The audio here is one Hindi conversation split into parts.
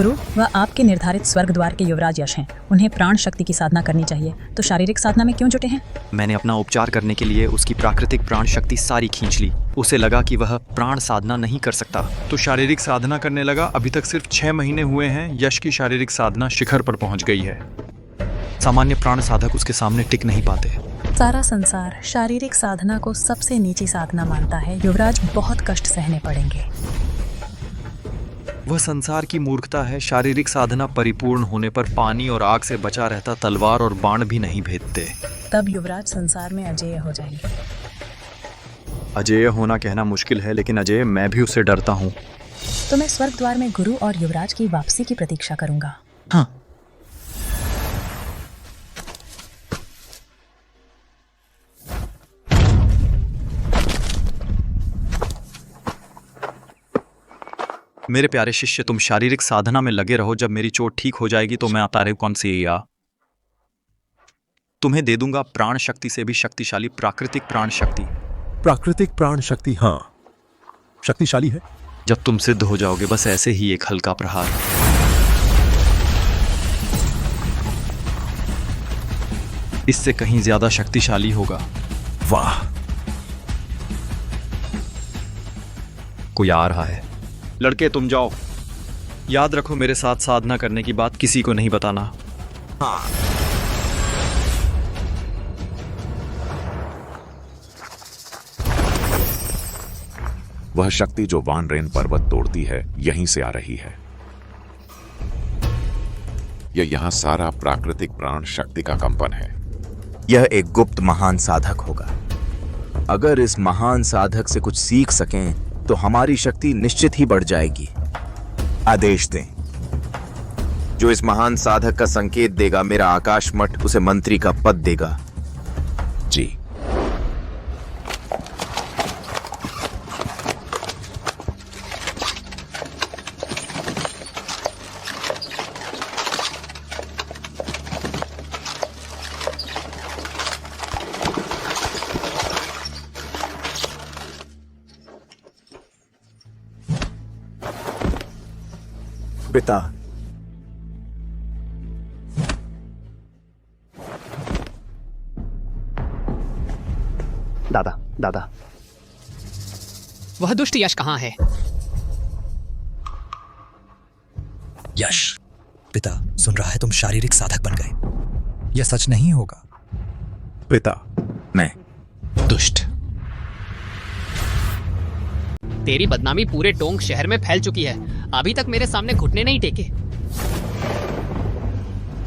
गुरु, वह आपके निर्धारित स्वर्ग द्वार के युवराज यश हैं। उन्हें प्राण शक्ति की साधना करनी चाहिए, तो शारीरिक साधना में क्यों जुटे हैं? मैंने अपना उपचार करने के लिए उसकी प्राकृतिक प्राण शक्ति सारी खींच ली। उसे लगा कि वह प्राण साधना नहीं कर सकता, तो शारीरिक साधना करने लगा। अभी तक सिर्फ 6 महीने हुए हैं, यश की शारीरिक साधना शिखर पर पहुंच गई है। सामान्य प्राण साधक उसके सामने टिक नहीं पाते। सारा संसार शारीरिक साधना को सबसे नीची साधना मानता है। युवराज बहुत कष्ट सहने पड़ेंगे। वह संसार की मूर्खता है। शारीरिक साधना परिपूर्ण होने पर पानी और आग से बचा रहता तलवार और बाण भी नहीं भेदते। तब युवराज संसार में अजेय हो जाएंगे। अजेय होना कहना मुश्किल है, लेकिन अजेय मैं भी उससे डरता हूँ। तो मैं स्वर्ग द्वार में गुरु और युवराज की वापसी की प्रतीक्षा करूंगा। हाँ। मेरे प्यारे शिष्य, तुम शारीरिक साधना में लगे रहो। जब मेरी चोट ठीक हो जाएगी तो मैं तारे कौन सी या तुम्हें दे दूंगा प्राण शक्ति से भी शक्तिशाली प्राकृतिक प्राण शक्ति। प्राकृतिक प्राण शक्ति, हाँ, शक्तिशाली है। जब तुम सिद्ध हो जाओगे, बस ऐसे ही एक हल्का प्रहार। इससे कहीं ज्यादा शक्तिशाली होगा। वाह, कोई आ रहा है। लड़के तुम जाओ। याद रखो, मेरे साथ साधना करने की बात किसी को नहीं बताना। हाँ। वह शक्ति जो वानरेन पर्वत तोड़ती है यहीं से आ रही है। यह यहाँ सारा प्राकृतिक प्राण शक्ति का कंपन है। यह एक गुप्त महान साधक होगा। अगर इस महान साधक से कुछ सीख सकें तो हमारी शक्ति निश्चित ही बढ़ जाएगी। आदेश दें। जो इस महान साधक का संकेत देगा, मेरा आकाश मठ उसे मंत्री का पद देगा। जी। पिता, दादा, वह दुष्ट यश कहाँ है? यश, पिता सुन रहा है, तुम शारीरिक साधक बन गए। यह सच नहीं होगा। पिता, मैं दुष्ट। तेरी बदनामी पूरे टोंग शहर में फैल चुकी है। अभी तक मेरे सामने घुटने नहीं टेके।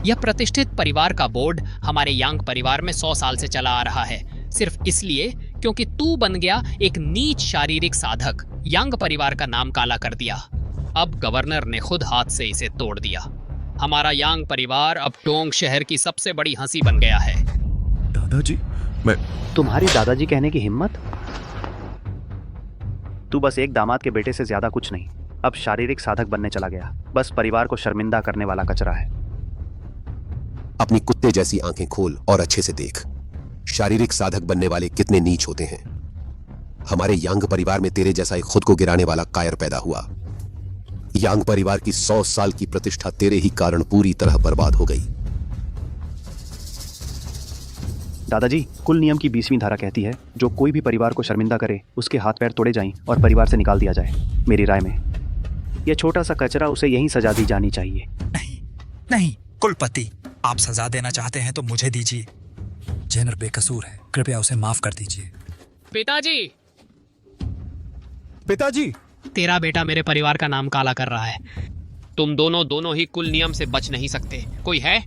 यह प्रतिष्ठित परिवार का बोर्ड हमारे यांग परिवार में 100 साल से चला आ रहा है, सिर्फ इसलिए क्योंकि तू बन गया एक नीच शारीरिक साधक। यांग परिवार का नाम काला कर दिया। अब गवर्नर ने खुद हाथ से इसे तोड़ दिया। हमारा यांग परिवार अब टोंग शहर की सबसे बड़ी हंसी बन गया है। दादाजी, मैं तुम्हारी दादाजी कहने की हिम्मत? तू बस एक दामाद के बेटे से ज्यादा कुछ नहीं। अब शारीरिक साधक बनने चला गया। बस परिवार को शर्मिंदा करने वाला कचरा है। अपनी कुत्ते जैसी आंखें खोल और अच्छे से देख। शारीरिक साधक बनने वाले कितने नीच होते हैं। हमारे यांग परिवार में तेरे जैसा एक खुद को गिराने वाला कायर पैदा हुआ। यांग परिवार की 100 साल की प्रतिष्ठा तेरे ही कारण पूरी तरह बर्बाद हो गई। दादाजी, कुल नियम की 20वीं धारा कहती है, जो कोई भी परिवार को शर्मिंदा करे उसके हाथ पैर तोड़े जाएं और परिवार से निकाल दिया जाए। मेरी राय में यह छोटा सा कचरा, उसे यहीं सजा दी जानी चाहिए। नहीं नहीं, कुलपति, आप सजा देना चाहते हैं तो मुझे दीजिए। जेनर बेकसूर है, कृपया उसे माफ कर दीजिए। पिताजी, पिताजी, तेरा बेटा मेरे परिवार का नाम काला कर रहा है। तुम दोनों ही कुल नियम से बच नहीं सकते। कोई है?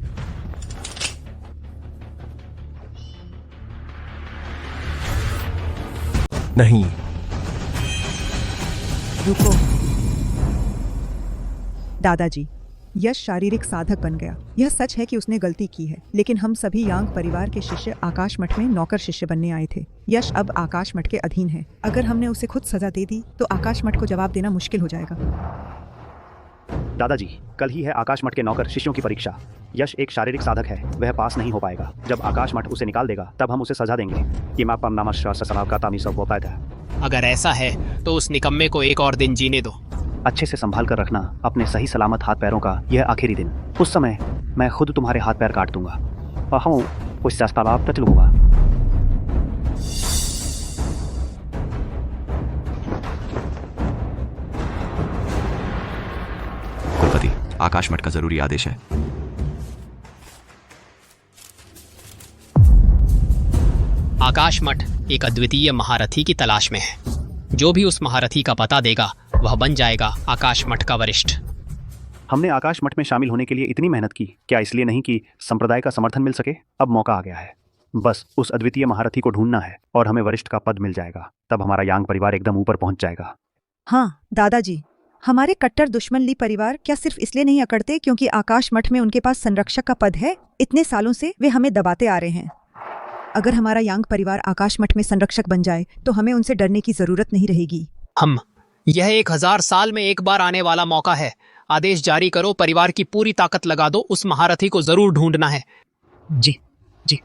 नहीं। रुको। दादाजी, यश शारीरिक साधक बन गया। यह सच है कि उसने गलती की है, लेकिन हम सभी यांग परिवार के शिष्य आकाश मठ में नौकर शिष्य बनने आए थे। यश अब आकाश मठ के अधीन है। अगर हमने उसे खुद सजा दे दी तो आकाश मठ को जवाब देना मुश्किल हो जाएगा। दादाजी, कल ही है आकाश मठ के नौकर शिष्यों की परीक्षा। यश एक शारीरिक साधक है, वह पास नहीं हो पाएगा। जब आकाश मठ उसे निकाल देगा तब हम उसे सजा देंगे। अगर ऐसा है तो उस निकम्मे को एक और दिन जीने दो। अच्छे से संभाल कर रखना अपने सही सलामत हाथ पैरों का यह आखिरी दिन। उस समय मैं खुद तुम्हारे हाथ पैर काट दूंगा। लूंगा। कुलपति, आकाश मठ का जरूरी आदेश है। आकाश मठ एक अद्वितीय महारथी की तलाश में है। जो भी उस महारथी का पता देगा वह बन जाएगा आकाश मठ का वरिष्ठ। हमने आकाश मठ में शामिल होने के लिए इतनी मेहनत की, क्या इसलिए नहीं कि संप्रदाय का समर्थन मिल सके? अब मौका आ गया है। बस उस अद्वितीय महारथी को ढूंढना है और हमें वरिष्ठ का पद मिल जाएगा। तब हमारा यांग परिवार एकदम ऊपर पहुंच जाएगा। हाँ दादाजी, हमारे कट्टर दुश्मन ली परिवार क्या सिर्फ इसलिए नहीं अकड़ते क्योंकि आकाश मठ में उनके पास संरक्षक का पद है? इतने सालों से वे हमें दबाते आ रहे हैं। अगर हमारा यांग परिवार आकाश मठ में संरक्षक बन जाए तो हमें उनसे डरने की जरूरत नहीं रहेगी। यह 1000 साल में एक बार आने वाला मौका है। आदेश जारी करो, परिवार की पूरी ताकत लगा दो। उस महारथी को जरूर ढूंढना है। जी जी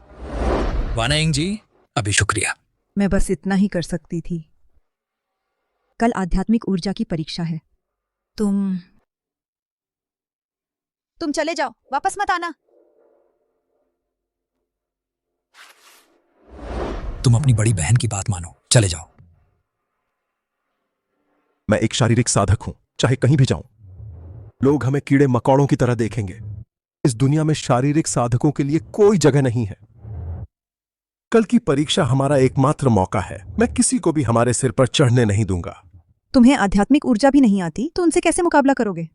वानयंग जी, अभी शुक्रिया। मैं बस इतना ही कर सकती थी। कल आध्यात्मिक ऊर्जा की परीक्षा है। तुम चले जाओ, वापस मत आना। तुम अपनी बड़ी बहन की बात मानो, चले जाओ। मैं एक शारीरिक साधक हूं, चाहे कहीं भी जाऊं लोग हमें कीड़े मकोड़ों की तरह देखेंगे। इस दुनिया में शारीरिक साधकों के लिए कोई जगह नहीं है। कल की परीक्षा हमारा एकमात्र मौका है। मैं किसी को भी हमारे सिर पर चढ़ने नहीं दूंगा। तुम्हें आध्यात्मिक ऊर्जा भी नहीं आती तो उनसे कैसे मुकाबला करोगे?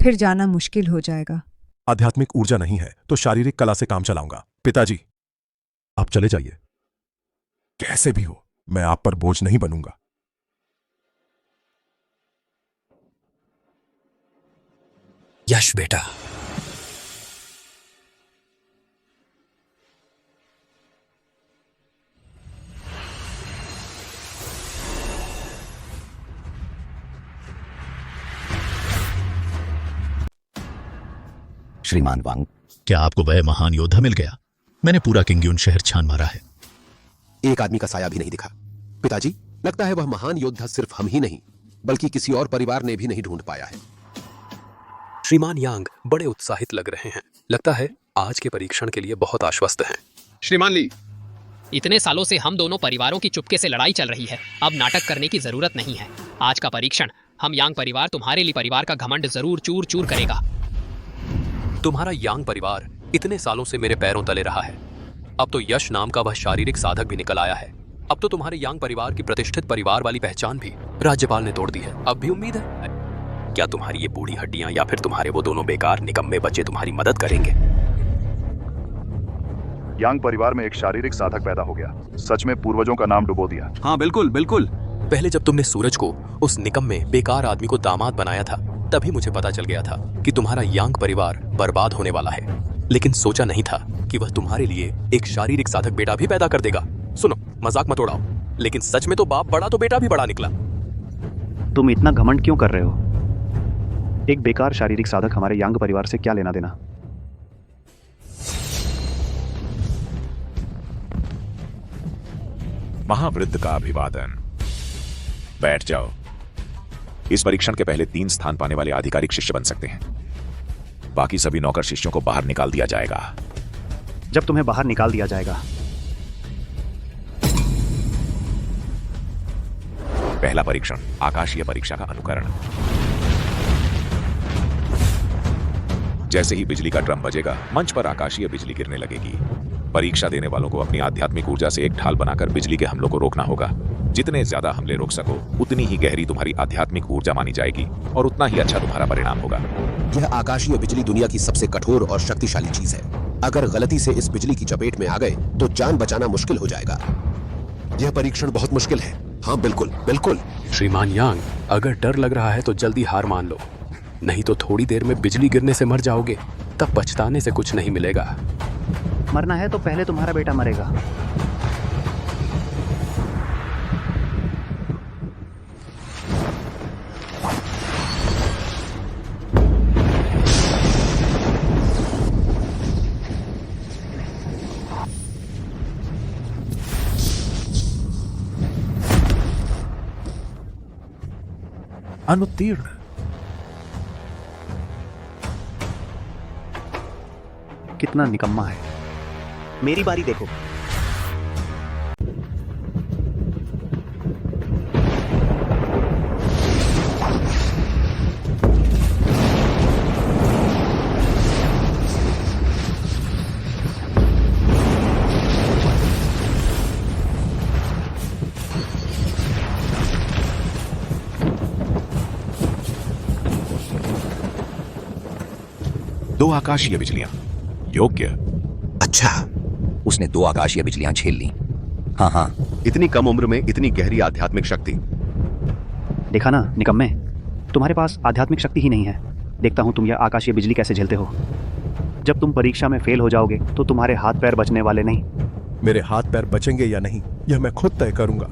फिर जाना मुश्किल हो जाएगा। आध्यात्मिक ऊर्जा नहीं है तो शारीरिक कला से काम चलाऊंगा। पिताजी, आप चले जाइए। कैसे भी हो, मैं आप पर बोझ नहीं बनूंगा। यश बेटा, श्रीमान वांग, क्या आपको वह महान योद्धा मिल गया? मैंने पूरा किंग्यून शहर छान मारा है। एक आदमी का साया भी नहीं दिखा। पिताजी, लगता है वह महान योद्धा सिर्फ हम ही नहीं बल्कि किसी और परिवार ने भी नहीं ढूंढ पाया है। श्रीमान यांग बड़े उत्साहित लग रहे हैं। लगता है आज के परीक्षण के लिए बहुत आश्वस्त हैं। श्रीमान ली, इतने सालों से हम दोनों परिवारों की चुपके से लड़ाई चल रही है। अब नाटक करने की जरूरत नहीं है। आज का परीक्षण हम यांग परिवार तुम्हारे लिए परिवार का घमंड जरूर चूर चूर करेगा। तुम्हारा यांग परिवार इतने सालों से मेरे पैरों तले रहा है। अब तो यश नाम का वह शारीरिक साधक भी निकल आया है। अब तो तुम्हारे यांग परिवार की प्रतिष्ठित परिवार वाली पहचान भी राज्यपाल ने तोड़ दी है। अब भी उम्मीद है? क्या तुम्हारी ये बूढ़ी हड्डियां या फिर तुम्हारे वो दोनों बेकार निकम्मे बच्चे तुम्हारी मदद करेंगे? यांग परिवार में एक शारीरिक साधक पैदा हो गया। सच में पूर्वजों का नाम डुबो दिया। हाँ बिल्कुल बिल्कुल। पहले जब तुमने सूरज को उस निकम्मे बेकार आदमी को दामाद बनाया था तभी मुझे पता चल गया था कि तुम्हारा यांग परिवार बर्बाद होने वाला है। लेकिन सोचा नहीं था कि वह तुम्हारे लिए एक शारीरिक साधक बेटा भी पैदा कर देगा। सुनो, मजाक मत उड़ाओ, लेकिन सच में तो बाप बड़ा तो बेटा भी बड़ा निकला। तुम इतना घमंड क्यों कर रहे हो? एक बेकार शारीरिक साधक हमारे यांग परिवार से क्या लेना देना? महावृद्ध का अभिवादन। बैठ जाओ। इस परीक्षण के पहले 3 स्थान पाने वाले आधिकारिक शिष्य बन सकते हैं। बाकी सभी नौकर शिष्यों को बाहर निकाल दिया जाएगा। जब तुम्हें बाहर निकाल दिया जाएगा। पहला परीक्षण, आकाशीय परीक्षा का अनुकरण। जैसे ही बिजली का ड्रम बजेगा, मंच पर आकाशीय बिजली गिरने लगेगी। परीक्षा देने वालों को अपनी आध्यात्मिक ऊर्जा से एक ढाल बनाकर बिजली के हमलों को रोकना होगा। जितने ज्यादा हमले रोक सको, उतनी ही गहरी तुम्हारी आध्यात्मिक ऊर्जा मानी जाएगी और उतना ही अच्छा तुम्हारा परिणाम होगा। यह आकाशीय बिजली दुनिया की सबसे कठोर और शक्तिशाली चीज है। अगर गलती से इस बिजली की चपेट में आ गए तो जान बचाना मुश्किल हो जाएगा। यह परीक्षण बहुत मुश्किल है। हाँ बिल्कुल बिल्कुल। श्रीमान यांग, अगर डर लग रहा है तो जल्दी हार मान लो, नहीं तो थोड़ी देर में बिजली गिरने से मर जाओगे। तब पछताने से कुछ नहीं मिलेगा। मरना है तो पहले तुम्हारा बेटा मरेगा। अनुत्तीर्ण। कितना निकम्मा है। मेरी बारी देखो। दो आकाशीय बिजलियां योग्य। अच्छा, उसने 2 आकाशीय बिजलियां झेल ली। हाँ हाँ, इतनी कम उम्र में इतनी गहरी आध्यात्मिक शक्ति। देखा ना निकम्मे, तुम्हारे पास आध्यात्मिक शक्ति ही नहीं है। देखता हूं तुम यह आकाशीय बिजली कैसे झेलते हो। जब तुम परीक्षा में फेल हो जाओगे तो तुम्हारे हाथ पैर बचने वाले नहीं। मेरे हाथ पैर बचेंगे या नहीं, यह मैं खुद तय करूंगा।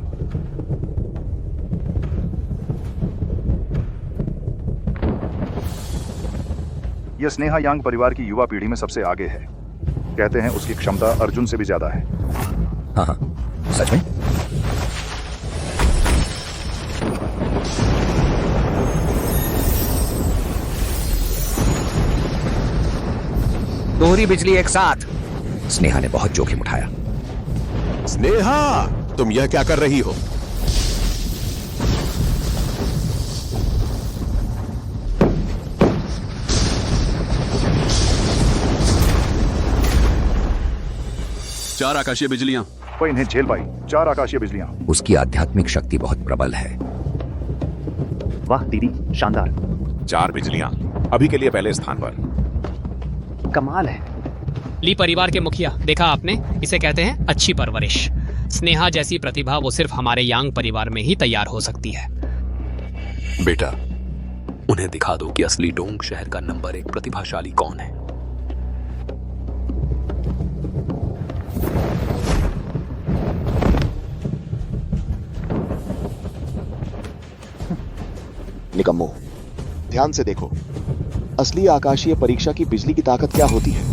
यह स्नेहा यांग परिवार की युवा पीढ़ी में सबसे आगे है। कहते हैं उसकी क्षमता अर्जुन से भी ज्यादा है। हाँ हाँ, सच में? दोहरी बिजली एक साथ। स्नेहा ने बहुत जोखिम उठाया। स्नेहा, तुम यह क्या कर रही हो? चार आकाशीय बिजलियां। वो इन्हें झेल पाई। 4 आकाशीय बिजलियां। उसकी आध्यात्मिक शक्ति बहुत प्रबल है। वाह दीदी, शानदार। 4 बिजलियां अभी के लिए पहले स्थान पर। कमाल है। ली परिवार के मुखिया, देखा आपने, इसे कहते हैं अच्छी परवरिश। स्नेहा जैसी प्रतिभा वो सिर्फ हमारे यांग परिवार में ही तैयार हो सकती है। बेटा, उन्हें दिखा दो कि असली डोंग शहर का नंबर 1 प्रतिभाशाली कौन है। निकम्मो, ध्यान से देखो। असली आकाशीय परीक्षा की बिजली की ताकत क्या होती है?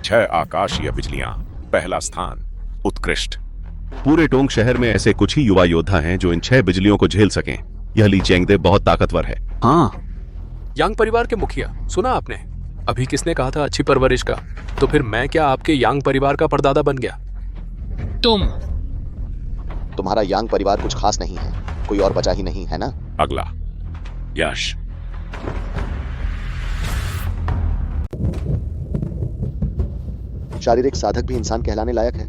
छह आकाशीय बिजलियां, पहला स्थान, उत्कृष्ट। पूरे टोंग शहर में ऐसे कुछ ही युवा योद्धा हैं जो इन 6 बिजलियों को झेल सकें। यह ली चेंगदे बहुत ताकतवर है। हाँ, यांग परिवार के मुखिया, सुना आपने? अभी किसने कहा था अच्छी परवरिश का? तो फिर मैं क्या आपके यांग परिवार का परदादा बन गया? तुम्हारा यांग परिवार कुछ खास नहीं है। कोई और बचा ही नहीं है ना? अगला, यश। शारीरिक साधक भी इंसान कहलाने लायक है।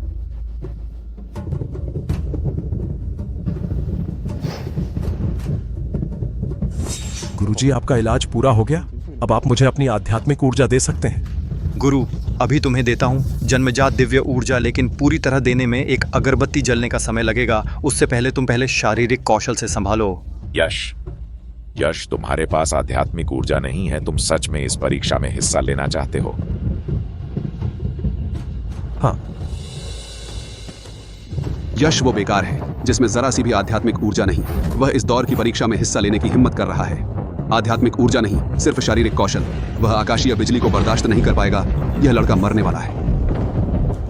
गुरुजी, आपका इलाज पूरा हो गया। अब आप मुझे अपनी आध्यात्मिक ऊर्जा दे सकते हैं। गुरु, अभी तुम्हें देता हूँ जन्मजात दिव्य ऊर्जा, लेकिन पूरी तरह देने में एक अगरबत्ती जलने का समय लगेगा। उससे पहले तुम शारीरिक कौशल से संभालो। यश, तुम्हारे पास आध्यात्मिक ऊर्जा नहीं है। तुम सच में इस परीक्षा में हिस्सा लेना चाहते हो? हाँ। यश वो बेकार है जिसमें जरा सी भी आध्यात्मिक ऊर्जा नहीं। वह इस दौर की परीक्षा में हिस्सा लेने की हिम्मत कर रहा है। आध्यात्मिक ऊर्जा नहीं, सिर्फ शारीरिक कौशल। वह आकाशीय बिजली को बर्दाश्त नहीं कर पाएगा। यह लड़का मरने वाला है।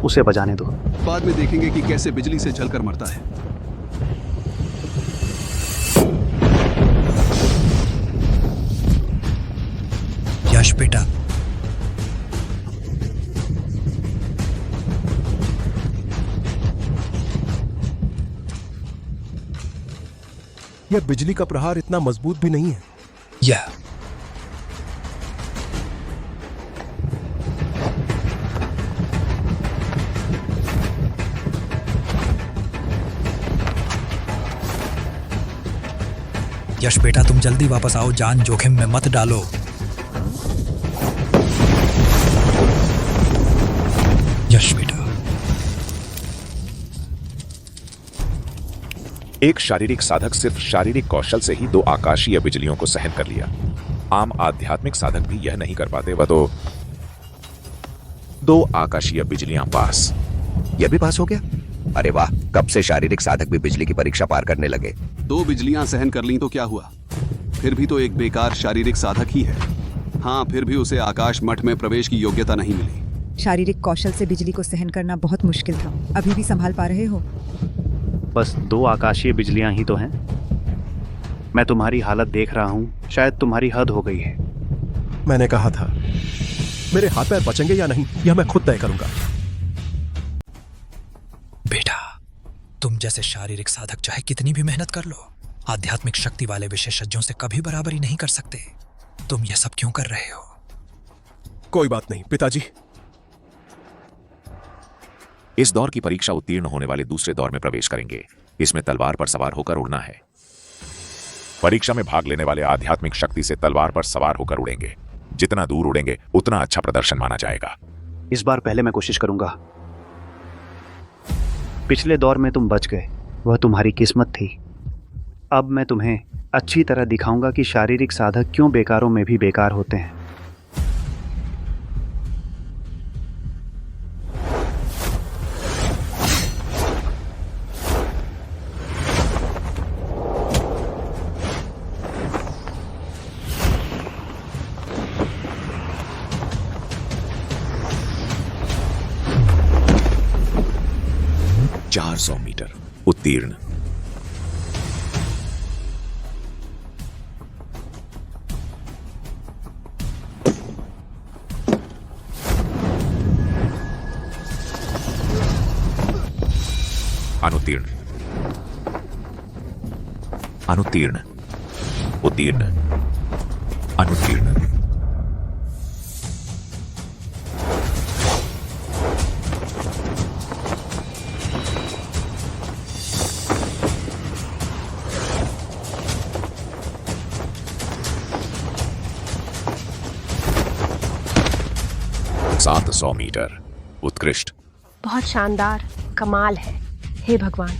उसे बजाने दो। बाद में देखेंगे कि कैसे बिजली से जलकर मरता है। यश बेटा, यह बिजली का प्रहार इतना मजबूत भी नहीं है। यह यश बेटा, तुम जल्दी वापस आओ। जान जोखिम में मत डालो। यश बेटा, एक शारीरिक साधक सिर्फ शारीरिक कौशल से ही 2 आकाशीय बिजलियों को सहन कर लिया। आम आध्यात्मिक साधक भी यह नहीं कर पाते। वह तो 2 आकाशीय बिजलियां पास। यह भी पास हो गया? अरे वाह, कब से शारीरिक साधक भी बिजली की परीक्षा पार करने लगे? 2 बिजलियां सहन कर ली तो क्या हुआ? फिर भी तो एक बेकार शारीरिक साधक ही है। हाँ, फिर भी उसे आकाश मठ में प्रवेश की योग्यता नहीं मिली। शारीरिक कौशल से बिजली को सहन करना बहुत मुश्किल था। अभी भी संभाल पा रहे हो? बस 2 आकाशीय बिजलियां ही तो हैं। मैं तुम्हारी हालत देख रहा हूँ, शायद तुम्हारी हद हो गई है। मैंने कहा था, मेरे हाथ पैर बचेंगे या नहीं यह मैं खुद तय करूंगा। बेटा, तुम जैसे शारीरिक साधक चाहे कितनी भी मेहनत कर लो, आध्यात्मिक शक्ति वाले विशेषज्ञों से कभी बराबरी नहीं कर सकते। तुम यह सब क्यों कर रहे हो? कोई बात नहीं पिताजी। इस दौर की परीक्षा उत्तीर्ण होने वाले दूसरे दौर में प्रवेश करेंगे। इसमें तलवार पर सवार होकर उड़ना है। परीक्षा में भाग लेने वाले आध्यात्मिक शक्ति से तलवार पर सवार होकर उड़ेंगे। जितना दूर उड़ेंगे उतना अच्छा प्रदर्शन माना जाएगा। इस बार पहले मैं कोशिश करूंगा। पिछले दौर में तुम बच गए, वह तुम्हारी किस्मत थी। अब मैं तुम्हें अच्छी तरह दिखाऊंगा कि शारीरिक साधक क्यों बेकारों में भी बेकार होते हैं। सौ मीटर उत्तीर्ण। अनुत्तीर्ण, अनुत्तीर्ण, उत्तीर्ण, अनुत्तीर्ण। सात 100 मीटर उत्कृष्ट। बहुत शानदार, कमाल है। हे भगवान।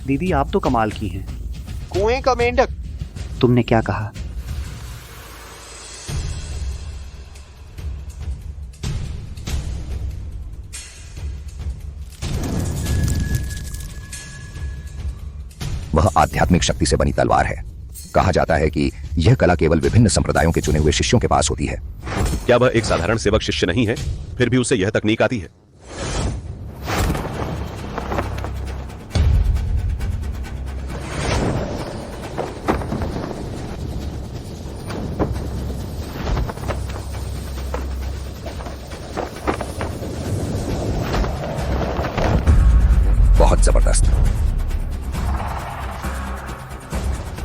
दीदी आप तो कमाल की हैं। कुएं का मेंढक। तुमने क्या कहा? वह आध्यात्मिक शक्ति से बनी तलवार है। कहा जाता है कि यह कला केवल विभिन्न संप्रदायों के चुने हुए शिष्यों के पास होती है। क्या वह एक साधारण सेवक शिष्य नहीं है? फिर भी उसे यह तकनीक आती है। बहुत जबरदस्त।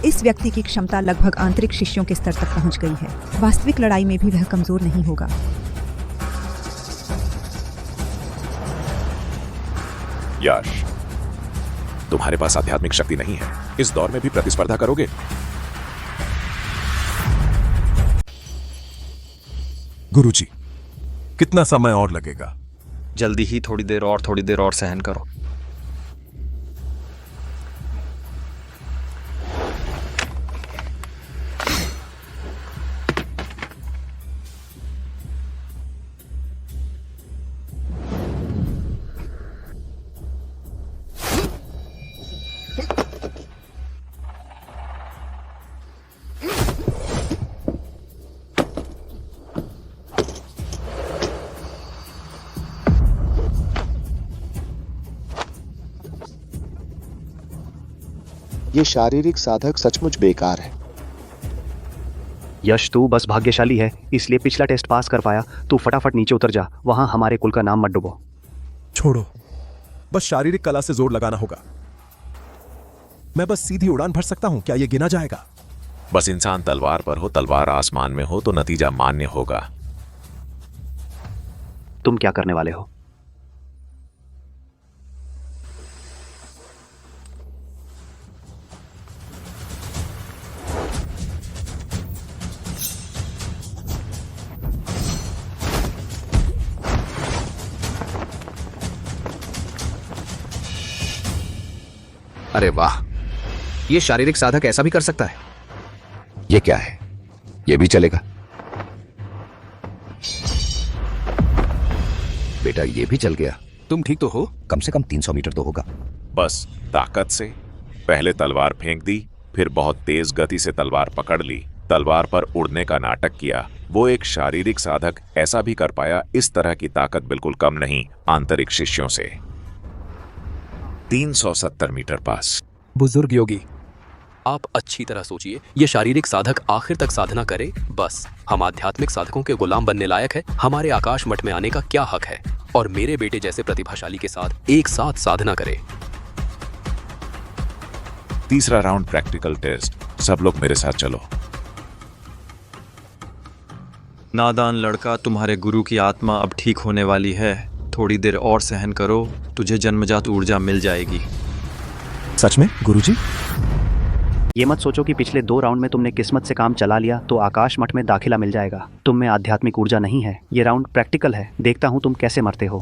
इस व्यक्ति की क्षमता लगभग आंतरिक शिष्यों के स्तर तक पहुंच गई है। वास्तविक लड़ाई में भी वह कमजोर नहीं होगा। यश, तुम्हारे पास आध्यात्मिक शक्ति नहीं है। इस दौर में भी प्रतिस्पर्धा करोगे? गुरुजी, कितना समय और लगेगा? जल्दी ही, थोड़ी देर और सहन करो। ये शारीरिक साधक सचमुच बेकार है। यश, तू बस भाग्यशाली है, इसलिए पिछला टेस्ट पास कर पाया। तू फटाफट नीचे उतर जा, वहां हमारे कुल का नाम मत डुबो। छोड़ो, बस शारीरिक कला से जोर लगाना होगा। मैं बस सीधी उड़ान भर सकता हूं, क्या यह गिना जाएगा? बस इंसान तलवार पर हो, तलवार आसमान में हो तो नतीजा मान्य होगा। तुम क्या करने वाले हो? अरे वाह, ये शारीरिक साधक ऐसा भी कर सकता है। ये क्या है? ये भी चलेगा। बेटा ये भी चल गया। तुम ठीक तो हो? कम से कम 300 मीटर तो होगा। बस ताकत से पहले तलवार फेंक दी, फिर बहुत तेज गति से तलवार पकड़ ली, तलवार पर उड़ने का नाटक किया। वो एक शारीरिक साधक ऐसा भी कर पाया। इस तरह की ताकत बिल्कुल कम नहीं आंतरिक शिष्यों से। 370 मीटर पास। बुजुर्ग योगी, आप अच्छी तरह सोचिए, ये शारीरिक साधक आखिर तक साधना करे, बस हम आध्यात्मिक साधकों के गुलाम बनने लायक है। हमारे आकाश मठ में आने का क्या हक है? और मेरे बेटे जैसे प्रतिभाशाली के साथ एक साथ साधना करे। तीसरा राउंड प्रैक्टिकल टेस्ट। सब लोग मेरे साथ चलो। नादान लड़का, तुम्हारे गुरु की आत्मा अब ठीक होने वाली है। थोड़ी देर और सहन करो, तुझे जन्मजात ऊर्जा मिल जाएगी। सच में गुरुजी? ये मत सोचो कि पिछले 2 राउंड में तुमने किस्मत से काम चला लिया तो आकाश मठ में दाखिला मिल जाएगा। तुम में आध्यात्मिक ऊर्जा नहीं है। ये राउंड प्रैक्टिकल है। देखता हूँ तुम कैसे मरते हो।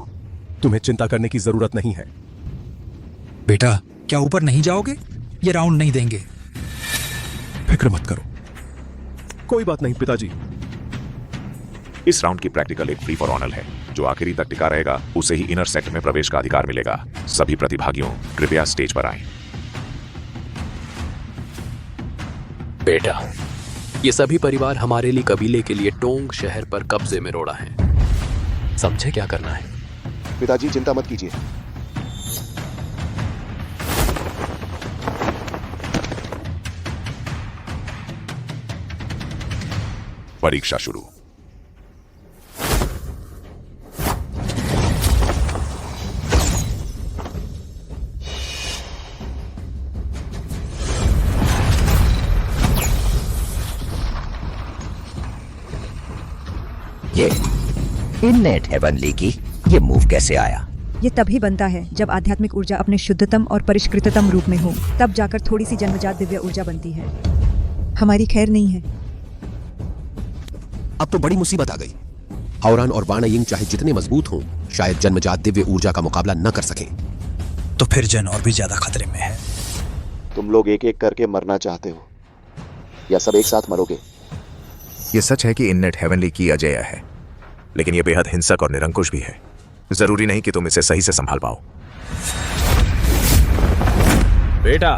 तुम्हें चिंता करने की जरूरत नहीं है। बेटा, क्या ऊपर नहीं जाओगे? ये राउंड नहीं देंगे। फिक्र मत करो, कोई बात नहीं पिताजी। इस राउंड की प्रैक्टिकल एक फ्री फॉर ऑनर है। जो आखिरी तक टिका रहेगा उसे ही इनर सेक्टर में प्रवेश का अधिकार मिलेगा। सभी प्रतिभागियों कृपया स्टेज पर आएं। बेटा, ये सभी परिवार हमारे लिए कबीले के लिए टोंग शहर पर कब्जे में रोड़ा है। समझे क्या करना है? पिताजी चिंता मत कीजिए। परीक्षा शुरू। ये इननेट हेवनली की ये मूव कैसे आया? ये तभी बनता है जब आध्यात्मिक ऊर्जा अपने शुद्धतम और परिष्कृततम रूप में हो, तब जाकर थोड़ी सी जन्मजात दिव्य ऊर्जा बनती है। हमारी खैर नहीं है। अब तो बड़ी मुसीबत आ गई। हावरान और वाणायिंग चाहे जितने मजबूत हों, शायद जन्मजात दिव्य ऊर्जा का मुकाबला न कर सकें। तो फिर जन और भी ज्यादा खतरे में है। तुम लोग एक एक करके मरना चाहते हो या सब एक साथ मरोगे? ये सच है कि इननेट हेवनली की अजय है, लेकिन ये बेहद हिंसक और निरंकुश भी है। जरूरी नहीं कि तुम इसे सही से संभाल पाओ। बेटा,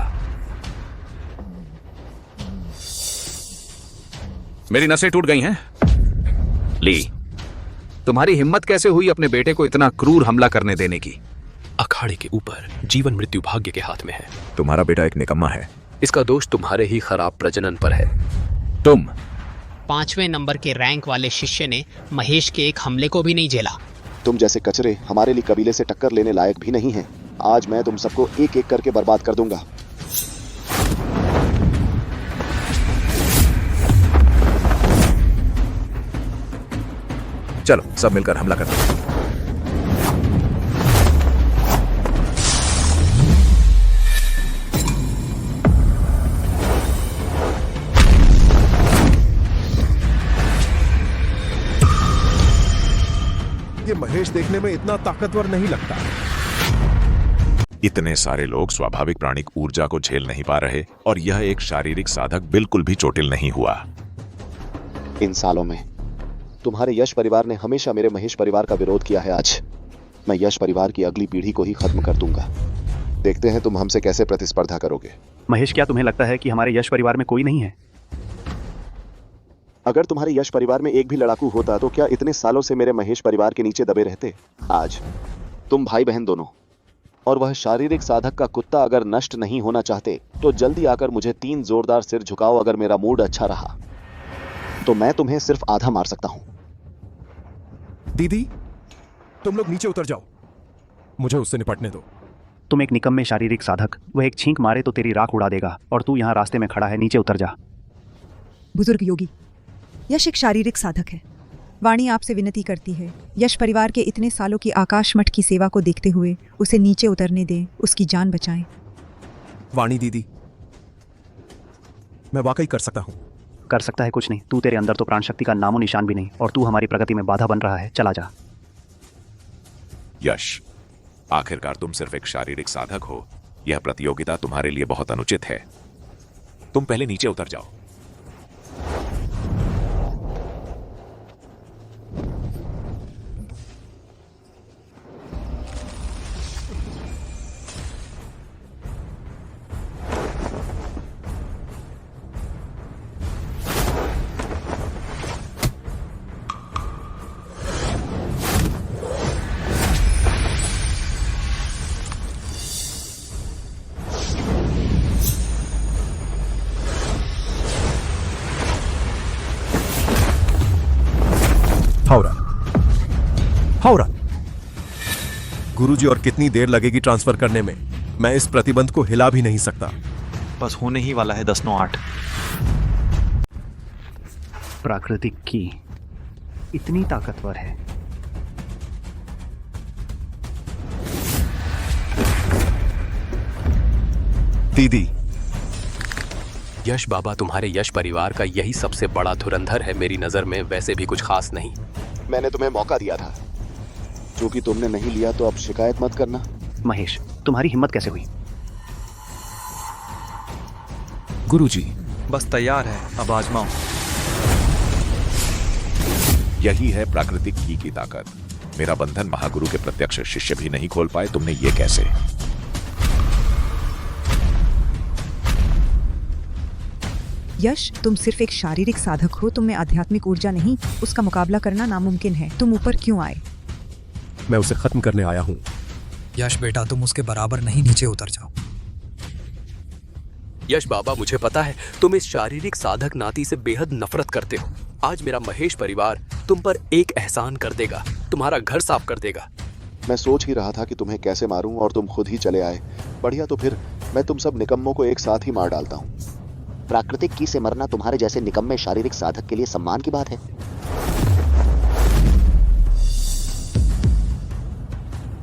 मेरी नसें टूट गई हैं। ली, तुम्हारी हिम्मत कैसे हुई अपने बेटे को इतना क्रूर हमला करने देने की? अखाड़े के ऊपर जीवन मृत्यु भाग्य के हाथ में है। तुम्हारा बेटा एक निकम्मा है। इसका दोष तुम्हारे ही खराब प्रजनन पर है। तुम 5वें नंबर के रैंक वाले शिष्य ने महेश के एक हमले को भी नहीं झेला। तुम जैसे कचरे हमारे लिए कबीले से टक्कर लेने लायक भी नहीं हैं। आज मैं तुम सबको एक एक करके बर्बाद कर दूंगा। चलो सब मिलकर हमला करते हैं। ये महेश देखने में इतना ताकतवर नहीं लगता। इतने सारे लोग स्वाभाविक प्राणिक ऊर्जा को झेल नहीं पा रहे और यह एक शारीरिक साधक बिल्कुल भी चोटिल नहीं हुआ। इन सालों में तुम्हारे यश परिवार ने हमेशा मेरे महेश परिवार का विरोध किया है। आज मैं यश परिवार की अगली पीढ़ी को ही खत्म कर दूंगा। देखते हैं तुम हमसे कैसे प्रतिस्पर्धा करोगे। महेश, क्या तुम्हें लगता है कि हमारे यश परिवार में कोई नहीं है? अगर तुम्हारे यश परिवार में एक भी लड़ाकू होता तो क्या इतने सालों से मेरे महेश परिवार के नीचे दबे रहते? आज तुम भाई बहन दोनों और वह शारीरिक साधक का कुत्ता अगर नष्ट नहीं होना चाहते तो जल्दी आकर मुझे 3 जोरदार सिर झुकाओ। अगर मेरा मूड अच्छा रहा तो मैं तुम्हें सिर्फ आधा मार सकता हूं। दीदी, तुम लोग नीचे उतर जाओ, मुझे उससे निपटने दो। तुम एक निकम्मे शारीरिक साधक, वह एक छींक मारे तो तेरी राख उड़ा देगा और तू यहाँ रास्ते में खड़ा है। नीचे उतर जा। बुजुर्ग योगी, यश एक शारीरिक साधक है। वाणी आपसे विनती करती है, यश परिवार के इतने सालों की आकाश मठ की सेवा को देखते हुए उसे नीचे उतरने दें, उसकी जान बचाएं। वाणी दीदी, मैं वाकई कर सकता हूं। कर सकता है कुछ नहीं, तू तेरे अंदर तो प्राण शक्ति का नामो निशान भी नहीं और तू हमारी प्रगति में बाधा बन रहा है। चला जा। यश, आखिरकार तुम सिर्फ एक शारीरिक साधक हो। यह प्रतियोगिता तुम्हारे लिए बहुत अनुचित है। तुम पहले नीचे उतर जाओ। फौरन। गुरुजी, और कितनी देर लगेगी ट्रांसफर करने में? मैं इस प्रतिबंध को हिला भी नहीं सकता। बस होने ही वाला है 10-9-8। प्राकृतिक की इतनी ताकतवर है। दीदी, यश बाबा, तुम्हारे यश परिवार का यही सबसे बड़ा धुरंधर है मेरी नजर में, वैसे भी कुछ खास नहीं। मैंने तुम्हें मौका दिया था, क्योंकि तुमने नहीं लिया तो अब शिकायत मत करना। महेश, तुम्हारी हिम्मत कैसे हुई? गुरुजी, बस तैयार है, अब आजमाओ। यही है प्राकृतिक की ताकत। मेरा बंधन महागुरु के प्रत्यक्ष शिष्य भी नहीं खोल पाए, तुमने ये कैसे? यश, तुम सिर्फ एक शारीरिक साधक हो, तुम में आध्यात्मिक ऊर्जा नहीं। उसका मुकाबला करना नामुमकिन है। तुम ऊपर क्यों आए? मैं उसे खत्म करने आया हूं। यश बेटा, तुम उसके बराबर नहीं, नीचे उतर जाओ। यश बाबा, मुझे पता है तुम इस शारीरिक साधक नाती से बेहद नफरत करते हो। आज मेरा महेश परिवार तुम पर एक एहसान कर देगा, तुम्हारा घर साफ कर देगा। मैं सोच ही रहा था कि तुम्हें कैसे मारूं और तुम खुद ही चले आए। बढ़िया, तो फिर मैं तुम सब निकम्मों को एक साथ ही मार डालता हूं। प्राकृतिक की से मरना तुम्हारे जैसे निकम्मे शारीरिक साधक के लिए सम्मान की बात है।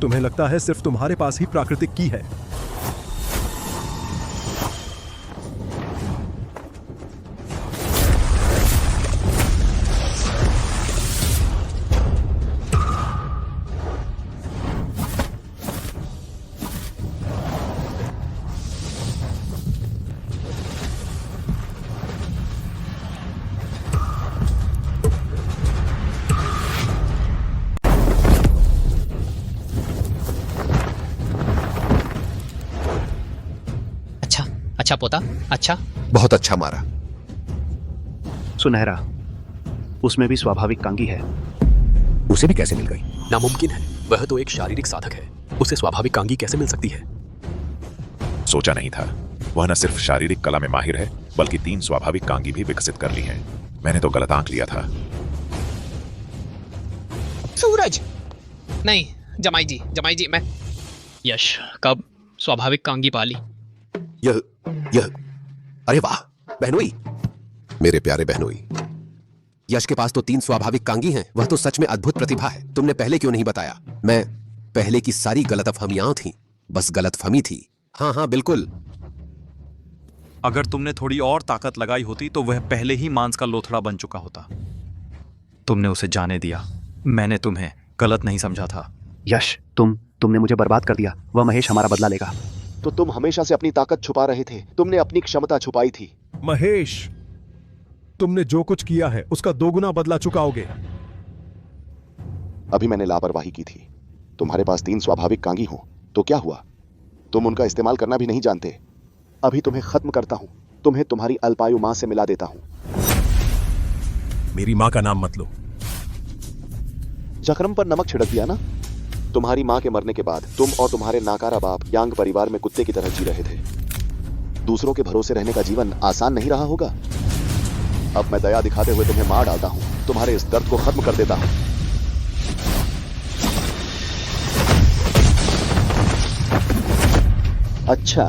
तुम्हें लगता है सिर्फ तुम्हारे पास ही प्राकृतिक की है? अच्छा पोता, अच्छा। बहुत अच्छा मारा। सुनहरा, उसमें भी स्वाभाविक कांगी है। उसे भी कैसे मिल गई? नामुमकिन है, वह तो एक शारीरिक साधक है, उसे स्वाभाविक कांगी कैसे मिल सकती है? सोचा नहीं था, वह न सिर्फ शारीरिक कला में माहिर है, बल्कि 3 स्वाभाविक कांगी भी विकसित कर ली है। मैंने तो गलत आंक लिया था। सूरज! नहीं, जमाई जी, मैं यश कब स्वाभाविक कांगी पाली? यह अरे वाह बहनोई, मेरे प्यारे बहनोई, यश के पास तो 3 स्वाभाविक कांगी हैं। वह तो सच में अद्भुत प्रतिभा है। तुमने पहले क्यों नहीं बताया? मैं पहले की सारी गलतफहमियां थी, बस गलतफहमी थी। हाँ बिल्कुल। अगर तुमने थोड़ी और ताकत लगाई होती तो वह पहले ही मांस का लोथड़ा बन चुका होता। तुमने उसे जाने दिया। मैंने तुम्हें गलत नहीं समझा था। यश, तुमने मुझे बर्बाद कर दिया। वह महेश हमारा बदला लेगा। तो तुम हमेशा से अपनी ताकत छुपा रहे थे। तुमने अपनी क्षमता छुपाई थी। महेश, तुमने जो कुछ किया है उसका 2 गुना बदला चुकाओगे। अभी मैंने लापरवाही की थी। तुम्हारे पास 3 स्वाभाविक कांगी हो तो क्या हुआ? तुम उनका इस्तेमाल करना भी नहीं जानते। अभी तुम्हें खत्म करता हूं। तुम्हें तुम्हारी अल्पायु मां से मिला देता हूं। मेरी मां का नाम मत लो। जख्म पर नमक छिड़क दिया ना? तुम्हारी मां के मरने के बाद तुम और तुम्हारे नाकारा बाप यांग परिवार में कुत्ते की तरह जी रहे थे। दूसरों के भरोसे रहने का जीवन आसान नहीं रहा होगा। अब मैं दया दिखाते हुए तुम्हें मार डालता हूं। तुम्हारे इस दर्द को खत्म कर देता हूं। अच्छा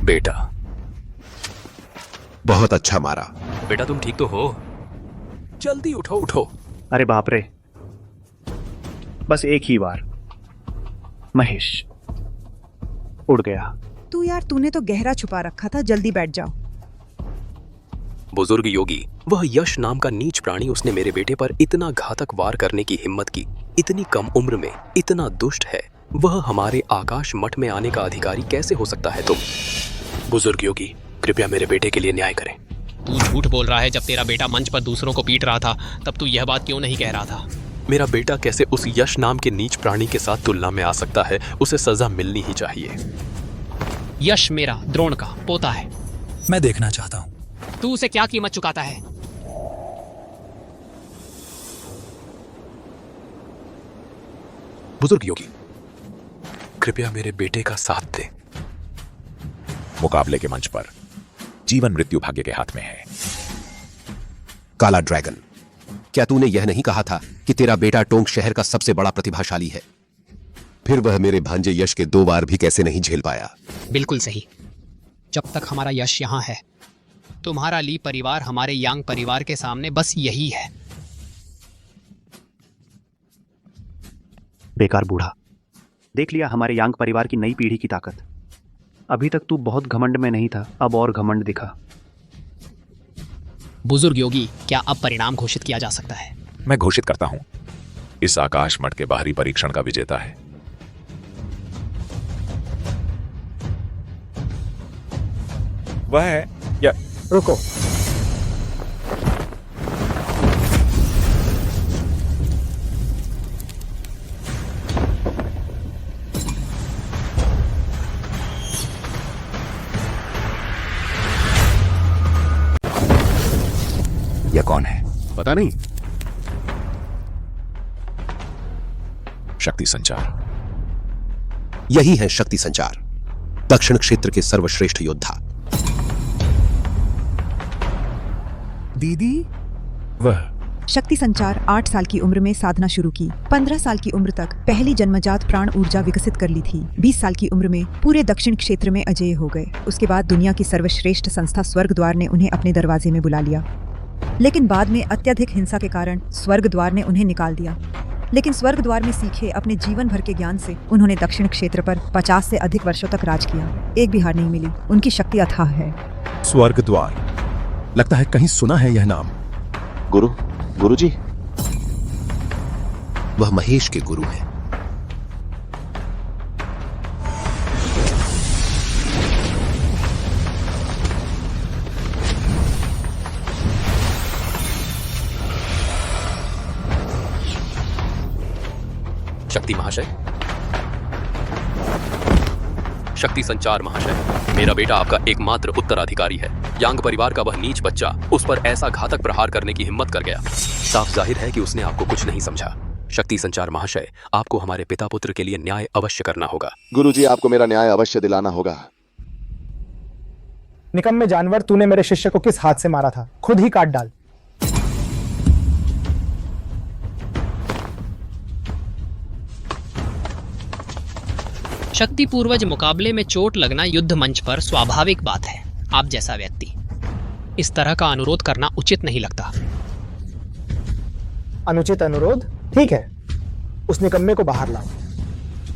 बेटा, बहुत अच्छा मारा। बेटा तुम ठीक तो हो? जल्दी उठो। अरे बाप रे, बस एक ही बार। महेश उड़ गया। तू यार, तूने तो गहरा छुपा रखा था। जल्दी बैठ जाओ। बुजुर्ग योगी, वह यश नाम का नीच प्राणी, उसने मेरे बेटे पर इतना घातक वार करने की हिम्मत की। इतनी कम उम्र में इतना दुष्ट है। वह हमारे आकाश मठ में आने का अधिकारी कैसे हो सकता है? तुम बुजुर्ग योगी, कृपया मेरे बेटे के लिए न्याय करें। तू झूठ बोल रहा है। जब तेरा बेटा मंच पर दूसरों को पीट रहा था तब तू यह बात क्यों नहीं कह रहा था? मेरा बेटा कैसे उस यश नाम के नीच प्राणी के साथ तुलना में आ सकता है? उसे सजा मिलनी ही चाहिए। यश मेरा द्रोण का पोता है। मैं देखना चाहता हूं तू उसे क्या कीमत चुकाता है। बुजुर्ग योगी, कृपया मेरे बेटे का साथ दें। मुकाबले के मंच पर जीवन मृत्यु भाग्य के हाथ में है। काला ड्रैगन, क्या तूने यह नहीं कहा था कि तेरा बेटा टोंक शहर का सबसे बड़ा प्रतिभाशाली है? फिर वह मेरे भांजे यश के 2 बार भी कैसे नहीं झेल पाया? बिल्कुल सही। जब तक हमारा यश यहाँ है, तुम्हारा ली परिवार हमारे यांग परिवार के सामने बस यही है। बेकार बूढ़ा, देख लिया हमारे यांग परिवार की नई पीढ़ी की ताकत। अभी तक तू बहुत घमंड में नहीं था, अब और घमंड दिखा। बुजुर्ग योगी, क्या अब परिणाम घोषित किया जा सकता है? मैं घोषित करता हूं, इस आकाश मठ के बाहरी परीक्षण का विजेता है वह है या रुको, यह कौन है? पता नहीं। शक्ति संचार। यही है शक्ति संचार, दक्षिण क्षेत्र के सर्वश्रेष्ठ योद्धा। दीदी, वह शक्ति संचार 8 साल की उम्र में साधना शुरू की। 15 साल की उम्र तक पहली जन्मजात प्राण ऊर्जा विकसित कर ली थी। 20 साल की उम्र में पूरे दक्षिण क्षेत्र में अजेय हो गए। उसके बाद दुनिया की सर्वश्रेष्ठ संस्था स्वर्ग द्वार ने उन्हें अपने दरवाजे में बुला लिया, लेकिन बाद में अत्यधिक हिंसा के कारण स्वर्ग द्वार ने उन्हें निकाल दिया। लेकिन स्वर्ग द्वार में सीखे अपने जीवन भर के ज्ञान से उन्होंने दक्षिण क्षेत्र पर 50 से अधिक वर्षों तक राज किया। एक भी हार नहीं मिली। उनकी शक्ति अथाह है। स्वर्ग द्वार, लगता है कहीं सुना है यह नाम। गुरुजी, वह महेश के गुरु हैं। शक्ति महाशय, शक्ति संचार महाशय, मेरा बेटा आपका एकमात्र उत्तराधिकारी है। यांग परिवार का वह नीच बच्चा उस पर ऐसा घातक प्रहार करने की हिम्मत कर गया। साफ जाहिर है कि उसने आपको कुछ नहीं समझा। शक्ति संचार महाशय, आपको हमारे पिता पुत्र के लिए न्याय अवश्य करना होगा। गुरुजी, आपको मेरा न्याय अवश्य दिलाना होगा। निकम्मे जानवर, तूने मेरे शिष्य को किस हाथ से मारा था? खुद ही काट डाल। शक्ति पूर्वज मुकाबले में चोट लगना युद्ध मंच पर स्वाभाविक बात है। आप जैसा व्यक्ति इस तरह का अनुरोध करना उचित नहीं लगता। अनुचित अनुरोध? ठीक है, उस निकम्मे को बाहर लाओ।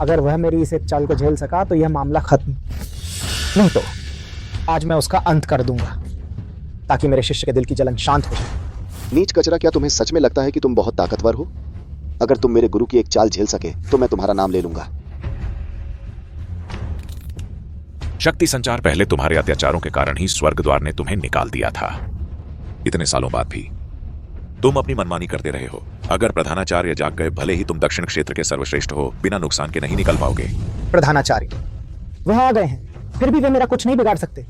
अगर वह मेरी इस एक चाल को झेल सका तो यह मामला खत्म, नहीं तो आज मैं उसका अंत कर दूंगा, ताकि मेरे शिष्य के दिल की जलन शांत हो जाए। नीच कचरा, क्या तुम्हें सच में लगता है कि तुम बहुत ताकतवर हो? अगर तुम मेरे गुरु की एक चाल झेल सके तो मैं तुम्हारा नाम ले लूंगा। शक्ति संचार, पहले तुम्हारे अत्याचारों के कारण ही स्वर्ग द्वार ने तुम्हें निकाल दिया था। इतने सालों बाद भी तुम अपनी मनमानी करते रहे हो। अगर प्रधानाचार्य जाग गए, भले ही तुम दक्षिण क्षेत्र के सर्वश्रेष्ठ हो, बिना नुकसान के नहीं निकल पाओगे। प्रधानाचार्य वह आ गए हैं, फिर भी वे मेरा कुछ नहीं बिगाड़ सकते।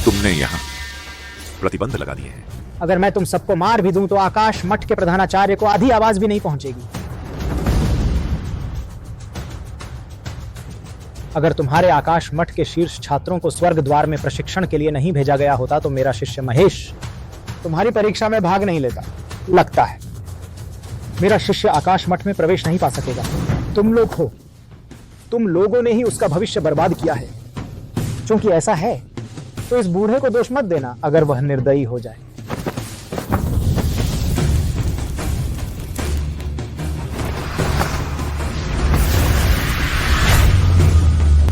तुमने यहाँ प्रतिबंध लगा दिए हैं। अगर मैं तुम सबको मार भी दूं तो आकाश मठ के प्रधानाचार्य को आधी आवाज भी नहीं पहुंचेगी। अगर तुम्हारे आकाश मठ के शीर्ष छात्रों को स्वर्ग द्वार में प्रशिक्षण के लिए नहीं भेजा गया होता तो मेरा शिष्य महेश तुम्हारी परीक्षा में भाग नहीं लेता। लगता है मेरा शिष्य आकाश मठ में प्रवेश नहीं पा सकेगा। तुम लोग हो, तुम लोगों ने ही उसका भविष्य बर्बाद किया है। क्योंकि ऐसा है तो इस बूढ़े को दोष मत देना अगर वह निर्दयी हो जाए।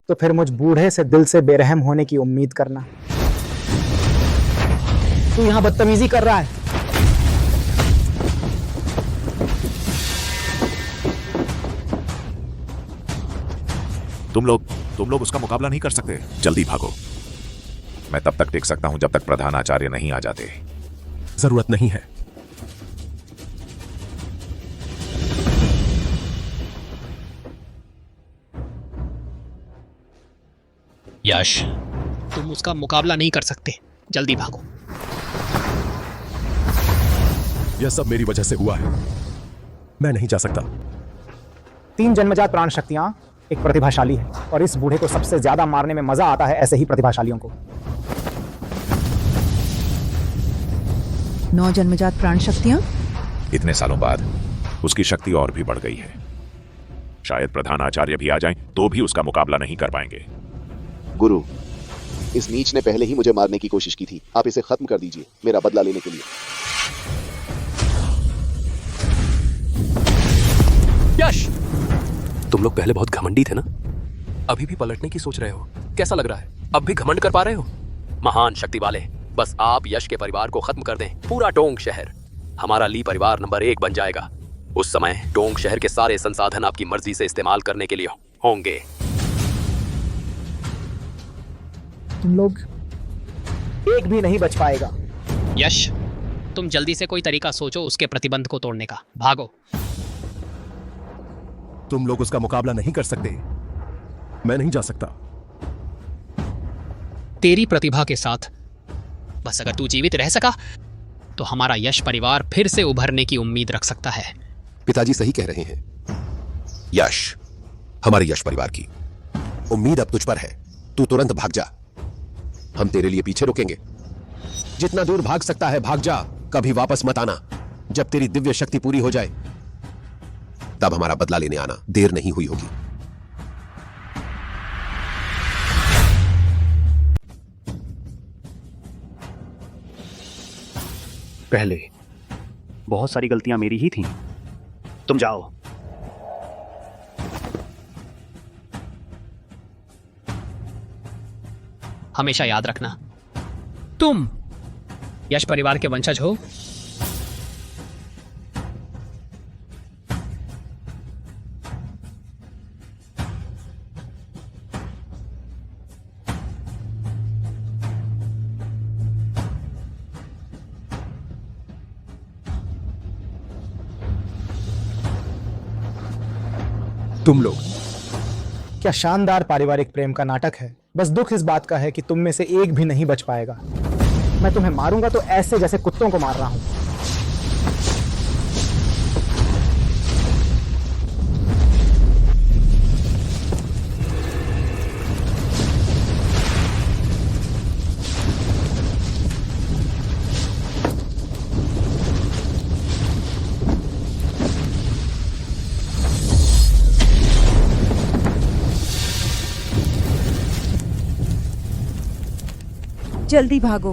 तो फिर मुझ बूढ़े से दिल से बेरहम होने की उम्मीद करना। तू यहां बदतमीजी कर रहा है। तुम लोग उसका मुकाबला नहीं कर सकते। जल्दी भागो। मैं तब तक टिक सकता हूं जब तक प्रधानाचार्य नहीं आ जाते। जरूरत नहीं है। यश, तुम उसका मुकाबला नहीं कर सकते, जल्दी भागो। यह सब मेरी वजह से हुआ है, मैं नहीं जा सकता। 3 जन्मजात प्राण शक्तियां एक प्रतिभाशाली है, और इस बूढ़े को सबसे ज्यादा मारने में मजा आता है ऐसे ही प्रतिभाशालियों को। 9 जन्मजात प्राण शक्तियां। इतने सालों बाद उसकी शक्ति और भी बढ़ गई है। शायद प्रधान आचार्य भी आ जाएं तो भी उसका मुकाबला नहीं कर पाएंगे। गुरु, इस नीच ने पहले ही मुझे मारने की कोशिश की थी, आप इसे खत्म कर दीजिए मेरा बदला लेने के लिए। यश, तुम लोग पहले बहुत घमंडी थे ना, अभी भी पलटने की सोच रहे हो? कैसा लग रहा है? अब भी घमंड कर पा रहे हो? महान शक्ति वाले, बस आप यश के परिवार को खत्म कर दें, पूरा टोंग शहर हमारा ली परिवार नंबर 1 बन जाएगा। उस समय टोंग शहर के सारे संसाधन आपकी मर्जी से इस्तेमाल करने के लिए होंगे। तुम लोग एक भी नहीं बच पाएगा। यश, तुम जल्दी से कोई तरीका सोचो उसके प्रतिबंध को तोड़ने का। भागो। तुम लोग उसका मुकाबला नहीं कर सकते, मैं नहीं जा सकता। तेरी प्रतिभा के साथ बस अगर तू जीवित रह सका तो हमारा यश परिवार फिर से उभरने की उम्मीद रख सकता है। पिताजी सही कह रहे हैं। यश, हमारे यश परिवार की उम्मीद अब तुझ पर है। तू तुरंत भाग जा, हम तेरे लिए पीछे रुकेंगे। जितना दूर भाग सकता है भाग जा, कभी वापस मत आना। जब तेरी दिव्य शक्ति पूरी हो जाए तब हमारा बदला लेने आना, देर नहीं हुई होगी। पहले बहुत सारी गलतियां मेरी ही थीं। तुम जाओ। हमेशा याद रखना, तुम यश परिवार के वंशज हो। तुम लोग क्या शानदार पारिवारिक प्रेम का नाटक है। बस दुख इस बात का है कि तुम में से एक भी नहीं बच पाएगा। मैं तुम्हें मारूंगा तो ऐसे जैसे कुत्तों को मार रहा हूं। जल्दी भागो।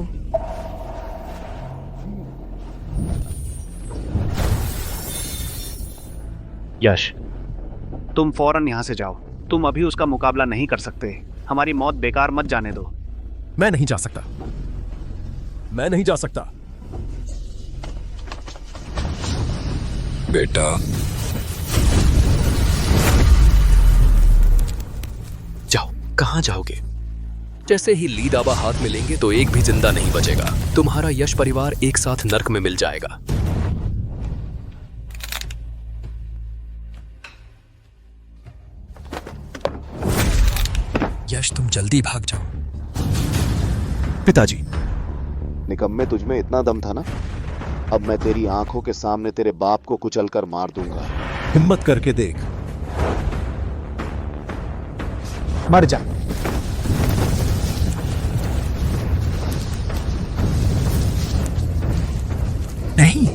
यश, तुम फौरन यहां से जाओ। तुम अभी उसका मुकाबला नहीं कर सकते। हमारी मौत बेकार मत जाने दो। मैं नहीं जा सकता, मैं नहीं जा सकता। बेटा, जाओ। कहां जाओगे? जैसे ही ली दाबा हाथ में लेंगे तो एक भी जिंदा नहीं बचेगा। तुम्हारा यश परिवार एक साथ नर्क में मिल जाएगा। यश, तुम जल्दी भाग जाओ। पिताजी, निकम्मे, तुझमें इतना दम था ना? अब मैं तेरी आंखों के सामने तेरे बाप को कुचलकर मार दूंगा। हिम्मत करके देख। मर जा। नहीं,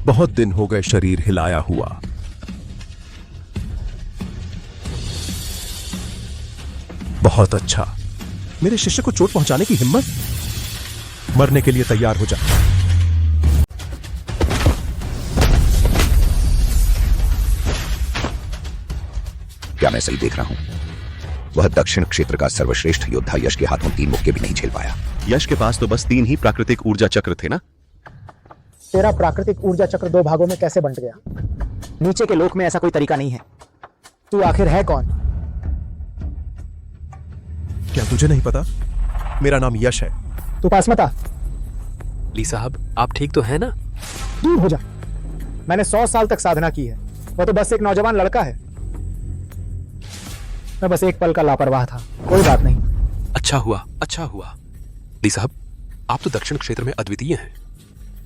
बहुत दिन हो गए शरीर हिलाया हुआ। बहुत अच्छा। मेरे शिष्य को चोट पहुंचाने की हिम्मत? मरने के लिए तैयार हो जा। क्या मैं सही देख रहा हूं? वह दक्षिण क्षेत्र का सर्वश्रेष्ठ योद्धा यश के हाथों 3 मुक्के भी नहीं झेल पाया। यश के पास तो बस 3 ही प्राकृतिक ऊर्जा चक्र थे ना। तेरा प्राकृतिक ऊर्जा चक्र 2 भागों में कैसे बंट गया? नीचे के लोक में ऐसा कोई तरीका नहीं है। तू आखिर है कौन? क्या तुझे नहीं पता? मेरा नाम यश है। तू पास मत आ। ली साहब, आप ठीक तो है ना? दूर हो जा। मैंने 100 साल तक साधना की है, वो तो बस एक नौजवान लड़का है। मैं बस एक पल का लापरवाह था, कोई बात नहीं। अच्छा हुआ। ली साहब, आप तो दक्षिण क्षेत्र में अद्वितीय हैं।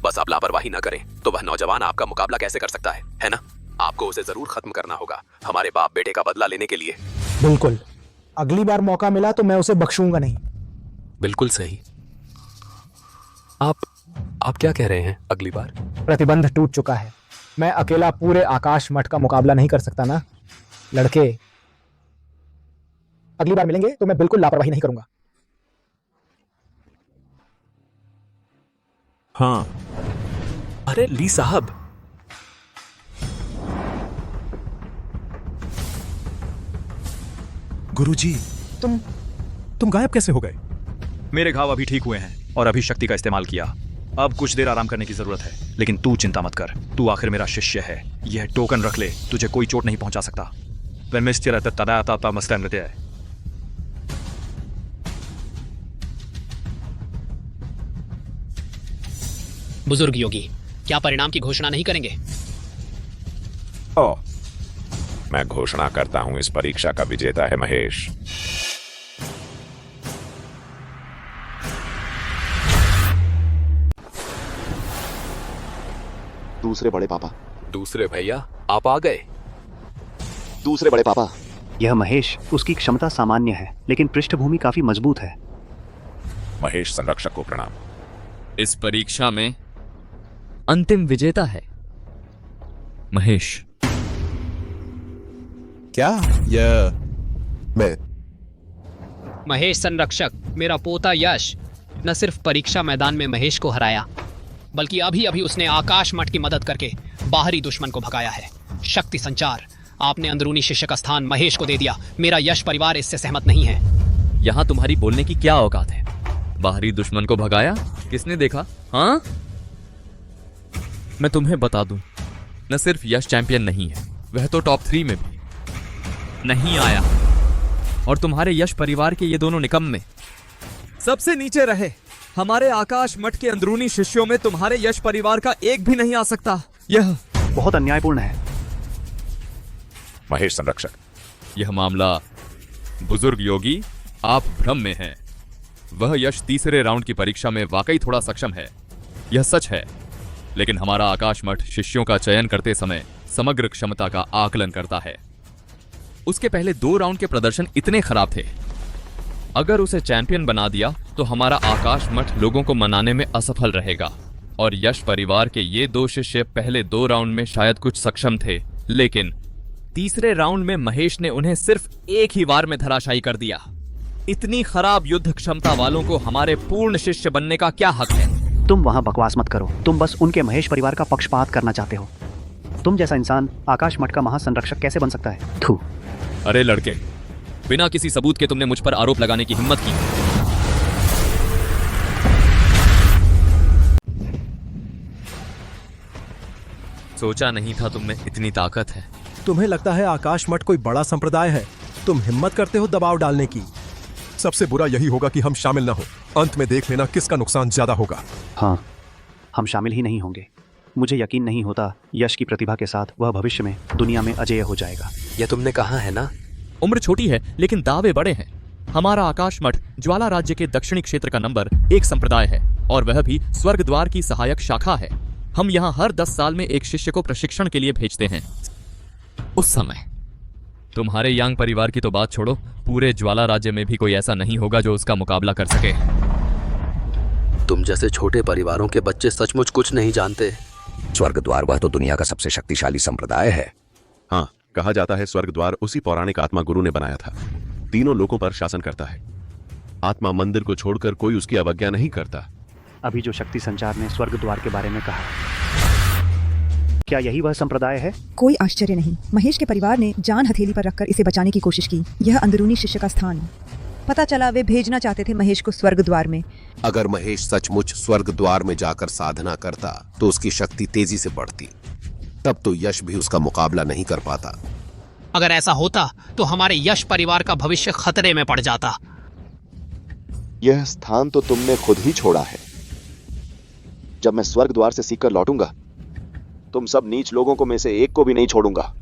बस आप लापरवाही ना करें तो वह नौजवान आपका मुकाबला कैसे कर सकता है ना? आपको उसे जरूर खत्म करना होगा, हमारे बाप बेटे का बदला लेने के लिए। बिल्कुल, अगली बार मौका मिला तो मैं उसे बख्शूंगा नहीं। बिल्कुल सही। आप क्या कह रहे हैं? अगली बार? प्रतिबंध टूट चुका है। मैं अकेला पूरे आकाश मठ का मुकाबला नहीं कर सकता ना लड़के। अगली बार मिलेंगे तो मैं बिल्कुल लापरवाही नहीं करूंगा। हाँ। अरे ली साहब, गुरुजी, तुम गायब कैसे हो गए? मेरे घाव अभी ठीक हुए हैं और अभी शक्ति का इस्तेमाल किया। अब कुछ देर आराम करने की जरूरत है, लेकिन तू चिंता मत कर। तू आखिर मेरा शिष्य है। यह टोकन रख ले, तुझे कोई चोट नहीं पहुंचा सकता। बुजुर्ग योगी, क्या परिणाम की घोषणा नहीं करेंगे? मैं घोषणा करता हूं, इस परीक्षा का विजेता है महेश। दूसरे बड़े पापा। दूसरे भैया, आप आ गए। दूसरे बड़े पापा। यह महेश, उसकी क्षमता सामान्य है लेकिन पृष्ठभूमि काफी मजबूत है। महेश संरक्षक को प्रणाम। इस परीक्षा में अंतिम विजेता है महेश। क्या? मैं महेश संरक्षक, मेरा पोता यश न सिर्फ परीक्षा मैदान में महेश को हराया, बल्कि अभी अभी उसने आकाश मठ की मदद करके बाहरी दुश्मन को भगाया है। शक्ति संचार, आपने अंदरूनी शिष्य का स्थान महेश को दे दिया। मेरा यश परिवार इससे सहमत नहीं है। यहाँ तुम्हारी बोलने की क्या औकात है? बाहरी दुश्मन को भगाया? किसने देखा? हाँ, मैं तुम्हें बता दूं, न सिर्फ यश चैंपियन नहीं है, वह तो टॉप 3 में भी नहीं आया। और तुम्हारे यश परिवार के ये दोनों निकम्मे सबसे नीचे रहे। हमारे आकाश मठ के अंदरूनी शिष्यों में तुम्हारे यश परिवार का एक भी नहीं आ सकता। यह बहुत अन्यायपूर्ण है। महेश संरक्षक, यह मामला बुजुर्ग योगी, आप भ्रम में हैं। वह यश तीसरे राउंड की परीक्षा में वाकई थोड़ा सक्षम है, यह सच है। लेकिन हमारा आकाश मठ शिष्यों का चयन करते समय समग्र क्षमता का आकलन करता है। उसके पहले 2 राउंड के प्रदर्शन इतने खराब थे, अगर उसे चैंपियन बना दिया तो हमारा आकाश मठ लोगों को मनाने में असफल रहेगा। और यश परिवार के ये 2 शिष्य पहले 2 राउंड में शायद कुछ सक्षम थे, लेकिन तीसरे राउंड में महेश ने उन्हें सिर्फ एक ही वार में धराशायी कर दिया। इतनी खराब युद्ध क्षमता वालों को हमारे पूर्ण शिष्य बनने का क्या हक है? तुम वहां बकवास मत करो। तुम बस उनके महेश परिवार का पक्षपात करना चाहते हो। तुम जैसा इंसान आकाश मठ का महासंरक्षक कैसे बन सकता है? थू। अरे लड़के, बिना किसी सबूत के तुमने मुझ पर आरोप लगाने की हिम्मत की। सोचा नहीं था तुम में इतनी ताकत है। तुम्हें लगता है आकाश मठ कोई बड़ा संप्रदाय है? तुम हिम्मत करते हो दबाव डालने की। सबसे बुरा यही होगा कि हम शामिल न हो। अंत में देख लेना किसका नुकसान ज्यादा होगा। हाँ, हम शामिल ही नहीं होंगे। मुझे यकीन नहीं होता यश की प्रतिभा के साथ वह भविष्य में दुनिया में अजेय हो जाएगा। यह तुमने कहा है ना? उम्र छोटी है लेकिन दावे बड़े हैं। हमारा आकाश मठ ज्वाला राज्य के दक्षिणी क्षेत्र का नंबर 1 संप्रदाय है और वह भी स्वर्ग द्वार की सहायक शाखा है। हम यहाँ हर 10 साल में एक शिष्य को प्रशिक्षण के लिए भेजते हैं। उस समय तुम्हारे यांग परिवार की तो बात छोड़ो, पूरे ज्वाला राज्य में भी कोई ऐसा नहीं होगा जो उसका मुकाबला कर सके। तुम जैसे छोटे परिवारों के बच्चे सचमुच कुछ नहीं जानते। स्वर्ग द्वार वह तो दुनिया का सबसे शक्तिशाली संप्रदाय है। हाँ, कहा जाता है स्वर्ग द्वार उसी पौराणिक आत्मा गुरु ने बनाया था। तीनों लोगों पर शासन करता है। आत्मा मंदिर को छोड़कर कोई उसकी अवज्ञा नहीं करता। अभी जो शक्ति संचार ने स्वर्ग द्वार के बारे में कहा, क्या यही वह संप्रदाय है? कोई आश्चर्य नहीं, महेश के परिवार ने जान हथेली पर रखकर इसे बचाने की कोशिश की। यह अंदरूनी शिष्य का स्थान। पता चला वे भेजना चाहते थे महेश को स्वर्ग द्वार में। अगर महेश सचमुच स्वर्ग द्वार में जाकर साधना करता तो उसकी शक्ति तेजी से बढ़ती, तब तो यश भी उसका मुकाबला नहीं कर पाता। अगर ऐसा होता तो हमारे यश परिवार का भविष्य खतरे में पड़ जाता। यह स्थान तो तुमने खुद ही छोड़ा है। जब मैं स्वर्ग द्वार से सीखकर लौटूंगा, तुम सब नीच लोगों को में से एक को भी नहीं छोड़ूंगा।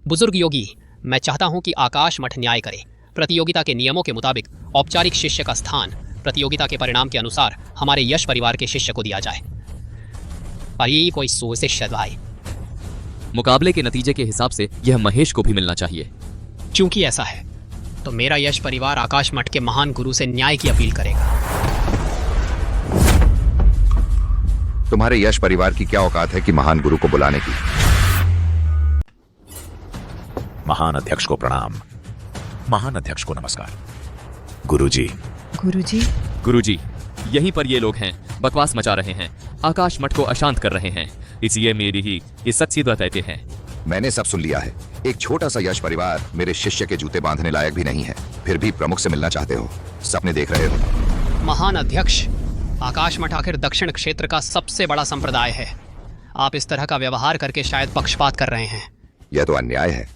बुजुर्ग योगी, मैं चाहता हूं कि आकाश मठ न्याय करे। प्रतियोगिता के नियमों के मुताबिक औपचारिक शिष्य का स्थान प्रतियोगिता के परिणाम के अनुसार हमारे यश परिवार के शिष्य को दिया जाए। पर ये कोई सोच भाई। मुकाबले के नतीजे के हिसाब से यह महेश को भी मिलना चाहिए। चूंकि ऐसा है तो मेरा यश परिवार आकाश मठ के महान गुरु से न्याय की अपील करेगा। तुम्हारे यश परिवार की क्या औकात है कि महान गुरु को बुलाने की? महान अध्यक्ष को प्रणाम। महान अध्यक्ष को नमस्कार। गुरुजी। गुरुजी? गुरुजी, यहीं पर ये लोग हैं, बकवास मचा रहे हैं, आकाश मठ को अशांत कर रहे हैं। इसलिए मेरी ही इज्जत सीधा कहते हैं। मैंने सब सुन लिया है। एक छोटा सा यश परिवार मेरे शिष्य के जूते बांधने लायक भी नहीं है, फिर भी प्रमुख से मिलना चाहते हो। सपने देख रहे हो। महान अध्यक्ष, आकाश मठ आखिर दक्षिण क्षेत्र का सबसे बड़ा संप्रदाय है। आप इस तरह का व्यवहार करके शायद पक्षपात कर रहे हैं। यह तो अन्याय है।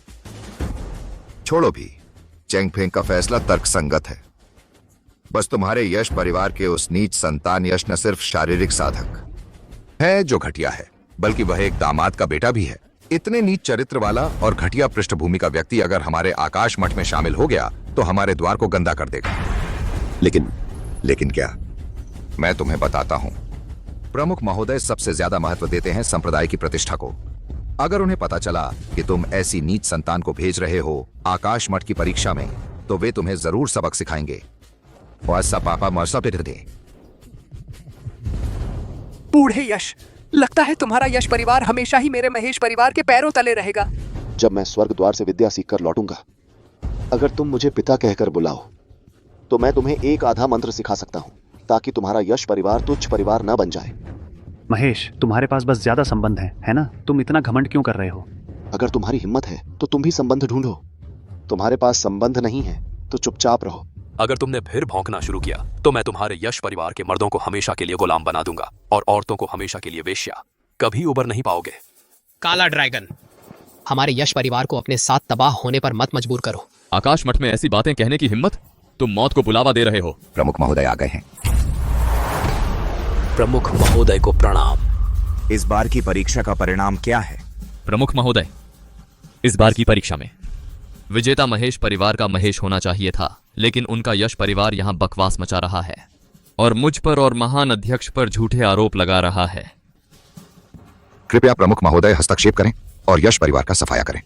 छोड़ो भी, चेंगफेंग का फैसला तर्कसंगत है। बस तुम्हारे यश परिवार के उस नीच संतान यश न सिर्फ शारीरिक साधक है जो घटिया है, बल्कि वह एक दामाद का बेटा भी है। इतने नीच चरित्र वाला और घटिया पृष्ठभूमि का व्यक्ति अगर हमारे आकाश मठ में शामिल हो गया तो हमारे द्वार को गंदा कर देगा। लेकिन क्या? मैं तुम्हें बताता हूं। प्रमुख महोदय सबसे ज्यादा महत्व देते हैं संप्रदाय की प्रतिष्ठा को। अगर उन्हें पता चला कि तुम ऐसी नीच संतान को भेज रहे हो आकाश मठ की परीक्षा में, तो वे तुम्हें जरूर सबक सिखाएंगे। वैसा पापा मरसा पे दे। बूढ़े यश, लगता है तुम्हारा यश परिवार हमेशा ही मेरे महेश परिवार के पैरों तले रहेगा। जब मैं स्वर्ग द्वार से विद्या सीखकर लौटूंगा, अगर तुम मुझे पिता कहकर बुलाओ तो मैं तुम्हें एक आधा मंत्र सिखा सकता हूँ, ताकि तुम्हारा यश परिवार तुच्छ परिवार न बन जाए। महेश, तुम्हारे पास बस ज्यादा संबंध है ना? तुम इतना घमंड क्यों कर रहे हो? अगर तुम्हारी हिम्मत है तो तुम भी संबंध ढूंढो। तुम्हारे पास संबंध नहीं है तो चुपचाप रहो। अगर तुमने फिर भौंकना शुरू किया तो मैं तुम्हारे यश परिवार के मर्दों को हमेशा के लिए गुलाम बना दूंगा और औरतों को हमेशा के लिए वेश्या। कभी उबर नहीं पाओगे। काला ड्रैगन, हमारे यश परिवार को अपने साथ तबाह होने पर मत मजबूर करो। आकाश मठ में ऐसी बातें कहने की हिम्मत? तुम मौत को बुलावा दे रहे हो। प्रमुख महोदय आ गए हैं। प्रमुख महोदय को प्रणाम। इस बार की परीक्षा का परिणाम क्या है? प्रमुख महोदय, इस बार की परीक्षा में विजेता महेश परिवार का महेश होना चाहिए था, लेकिन उनका यश परिवार यहां बकवास मचा रहा है और मुझ पर और महान अध्यक्ष पर झूठे आरोप लगा रहा है। कृपया प्रमुख महोदय हस्तक्षेप करें और यश परिवार का सफाया करें।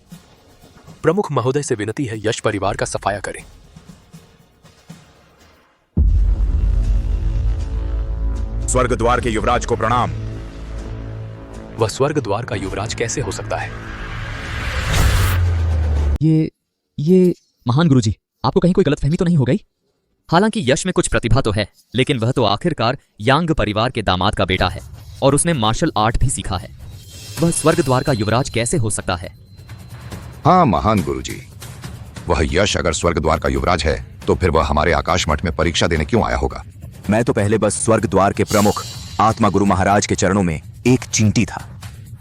प्रमुख महोदय से विनती है, यश परिवार का सफाया करें। स्वर्ग द्वार के युवराज को प्रणाम। वह स्वर्ग द्वार का युवराज कैसे हो सकता है? ये महान गुरुजी, आपको कहीं कोई गलतफहमी तो नहीं हो गई? हालांकि यश में कुछ प्रतिभा तो है, लेकिन वह तो आखिरकार यांग परिवार के दामाद का बेटा है और उसने मार्शल आर्ट भी सीखा है। वह स्वर्ग द्वार का युवराज कैसे हो सकता है? हाँ महान गुरुजी, वह यश अगर स्वर्ग द्वार का युवराज है तो फिर वह हमारे आकाश मठ में परीक्षा देने क्यों आया होगा? मैं तो पहले बस स्वर्ग द्वार के प्रमुख आत्मा गुरु महाराज के चरणों में एक चींटी था।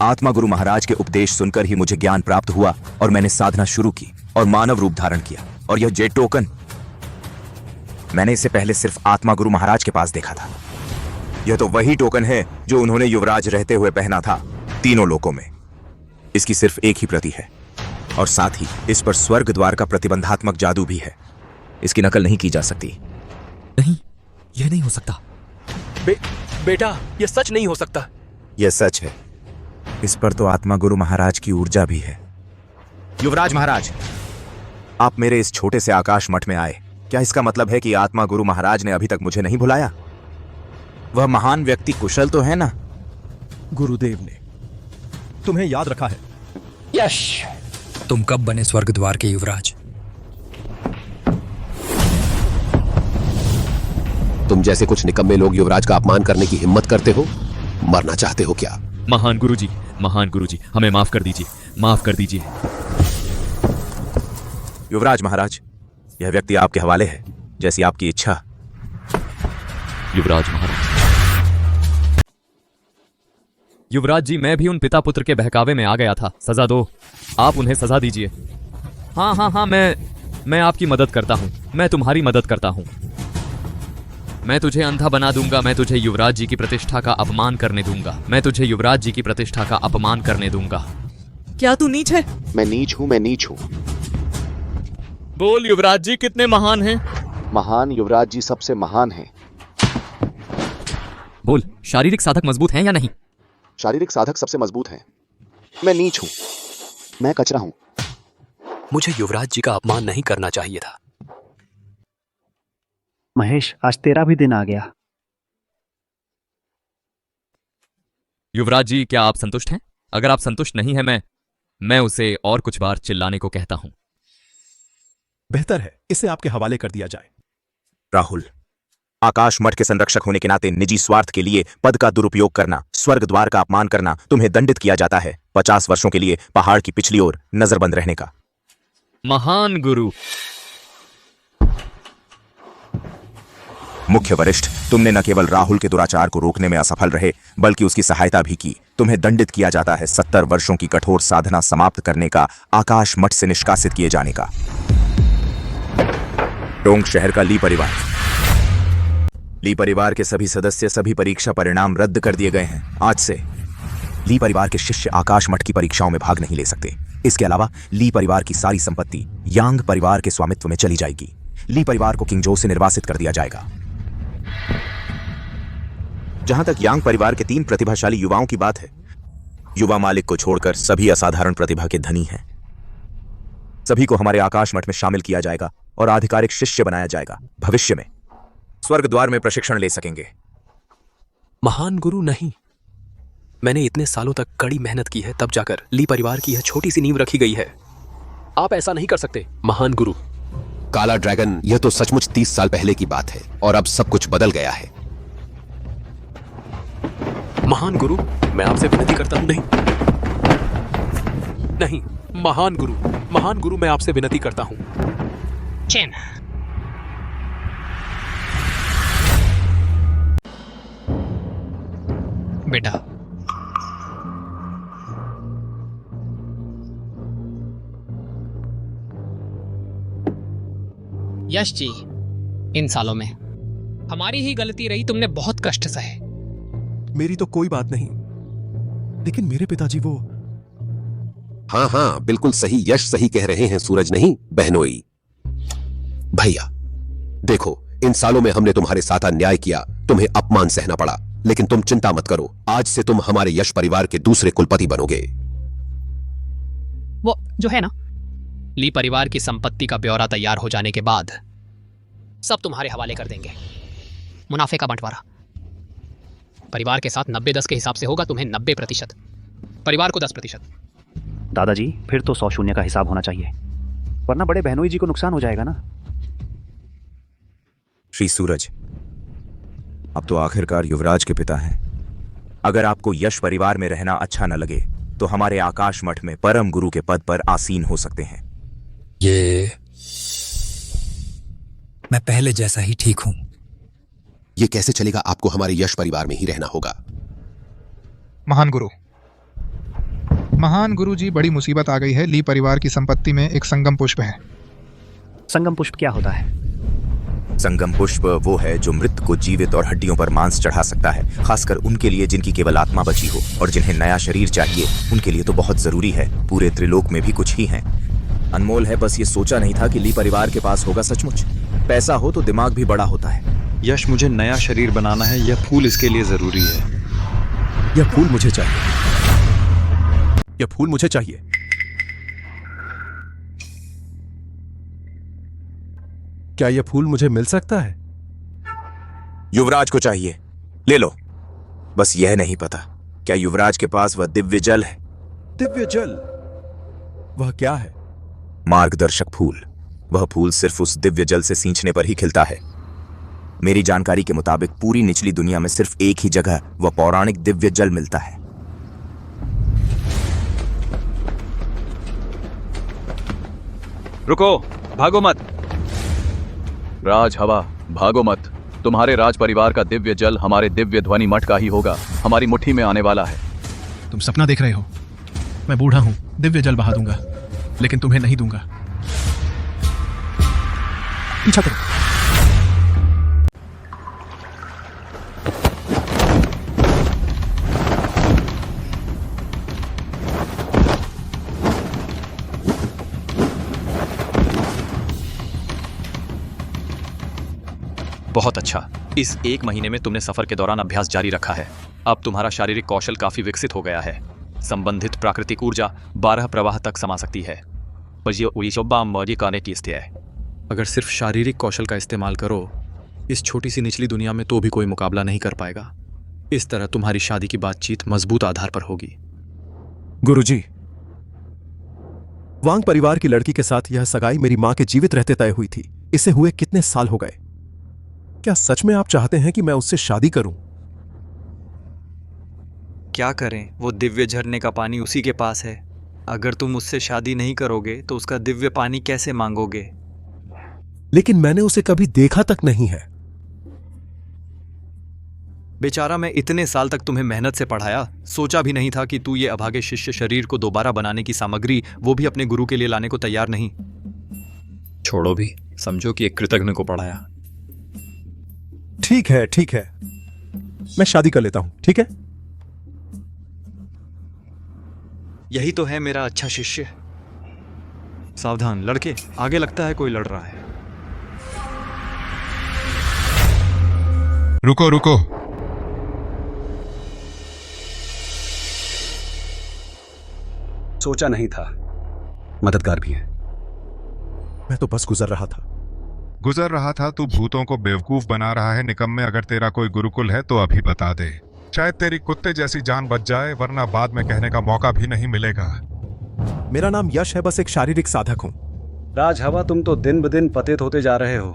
आत्मा गुरु महाराज के उपदेश सुनकर ही मुझे ज्ञान प्राप्त हुआ और मैंने साधना शुरू की और मानव रूप धारण किया। और यह जेड टोकन मैंने इससे पहले सिर्फ आत्मा गुरु महाराज के पास देखा था। यह तो वही टोकन है जो उन्होंने युवराज रहते हुए पहना था तीनों लोकों में। इसकी सिर्फ एक ही प्रति है और साथ ही इस पर स्वर्ग द्वार का प्रतिबंधात्मक जादू भी है। इसकी नकल नहीं की जा सकती। नहीं, यह नहीं हो सकता। बेटा, यह सच नहीं हो सकता। यह सच है। इस पर तो आत्मा गुरु महाराज की ऊर्जा भी है। युवराज महाराज, आप मेरे इस छोटे से आकाश मठ में आए, क्या इसका मतलब है कि आत्मा गुरु महाराज ने अभी तक मुझे नहीं बुलाया? वह महान व्यक्ति कुशल तो है ना? गुरुदेव ने तुम्हें याद रखा है। यश, तुम कब बने स्वर्ग द्वार के युवराज? तुम जैसे कुछ निकम्मे लोग युवराज का अपमान करने की हिम्मत करते हो? मरना चाहते हो क्या? महान गुरुजी, महान गुरुजी, हमें माफ कर दीजिए, माफ कर दीजिए। युवराज महाराज, यह व्यक्ति आपके हवाले है, जैसी आपकी इच्छा। युवराज महाराज। युवराज जी, मैं भी उन पिता पुत्र के बहकावे में आ गया था। सजा दो, आप उन्हें सजा दीजिए। हाँ हाँ हाँ, मैं आपकी मदद करता हूँ, मैं तुम्हारी मदद करता हूँ। मैं तुझे अंधा बना दूंगा, मैं तुझे युवराज जी की प्रतिष्ठा का अपमान करने दूंगा, मैं तुझे युवराज जी की प्रतिष्ठा का अपमान करने दूंगा। क्या तू नीच है? मैं नीच हूँ, मैं नीच हूँ। बोल युवराज जी कितने महान हैं? महान युवराज जी सबसे महान हैं। बोल, शारीरिक साधक मजबूत हैं या नहीं? शारीरिक साधक सबसे मजबूत हैं। मैं नीच हूँ, मैं कचरा हूँ। मुझे युवराज जी का अपमान नहीं करना चाहिए था। महेश, आज तेरा भी दिन आ गया। युवराज जी, क्या आप संतुष्ट हैं? अगर आप संतुष्ट नहीं हैं, मैं उसे और कुछ बार चिल्लाने को कहता हूं। बेहतर है इसे आपके हवाले कर दिया जाए। राहुल, आकाश मठ के संरक्षक होने के नाते निजी स्वार्थ के लिए पद का दुरुपयोग करना, स्वर्ग द्वार का अपमान करना तुम्हें दंडित किया जाता है 50 वर्षों के लिए पहाड़ की पिछली ओर नजरबंद रहने का। महान गुरु। मुख्य वरिष्ठ, तुमने न केवल राहुल के दुराचार को रोकने में असफल रहे बल्कि उसकी सहायता भी की। तुम्हें दंडित किया जाता है 70 वर्षों की कठोर साधना समाप्त करने का, आकाश मठ से निष्कासित किए जाने का। टोंक शहर का ली परिवार के सभी सदस्य, सभी परीक्षा परिणाम रद्द कर दिए गए हैं। आज से ली परिवार के शिष्य आकाश मठ की परीक्षाओं में भाग नहीं ले सकते। इसके अलावा ली परिवार की सारी संपत्ति यांग परिवार के स्वामित्व में चली जाएगी। ली परिवार को किंगजो से निर्वासित कर दिया जाएगा। जहां तक यांग परिवार के 3 प्रतिभाशाली युवाओं की बात है, युवा मालिक को छोड़कर सभी असाधारण प्रतिभा के धनी हैं। सभी को हमारे आकाश मठ में शामिल किया जाएगा और आधिकारिक शिष्य बनाया जाएगा। भविष्य में स्वर्ग द्वार में प्रशिक्षण ले सकेंगे। महान गुरु, नहीं, मैंने इतने सालों तक कड़ी मेहनत की है, तब जाकर ली परिवार की यह छोटी सी नींव रखी गई है। आप ऐसा नहीं कर सकते महान गुरु। काला ड्रैगन, यह तो सचमुच 30 साल पहले की बात है और अब सब कुछ बदल गया है। महान गुरु, मैं आपसे विनती करता हूं। नहीं, महान गुरु, मैं आपसे विनती करता हूं। चैन। बेटा, यश जी, इन सालों में हमारी ही गलती रही, तुमने बहुत कष्ट सहे। मेरी तो कोई बात नहीं, लेकिन मेरे पिताजी वो। हाँ हाँ, बिल्कुल सही यश सही कह रहे हैं, सूरज नहीं बहनोई। भैया देखो, इन सालों में हमने तुम्हारे साथ अन्याय किया, तुम्हें अपमान सहना पड़ा, लेकिन तुम चिंता मत करो, आज से तुम हमारे यश परिवार के दूसरे कुलपति बनोगे। वो जो है ना, ली परिवार की संपत्ति का ब्यौरा तैयार हो जाने के बाद सब तुम्हारे हवाले कर देंगे। मुनाफे का बंटवारा परिवार के साथ 90-10 के हिसाब से होगा। तुम्हें 90%, परिवार को 10%। दादाजी, फिर तो 100 शून्य का हिसाब होना चाहिए, वरना बड़े बहनोई जी को नुकसान हो जाएगा ना। श्री सूरज, अब तो आखिरकार युवराज के पिता हैं। अगर आपको यश परिवार में रहना अच्छा न लगे तो हमारे आकाश मठ में परम गुरु के पद पर आसीन हो सकते हैं। मैं पहले जैसा ही ठीक हूं। ये कैसे चलेगा? आपको हमारे यश परिवार में ही रहना होगा। महान गुरु जी, बड़ी मुसीबत आ गई है। ली परिवार की संपत्ति में एक संगम पुष्प है। संगम पुष्प क्या होता है? संगम पुष्प वो है जो मृत को जीवित और हड्डियों पर मांस चढ़ा सकता है, खासकर उनके लिए जिनकी केवल आत्मा बची हो और जिन्हें नया शरीर चाहिए। उनके लिए तो बहुत जरूरी है, पूरे त्रिलोक में भी कुछ ही हैं। अनमोल है, बस ये सोचा नहीं था कि ली परिवार के पास होगा। सचमुच पैसा हो तो दिमाग भी बड़ा होता है। यश, मुझे नया शरीर बनाना है, यह फूल इसके लिए जरूरी है। यह फूल मुझे चाहिए, यह फूल मुझे चाहिए। क्या यह फूल मुझे मिल सकता है? युवराज को चाहिए, ले लो। बस यह नहीं पता क्या युवराज के पास वह दिव्य जल है। दिव्य जल? वह क्या है? मार्गदर्शक फूल। वह फूल सिर्फ उस दिव्य जल से सींचने पर ही खिलता है। मेरी जानकारी के मुताबिक पूरी निचली दुनिया में सिर्फ एक ही जगह वह पौराणिक दिव्य जल मिलता है। रुको, भागो मत। राज हवा, भागो मत। तुम्हारे राज परिवार का दिव्य जल हमारे दिव्य ध्वनि मठ का ही होगा, हमारी मुट्ठी में आने वाला है। तुम सपना देख रहे हो। मैं बूढ़ा हूं, दिव्य जल बहा दूंगा, लेकिन तुम्हें नहीं दूंगा। पीछा करो। बहुत अच्छा। इस 1 महीने में तुमने सफर के दौरान अभ्यास जारी रखा है। अब तुम्हारा शारीरिक कौशल काफी विकसित हो गया है। संबंधित प्राकृतिक ऊर्जा 12 प्रवाह तक समा सकती है। अगर सिर्फ शारीरिक कौशल का इस्तेमाल करो इस छोटी सी निचली दुनिया में, तो भी कोई मुकाबला नहीं कर पाएगा। इस तरह तुम्हारी शादी की बातचीत मजबूत आधार पर होगी। गुरुजी, वांग परिवार की लड़की के साथ यह सगाई मेरी मां के जीवित रहते तय हुई थी। इसे हुए कितने साल हो गए? क्या सच में आप चाहते हैं कि मैं उससे शादी करूं? क्या करें, वो दिव्य झरने का पानी उसी के पास है। अगर तुम उससे शादी नहीं करोगे तो उसका दिव्य पानी कैसे मांगोगे? लेकिन मैंने उसे कभी देखा तक नहीं है। बेचारा, मैं इतने साल तक तुम्हें मेहनत से पढ़ाया, सोचा भी नहीं था कि तू ये अभागे शिष्य शरीर को दोबारा बनाने की सामग्री, वो भी अपने गुरु के लिए लाने को तैयार नहीं। छोड़ो भी, समझो कि एक कृतज्ञ को पढ़ाया। ठीक है, ठीक है, मैं शादी कर लेता हूं। ठीक है, यही तो है मेरा अच्छा शिष्य। सावधान लड़के, आगे लगता है कोई लड़ रहा है। रुको रुको। सोचा नहीं था, मददगार भी है। मैं तो बस गुजर रहा था। तू भूतों को बेवकूफ बना रहा है। निकम्मे, अगर तेरा कोई गुरुकुल है तो अभी बता दे। शायद तेरी कुत्ते जैसी जान बच जाए, वरना बाद में कहने का मौका भी नहीं मिलेगा। मेरा नाम यश है, बस एक शारीरिक साधक हूं। राज हवा, तुम तो दिन ब दिन पतित होते जा रहे हो।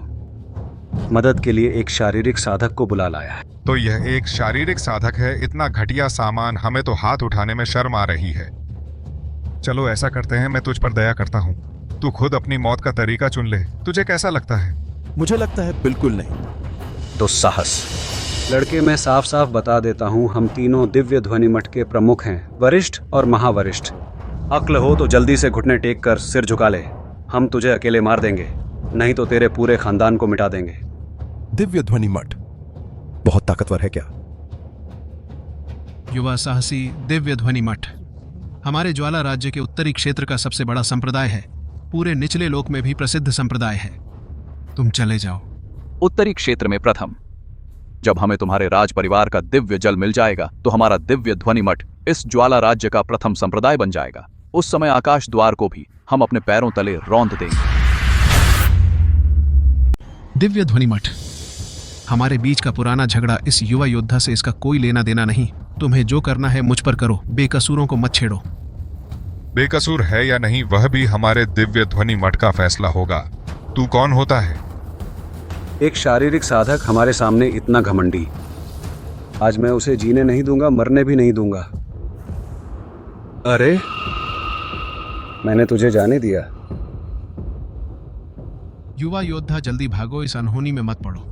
मदद के लिए एक शारीरिक साधक को बुला लाया है। तो यह एक शारीरिक साधक है। इतना घटिया सामान, हमें तो हाथ उठाने में शर्म आ रही है। चलो ऐसा करते हैं, मैं तुझ पर दया करता हूँ। तू खुद अपनी मौत का तरीका चुन ले। तुझे कैसा लगता है? मुझे लगता है बिल्कुल नहीं। दुस्साहस। लड़के, मैं साफ साफ बता देता हूँ, हम तीनों दिव्य ध्वनि मठ के प्रमुख हैं, वरिष्ठ और महावरिष्ठ। अक्ल हो तो जल्दी से घुटने टेक कर सिर झुका ले। हम तुझे अकेले मार देंगे, नहीं तो तेरे पूरे खानदान को मिटा देंगे। दिव्य ध्वनि मठ बहुत ताकतवर है क्या? युवा साहसी दिव्य ध्वनि मठ हमारे ज्वाला राज्य के उत्तरी क्षेत्र का सबसे बड़ा संप्रदाय है। पूरे निचले लोक में भी प्रसिद्ध संप्रदाय है। तुम चले जाओ। उत्तरी क्षेत्र में प्रथम। जब हमें तुम्हारे राज परिवार का दिव्य जल मिल जाएगा तो हमारा दिव्य ध्वनि मठ इस ज्वाला राज्य का प्रथम संप्रदाय बन जाएगा। उस समय आकाश द्वार को भी हम अपने पैरों तले रौंद देंगे। दिव्य ध्वनि मठ, हमारे बीच का पुराना झगड़ा इस युवा योद्धा से इसका कोई लेना देना नहीं। तुम्हें जो करना है मुझ पर करो, बेकसूरों को मत छेड़ो। बेकसूर है या नहीं, वह भी हमारे दिव्य ध्वनि मठ का फैसला होगा। तू कौन होता है? एक शारीरिक साधक हमारे सामने इतना घमंडी। आज मैं उसे जीने नहीं दूंगा, मरने भी नहीं दूंगा। अरे, मैंने तुझे जाने दिया। युवा योद्धा, जल्दी भागो, इस अनहोनी में मत पड़ो।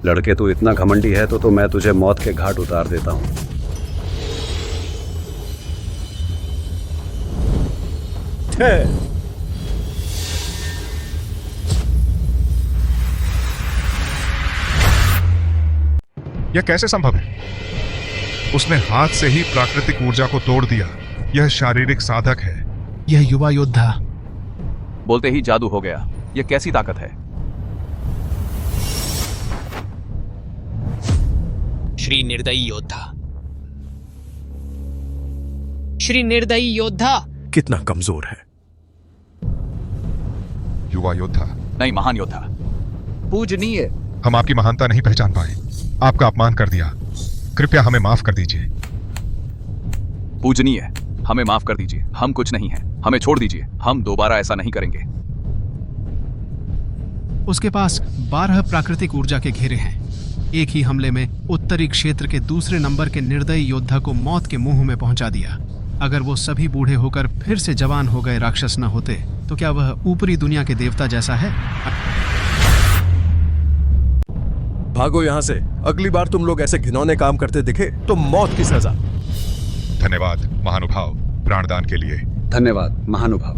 लड़के, तू इतना घमंडी है तो मैं तुझे मौत के घाट उतार देता हूं। यह कैसे संभव है? उसने हाथ से ही प्राकृतिक ऊर्जा को तोड़ दिया। यह शारीरिक साधक है। यह युवा योद्धा। बोलते ही जादू हो गया। यह कैसी ताकत है? श्री निर्दयी योद्धा। श्री निर्दयी योद्धा। कितना कमजोर है। युवा योद्धा नहीं, महान योद्धा। पूजनीय, हम आपकी महानता नहीं पहचान पाए। आपका अपमान कर दिया। कृपया हमें माफ कर दीजिए। पूजनीय, हमें माफ कर दीजिए। हम कुछ नहीं हैं। हमें छोड़ दीजिए। हम दोबारा ऐसा नहीं करेंगे। उसके पास 12 प्राकृतिक ऊर्जा के घेरे हैं। एक ही हमले में उत्तरी क्षेत्र के दूसरे नंबर के निर्दयी योद्धा को मौत के मुंह में पहुंचा दिया। अगर वो सभी बूढ़े होकर फिर से जवान हो गए राक्षस न होते तो क्या वह ऊपरी दुनिया के देवता जैसा है? भागो यहां से। अगली बार तुम लोग ऐसे घिनौने काम करते दिखे तो मौत की सजा। धन्यवाद महानुभाव, प्राणदान के लिए। धन्यवाद महानुभाव।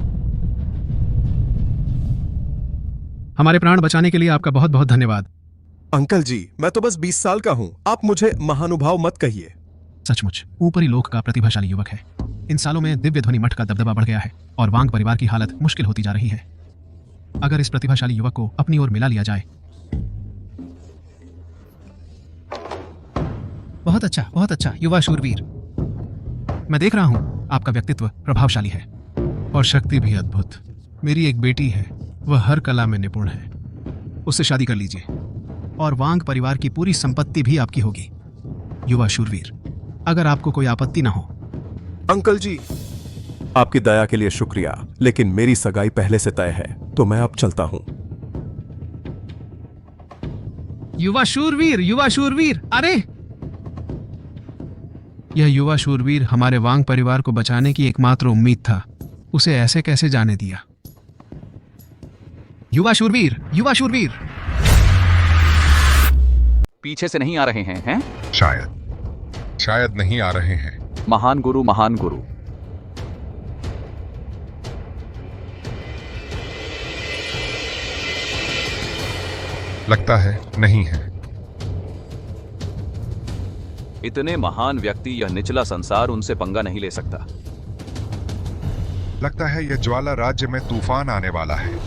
हमारे प्राण बचाने के लिए आपका बहुत बहुत धन्यवाद। अंकल जी, मैं तो बस 20 साल का हूं, आप मुझे महानुभाव मत कहिए। सचमुच ऊपरी लोक का प्रतिभाशाली युवक है। इन सालों में दिव्य ध्वनि मठ का दबदबा बढ़ गया है और वांग परिवार की हालत मुश्किल होती जा रही है। अगर इस प्रतिभाशाली युवक को अपनी ओर मिला लिया जाए। बहुत अच्छा युवा शूरवीर। मैं देख रहा हूं आपका व्यक्तित्व प्रभावशाली है और शक्ति भी अद्भुत। मेरी एक बेटी है, वह हर कला में निपुण है। उससे शादी कर लीजिए और वांग परिवार की पूरी संपत्ति भी आपकी होगी। युवा शूरवीर, अगर आपको कोई आपत्ति ना हो। अंकल जी, आपकी दया के लिए शुक्रिया, लेकिन मेरी सगाई पहले से तय है, तो मैं अब चलता हूं। युवा शूरवीर, अरे! यह युवा शूरवीर हमारे वांग परिवार को बचाने की एकमात्र उम्मीद था। उसे ऐसे कैसे जाने दिया? युवा शूरवीर! पीछे से नहीं आ रहे हैं? शायद नहीं आ रहे हैं। महान गुरु। लगता है नहीं है। इतने महान व्यक्ति, यह निचला संसार उनसे पंगा नहीं ले सकता। लगता है यह ज्वाला राज्य में तूफान आने वाला है।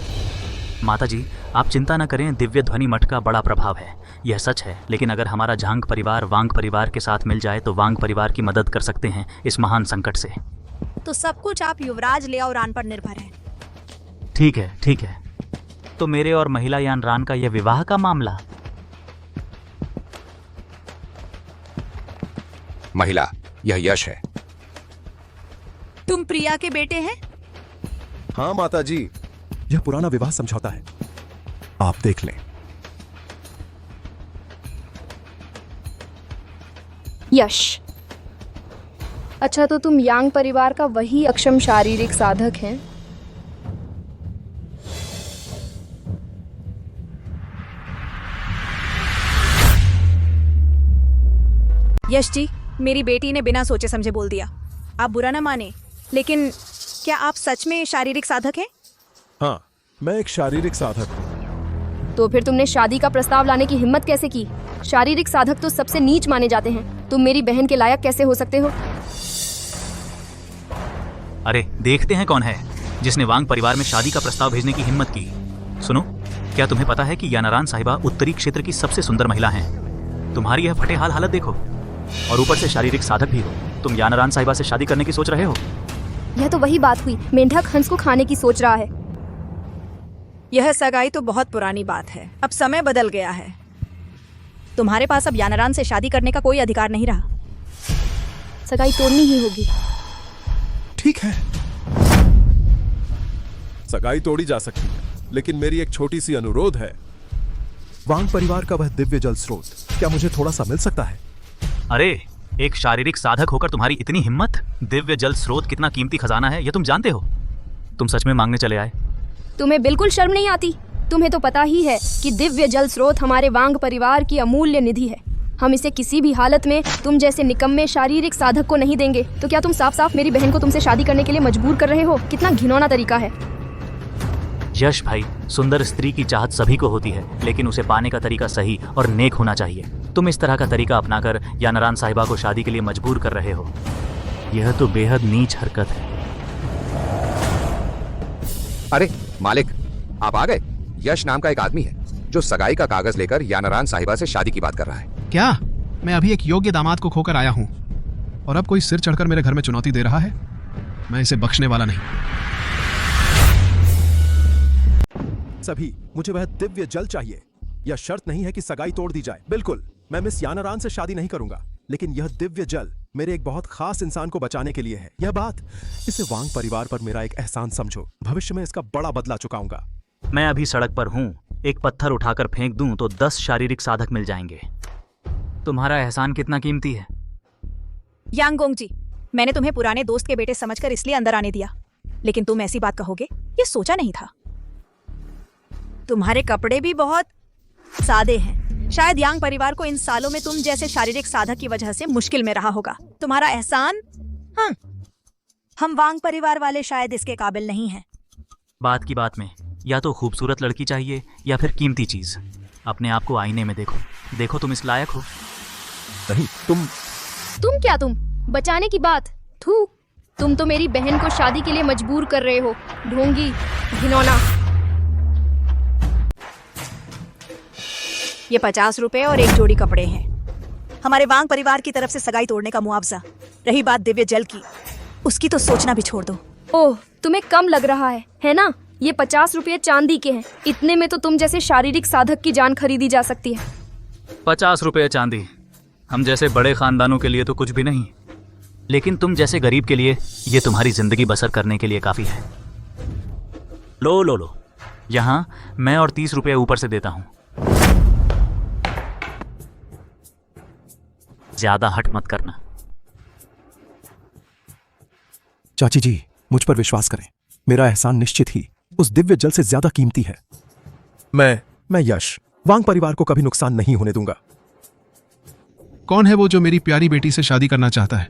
माताजी, आप चिंता न करें, दिव्य ध्वनि मठ का बड़ा प्रभाव है, यह सच है। लेकिन अगर हमारा झांग परिवार वांग परिवार के साथ मिल जाए तो वांग परिवार की मदद कर सकते हैं इस महान संकट से। तो सब कुछ आप युवराज लिया और रान पर निर्भर है। ठीक है। तो मेरे और महिला यान रान का यह विवाह का मामला? महिला, यह यश है। तुम प्रिया के बेटे हैं? हाँ माताजी, यह पुराना विवाह समझौता है, आप देख लें। यश, अच्छा तो तुम यांग परिवार का वही अक्षम शारीरिक साधक हैं? यश जी, मेरी बेटी ने बिना सोचे समझे बोल दिया। आप बुरा ना माने, लेकिन क्या आप सच में शारीरिक साधक हैं? हाँ, मैं एक शारीरिक साधक हूँ। तो फिर तुमने शादी का प्रस्ताव लाने की हिम्मत कैसे की? शारीरिक साधक तो सबसे नीच माने जाते हैं। तुम मेरी बहन के लायक कैसे हो सकते हो? अरे देखते हैं कौन है जिसने वांग परिवार में शादी का प्रस्ताव भेजने की हिम्मत की। सुनो, क्या तुम्हें पता है कि यानारान साहिबा उत्तरी क्षेत्र की सबसे सुंदर महिला हैं? तुम्हारी यह फटे हाल हालत देखो, और ऊपर से शारीरिक साधक भी हो। तुम यानारान साहिबा से शादी करने की सोच रहे हो? यह तो वही बात हुई, मेंढक हंस को खाने की सोच रहा है। यह सगाई तो बहुत पुरानी बात है, अब समय बदल गया है। तुम्हारे पास अब यानारान से शादी करने का कोई अधिकार नहीं रहा। सगाई तोड़नी ही होगी। ठीक है, सगाई तोड़ी जा सकती है, लेकिन मेरी एक छोटी सी अनुरोध है। वांग परिवार का वह दिव्य जल स्रोत, क्या मुझे थोड़ा सा मिल सकता है? अरे, एक शारीरिक साधक होकर तुम्हारी इतनी हिम्मत? दिव्य जल स्रोत कितना कीमती खजाना है, यह तुम जानते हो? तुम सच में मांगने चले आए? तुम्हें बिल्कुल शर्म नहीं आती? तुम्हें तो पता ही है कि दिव्य जल स्रोत हमारे वांग परिवार की अमूल्य निधि है। हम इसे किसी भी हालत में तुम जैसे निकम्मे शारीरिक साधक को नहीं देंगे। तो क्या तुम साफ साफ मेरी बहन को तुमसे शादी करने के लिए मजबूर कर रहे हो? कितना घिनौना तरीका है। यश भाई, सुंदर स्त्री की चाहत सभी को होती है, लेकिन उसे पाने का तरीका सही और नेक होना चाहिए। तुम इस तरह का तरीका अपनाकर यानारान साहिबा को शादी के लिए मजबूर कर रहे हो। यह तो बेहद नीच हरकत है। अरे मालिक, आप आ गए। यश नाम का एक आदमी है जो सगाई का कागज लेकर यानारान साहिबा से शादी की बात कर रहा है। क्या? मैं अभी एक योग्य दामाद को खोकर आया हूँ और अब कोई सिर चढ़कर मेरे घर में चुनौती दे रहा है? मैं इसे बख्शने वाला नहीं। सभी, मुझे वह दिव्य जल चाहिए। यह शर्त नहीं है कि सगाई तोड़ दी जाए। बिल्कुल, मैं मिस यानारान से शादी नहीं करूंगा, लेकिन यह दिव्य जल मेरे एक बहुत खास इंसान को बचाने के लिए है। यह बात, इसे वांग परिवार पर मेरा एक एहसान समझो। भविष्य में इसका बड़ा बदला चुकाऊंगा। मैं अभी सड़क पर हूँ, एक पत्थर उठाकर फेंक दूं तो 10 शारीरिक साधक मिल जाएंगे। तुम्हारा एहसान कितना कीमती है? यांगोंग जी, मैंने तुम्हें पुराने दोस्त के बेटे समझकर इसलिए अंदर आने दिया, लेकिन तुम ऐसी बात कहोगे ये सोचा नहीं था। तुम्हारे कपड़े भी बहुत सादे हैं। शायद यांग परिवार को इन सालों में तुम जैसे शारीरिक साधक की वजह से मुश्किल में रहा होगा। तुम्हारा एहसान हम वांग परिवार वाले शायद इसके काबिल नहीं हैं। बात की बात में या तो खूबसूरत लड़की चाहिए या फिर कीमती चीज। अपने आप को आईने में देखो, देखो तुम इस लायक हो। नहीं, तुम क्या बचाने की बात। थू, तुम तो मेरी बहन को शादी के लिए मजबूर कर रहे हो। ढोंगी, घिनौना। ये 50 रुपए और एक जोड़ी कपड़े हैं। हमारे वांग परिवार की तरफ से सगाई तोड़ने का मुआवजा। रही बात दिव्य जल की, उसकी तो सोचना भी छोड़ दो। ओह, तुम्हें कम लग रहा है ना? ये 50 रुपये चांदी के हैं। इतने में तो तुम जैसे शारीरिक साधक की जान खरीदी जा सकती है। 50 रुपये चांदी हम जैसे बड़े खानदानों के लिए तो कुछ भी नहीं, लेकिन तुम जैसे गरीब के लिए ये तुम्हारी जिंदगी बसर करने के लिए काफी है। लो लो लो, यहाँ मैं और 30 रुपये ऊपर से देता हूँ। ज्यादा हट मत करना। चाची जी, मुझ पर विश्वास करें, मेरा एहसान निश्चित ही उस दिव्य जल से ज्यादा कीमती है। मैं यश वांग परिवार को कभी नुकसान नहीं होने दूंगा। कौन है वो जो मेरी प्यारी बेटी से शादी करना चाहता है?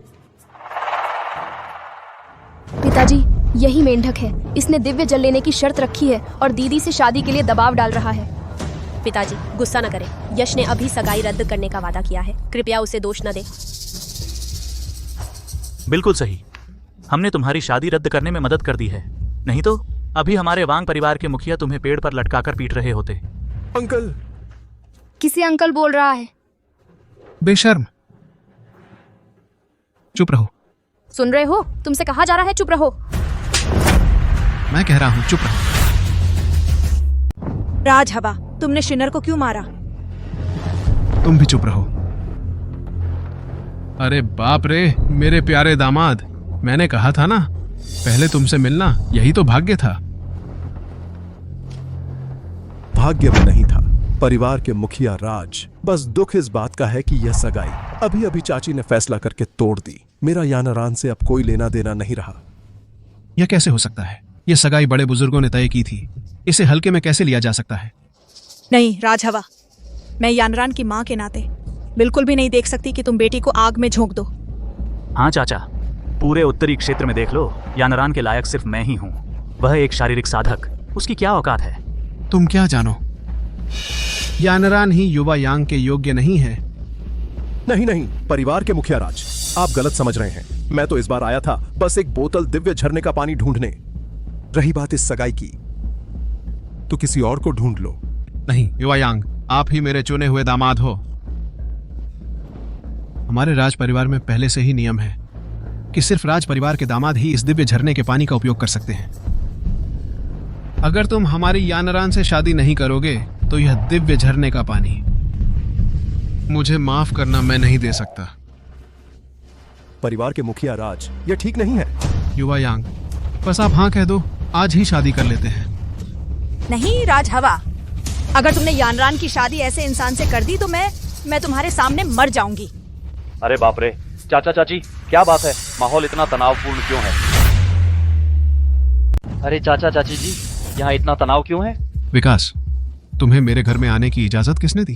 पिताजी, यही मेंढक है। इसने दिव्य जल लेने की शर्त रखी है और दीदी से शादी के लिए दबाव डाल रहा है। पिताजी, गुस्सा न करें। यश ने अभी सगाई रद्द करने का वादा किया है। कृपया उसे दोष न दें। बिल्कुल सही। हमने तुम्हारी शादी रद्द करने में मदद कर दी है, नहीं तो अभी हमारे वांग परिवार के मुखिया तुम्हें पेड़ पर लटकाकर पीट रहे होते। अंकल। किसे अंकल बोल रहा है? बेशर्म, चुप रहो। सुन रहे हो? तुमसे कहा जा रहा है चुप रहो। मैं कह रहा हूं चुप रहो। राज हवा, तुमने शिनर को क्यों मारा? तुम भी चुप रहो। अरे बाप रे, मेरे प्यारे दामाद, मैंने कहा था ना, पहले तुमसे मिलना यही तो भाग्य था। भाग्य में नहीं था, परिवार के मुखिया राज। बस दुख इस बात का है कि यह सगाई अभी अभी चाची ने फैसला करके तोड़ दी। मेरा यानारान से अब कोई लेना देना नहीं रहा। यह कैसे हो सकता है? यह सगाई बड़े बुजुर्गों ने तय की थी, इसे हल्के में कैसे लिया जा सकता है? नहीं राज हवा, मैं यानरान की माँ के नाते बिल्कुल भी नहीं देख सकती कि तुम बेटी को आग में झोंक दो। हाँ चाचा, पूरे उत्तरी क्षेत्र में देख लो, यानरान के लायक सिर्फ मैं ही हूँ। वह एक शारीरिक साधक, उसकी क्या औकात है? तुम क्या जानो? यानरान ही युवा यांग के योग्य नहीं है। नहीं, परिवार के मुखिया राज, आप गलत समझ रहे हैं। मैं तो इस बार आया था बस एक बोतल दिव्य झरने का पानी ढूंढने। रही बात इस सगाई की, तो किसी और को ढूंढ लो। नहीं युवा यांग, आप ही मेरे चुने हुए दामाद हो। हमारे राज परिवार में पहले से ही नियम है कि सिर्फ राज परिवार के दामाद ही इस दिव्य झरने के पानी का उपयोग कर सकते हैं। अगर तुम हमारी यानरान से शादी नहीं करोगे तो यह दिव्य झरने का पानी मुझे माफ करना, मैं नहीं दे सकता। परिवार के मुखिया राज, यह ठीक नहीं है। युवा यांग, बस आप हाँ कह दो, आज ही शादी कर लेते हैं। नहीं राज हवा, अगर तुमने यानरान की शादी ऐसे इंसान से कर दी तो मैं तुम्हारे सामने मर जाऊंगी। अरे बाप रे, चाचा चाची क्या बात है? माहौल इतना तनावपूर्ण क्यों है? अरे चाचा चाची जी, यहाँ इतना तनाव क्यों है? विकास, तुम्हें मेरे घर में आने की इजाजत किसने दी?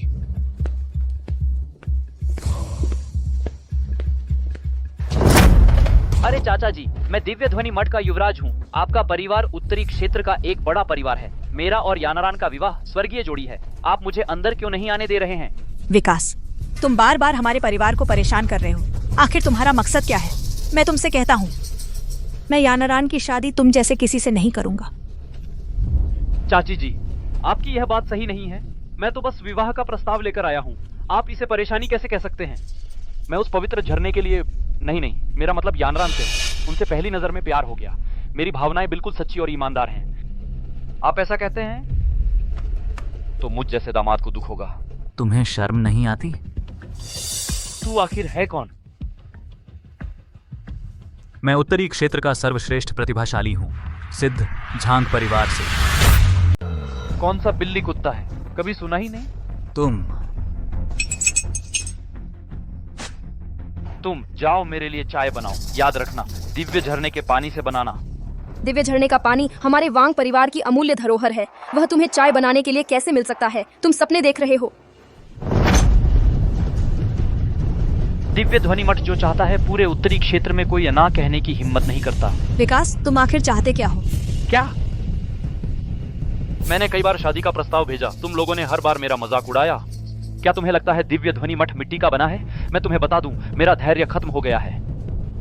अरे चाचा जी, मैं दिव्य ध्वनि मठ का युवराज हूँ। आपका परिवार उत्तरी क्षेत्र का एक बड़ा परिवार है। मेरा और यानारान का विवाह स्वर्गीय जोड़ी है। आप मुझे अंदर क्यों नहीं आने दे रहे हैं? विकास, तुम बार बार हमारे परिवार को परेशान कर रहे हो। आखिर तुम्हारा मकसद क्या है? मैं तुमसे कहता हूँ, मैं यानारान की शादी तुम जैसे किसी से नहीं करूंगा। चाची जी, आपकी यह बात सही नहीं है। मैं तो बस विवाह का प्रस्ताव लेकर आया हूँ। आप इसे परेशानी कैसे कह सकते हैं? मैं उस पवित्र झरने के लिए नहीं, मेरा मतलब यानरान से। उनसे पहली नजर में प्यार हो गया। मेरी भावनाएं बिल्कुल सच्ची और ईमानदार हैं। आप ऐसा कहते हैं तो मुझ जैसे दामाद को दुख होगा। तुम्हें शर्म नहीं आती? तू आखिर है कौन? मैं उत्तरी क्षेत्र का सर्वश्रेष्ठ प्रतिभाशाली हूँ, सिद्ध झांग परिवार से। कौन सा बिल्ली कुत्ता है? कभी सुना ही नहीं। तुम जाओ, मेरे लिए चाय बनाओ। याद रखना, दिव्य झरने के पानी से बनाना। दिव्य झरने का पानी हमारे वांग परिवार की अमूल्य धरोहर है। वह तुम्हें चाय बनाने के लिए कैसे मिल सकता है? तुम सपने देख रहे हो। दिव्य ध्वनि मठ जो चाहता है पूरे उत्तरी क्षेत्र में कोई ना कहने की हिम्मत नहीं करता। विकास, तुम आखिर चाहते क्या हो? क्या? मैंने कई बार शादी का प्रस्ताव भेजा, तुम लोगों ने हर बार मेरा मजाक उड़ाया। क्या तुम्हें लगता है दिव्य ध्वनि मठ मिट्टी का बना है? मैं तुम्हें बता दूं, मेरा धैर्य खत्म हो गया है।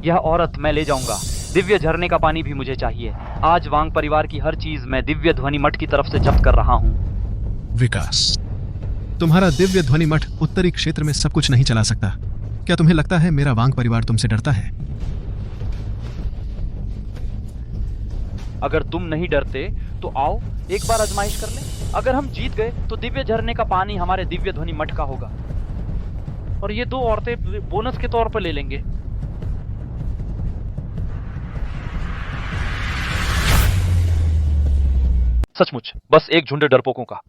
यह औरत मैं ले जाऊंगा। दिव्य झरने का पानी भी मुझे चाहिए। आज वांग परिवार की हर चीज मैं दिव्य ध्वनि मठ की तरफ से जब्त कर रहा हूँ। विकास, तुम्हारा दिव्य ध्वनि मठ उत्तरी क्षेत्र में सब कुछ नहीं चला सकता। क्या तुम्हें लगता है मेरा वांग परिवार तुमसे डरता है? अगर तुम नहीं डरते तो आओ एक बार आजमाइश कर लें। अगर हम जीत गए तो दिव्य झरने का पानी हमारे दिव्य ध्वनि मठ का होगा और ये 2 औरतें बोनस के तौर पर ले लेंगे। सचमुच बस एक झुंड डरपोकों का।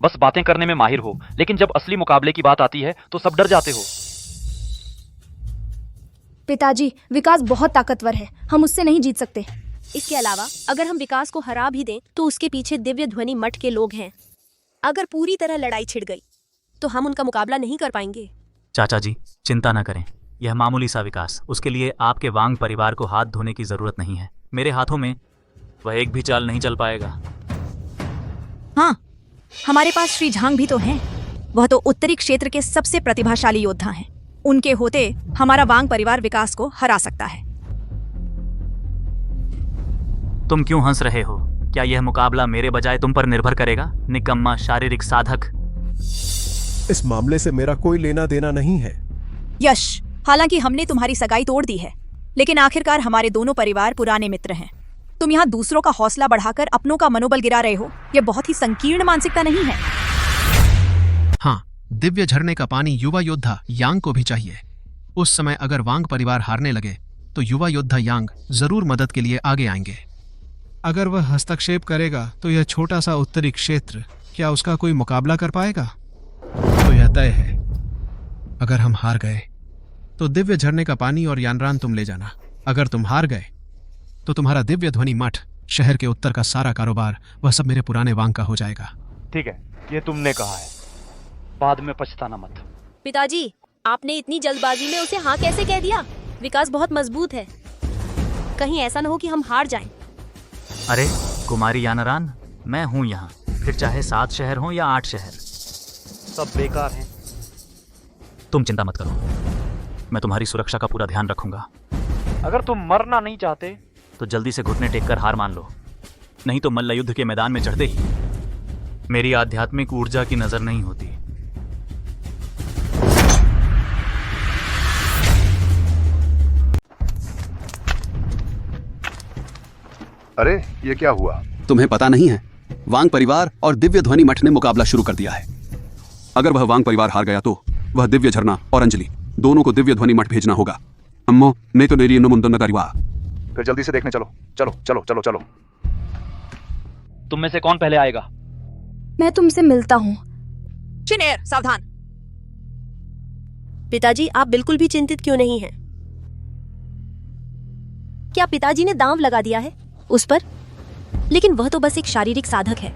बस बातें करने में माहिर हो, लेकिन जब असली मुकाबले की बात आती है तो सब डर जाते हो। पिताजी, विकास बहुत ताकतवर है, हम उससे नहीं जीत सकते। इसके अलावा अगर हम विकास को हरा भी दें तो उसके पीछे दिव्य ध्वनि मठ के लोग हैं। अगर पूरी तरह लड़ाई छिड़ गई तो हम उनका मुकाबला नहीं कर पाएंगे। चाचा जी, चिंता न करें, यह मामूली सा विकास। उसके लिए आपके वांग परिवार को हाथ धोने की जरूरत नहीं है। मेरे हाथों में वह एक भी चाल नहीं चल पाएगा। हाँ, हमारे पास श्री झांग भी तो हैं। वह तो उत्तरी क्षेत्र के सबसे प्रतिभाशाली योद्धा हैं। उनके होते हमारा वांग परिवार विकास को हरा सकता है। तुम क्यों हंस रहे हो? क्या यह मुकाबला मेरे बजाय तुम पर निर्भर करेगा? निकम्मा शारीरिक साधक। इस मामले से मेरा कोई लेना देना नहीं है। यश, हालांकि हमने तुम्हारी सगाई तोड़ दी है, लेकिन आखिरकार हमारे दोनों परिवार पुराने मित्र हैं। तुम यहाँ दूसरों का हौसला बढ़ाकर अपनों का मनोबल गिरा रहे हो। यह बहुत ही संकीर्ण मानसिकता नहीं है। हाँ, दिव्य झरने का पानी युवा योद्धा यांग को भी चाहिए। उस समय अगर वांग परिवार हारने लगे तो युवा योद्धा यांग जरूर मदद के लिए आगे आएंगे। अगर वह हस्तक्षेप करेगा तो यह छोटा सा उत्तरी क्षेत्र क्या उसका कोई मुकाबला कर पाएगा? तो यह तय है, अगर हम हार गए तो दिव्य झरने का पानी और यानरान तुम ले जाना। अगर तुम हार गए तो तुम्हारा दिव्य ध्वनि मठ, शहर के उत्तर का सारा कारोबार, वह सब मेरे पुराने वांग का हो जाएगा। ठीक है, ये तुमने कहा है, बाद में पछताना मत। पिताजी, आपने इतनी जल्दबाजी में उसे हाँ कैसे कह दिया? विकास बहुत मजबूत है, कहीं ऐसा न हो कि हम हार जाएं। अरे कुमारी यानरान, मैं हूं यहाँ, फिर चाहे 7 शहर हों या 8 शहर, सब बेकार हैं। तुम चिंता मत करो, मैं तुम्हारी सुरक्षा का पूरा ध्यान रखूंगा। अगर तुम मरना नहीं चाहते तो जल्दी से घुटने टेककर हार मान लो, नहीं तो मल्ल युद्ध के मैदान में चढ़ते ही मेरी आध्यात्मिक ऊर्जा की नजर नहीं होती। अरे ये क्या हुआ? तुम्हें पता नहीं है, वांग परिवार और दिव्य ध्वनि मठ ने मुकाबला शुरू कर दिया है। अगर वह वांग परिवार हार गया तो वह दिव्य झरना और अंजलि दोनों को दिव्य ध्वनि मठ भेजना होगा। अम्मो नहीं तो नेरी इन्नो मुंदन करिवा। फिर जल्दी से देखने चलो। चलो चलो चलो चलो। तुम में से कौन पहले आएगा? मैं तुमसे मिलता हूँ। शिनेर, सावधान। पिताजी, आप बिल्कुल भी चिंतित क्यों नहीं हैं? क्या पिताजी ने दांव लगा दिया है उस पर? लेकिन वह तो बस एक शारीरिक साधक है।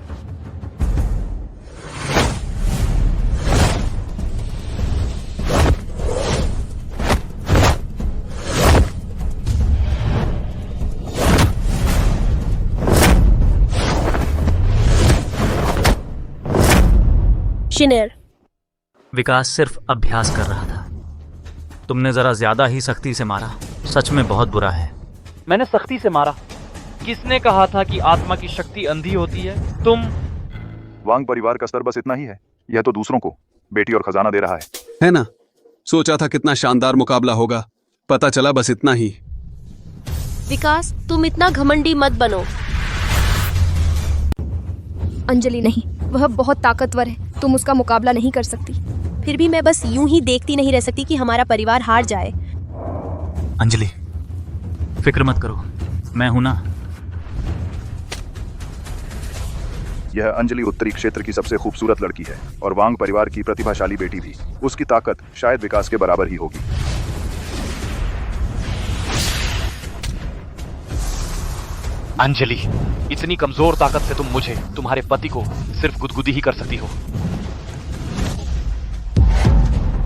शिनेर, विकास सिर्फ अभ्यास कर रहा था। तुमने जरा ज्यादा ही सख्ती से मारा, सच में बहुत बुरा है। मैंने सख्ती से मारा? किसने कहा था कि आत्मा की शक्ति अंधी होती है? तुम। वांग परिवार का स्तर बस इतना ही है, यह तो दूसरों को बेटी और खजाना दे रहा है ना? सोचा था कितना शानदार मुकाबला होगा, पता चला बस इतना ही। विकास, तुम इतना घमंडी मत बनो। अंजलि नहीं, वह बहुत ताकतवर है, तुम उसका मुकाबला नहीं कर सकती। फिर भी मैं बस यूं ही देखती नहीं रह सकती कि हमारा परिवार हार जाए। अंजलि, फिक्र मत करो, मैं हूं ना। यह अंजलि उत्तरी क्षेत्र की सबसे खूबसूरत लड़की है और वांग परिवार की प्रतिभाशाली बेटी भी। उसकी ताकत शायद विकास के बराबर ही होगी। अंजलि, इतनी कमजोर ताकत से तुम मुझे, तुम्हारे पति को सिर्फ गुदगुदी ही कर सकती हो।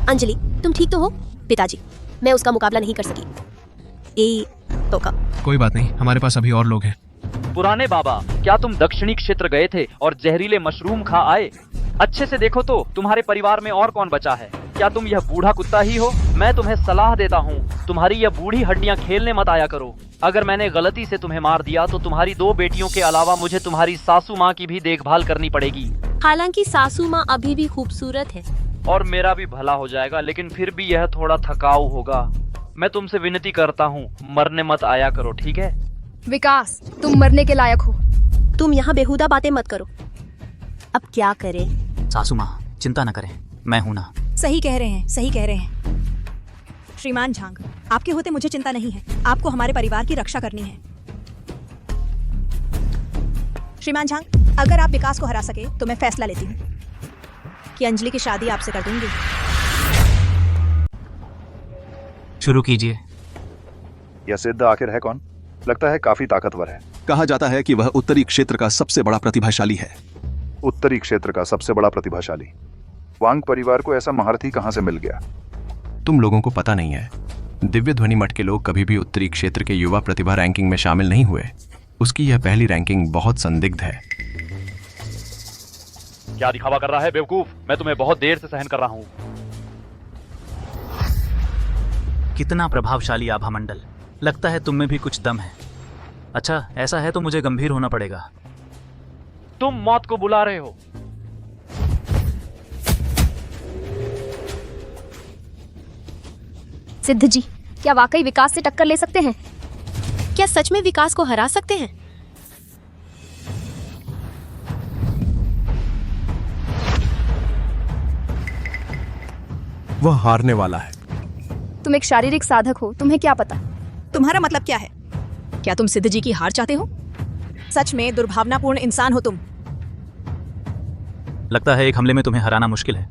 अंजलि, तुम ठीक तो हो? पिताजी, मैं उसका मुकाबला नहीं कर सकी। तो कब? कोई बात नहीं, हमारे पास अभी और लोग हैं। पुराने बाबा, क्या तुम दक्षिणी क्षेत्र गए थे और जहरीले मशरूम खा आए? अच्छे से देखो तो तुम्हारे परिवार में और कौन बचा है? क्या तुम यह बूढ़ा कुत्ता ही हो? मैं तुम्हें सलाह देता हूँ, तुम्हारी यह बूढ़ी हड्डियाँ खेलने मत आया करो। अगर मैंने गलती से तुम्हें मार दिया तो तुम्हारी 2 बेटियों के अलावा मुझे तुम्हारी सासू माँ की भी देखभाल करनी पड़ेगी। हालांकि सासू माँ अभी भी खूबसूरत है और मेरा भी भला हो जाएगा, लेकिन फिर भी यह थोड़ा थकाऊ होगा। मैं तुमसे विनती करता हूँ, मरने मत आया करो, ठीक है? विकास, तुम मरने के लायक हो। तुम यहाँ बेहुदा बातें मत करो। अब क्या करें? सासू माँ, चिंता न करें, मैं हूं ना। सही कह रहे हैं, सही कह रहे हैं। श्रीमान झांग, आपके होते मुझे चिंता नहीं है। आपको हमारे परिवार की रक्षा करनी है। श्रीमान झांग, अगर आप विकास को हरा सके तो मैं फैसला लेती हूँ कि अंजलि की शादी आपसे कर दूंगी। शुरू कीजिए। यह सिद्ध आखिर है कौन? लगता है काफी ताकतवर है। कहा जाता है कि वह उत्तरी क्षेत्र का सबसे बड़ा प्रतिभाशाली है। उत्तरी क्षेत्र का सबसे बड़ा प्रतिभाशाली? वांग परिवार को ऐसा महारथी कहां से मिल गया? तुम लोगों को पता नहीं है, दिव्य ध्वनि मठ के लोग कभी भी उत्तरी क्षेत्र के युवा प्रतिभा रैंकिंग में शामिल नहीं हुए। उसकी यह पहली रैंकिंग बहुत संदिग्ध है। क्या दिखावा कर रहा है बेवकूफ? मैं तुम्हें बहुत देर से सहन कर रहा हूँ। कितना प्रभावशाली आभा मंडल, लगता है तुम में भी कुछ दम है। अच्छा, ऐसा है तो मुझे गंभीर होना पड़ेगा। तुम मौत को बुला रहे हो। सिद्ध जी, क्या वाकई विकास से टक्कर ले सकते हैं? क्या सच में विकास को हरा सकते हैं? वह हारने वाला है। तुम एक शारीरिक साधक हो, तुम्हें क्या पता? तुम्हारा मतलब क्या है? क्या तुम सिद्ध जी की हार चाहते हो? सच में दुर्भावनापूर्ण इंसान हो तुम। लगता है एक हमले में तुम्हें हराना मुश्किल है,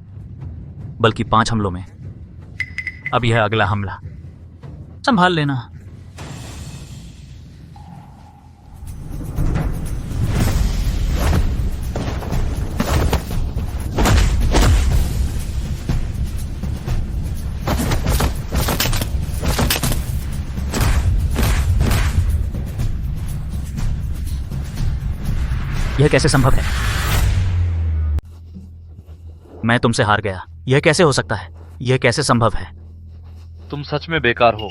बल्कि 5 हमलों में। अब यह अगला हमला, संभाल लेना। यह कैसे संभव है? मैं तुमसे हार गया। यह कैसे हो सकता है? यह कैसे संभव है? तुम सच में बेकार हो।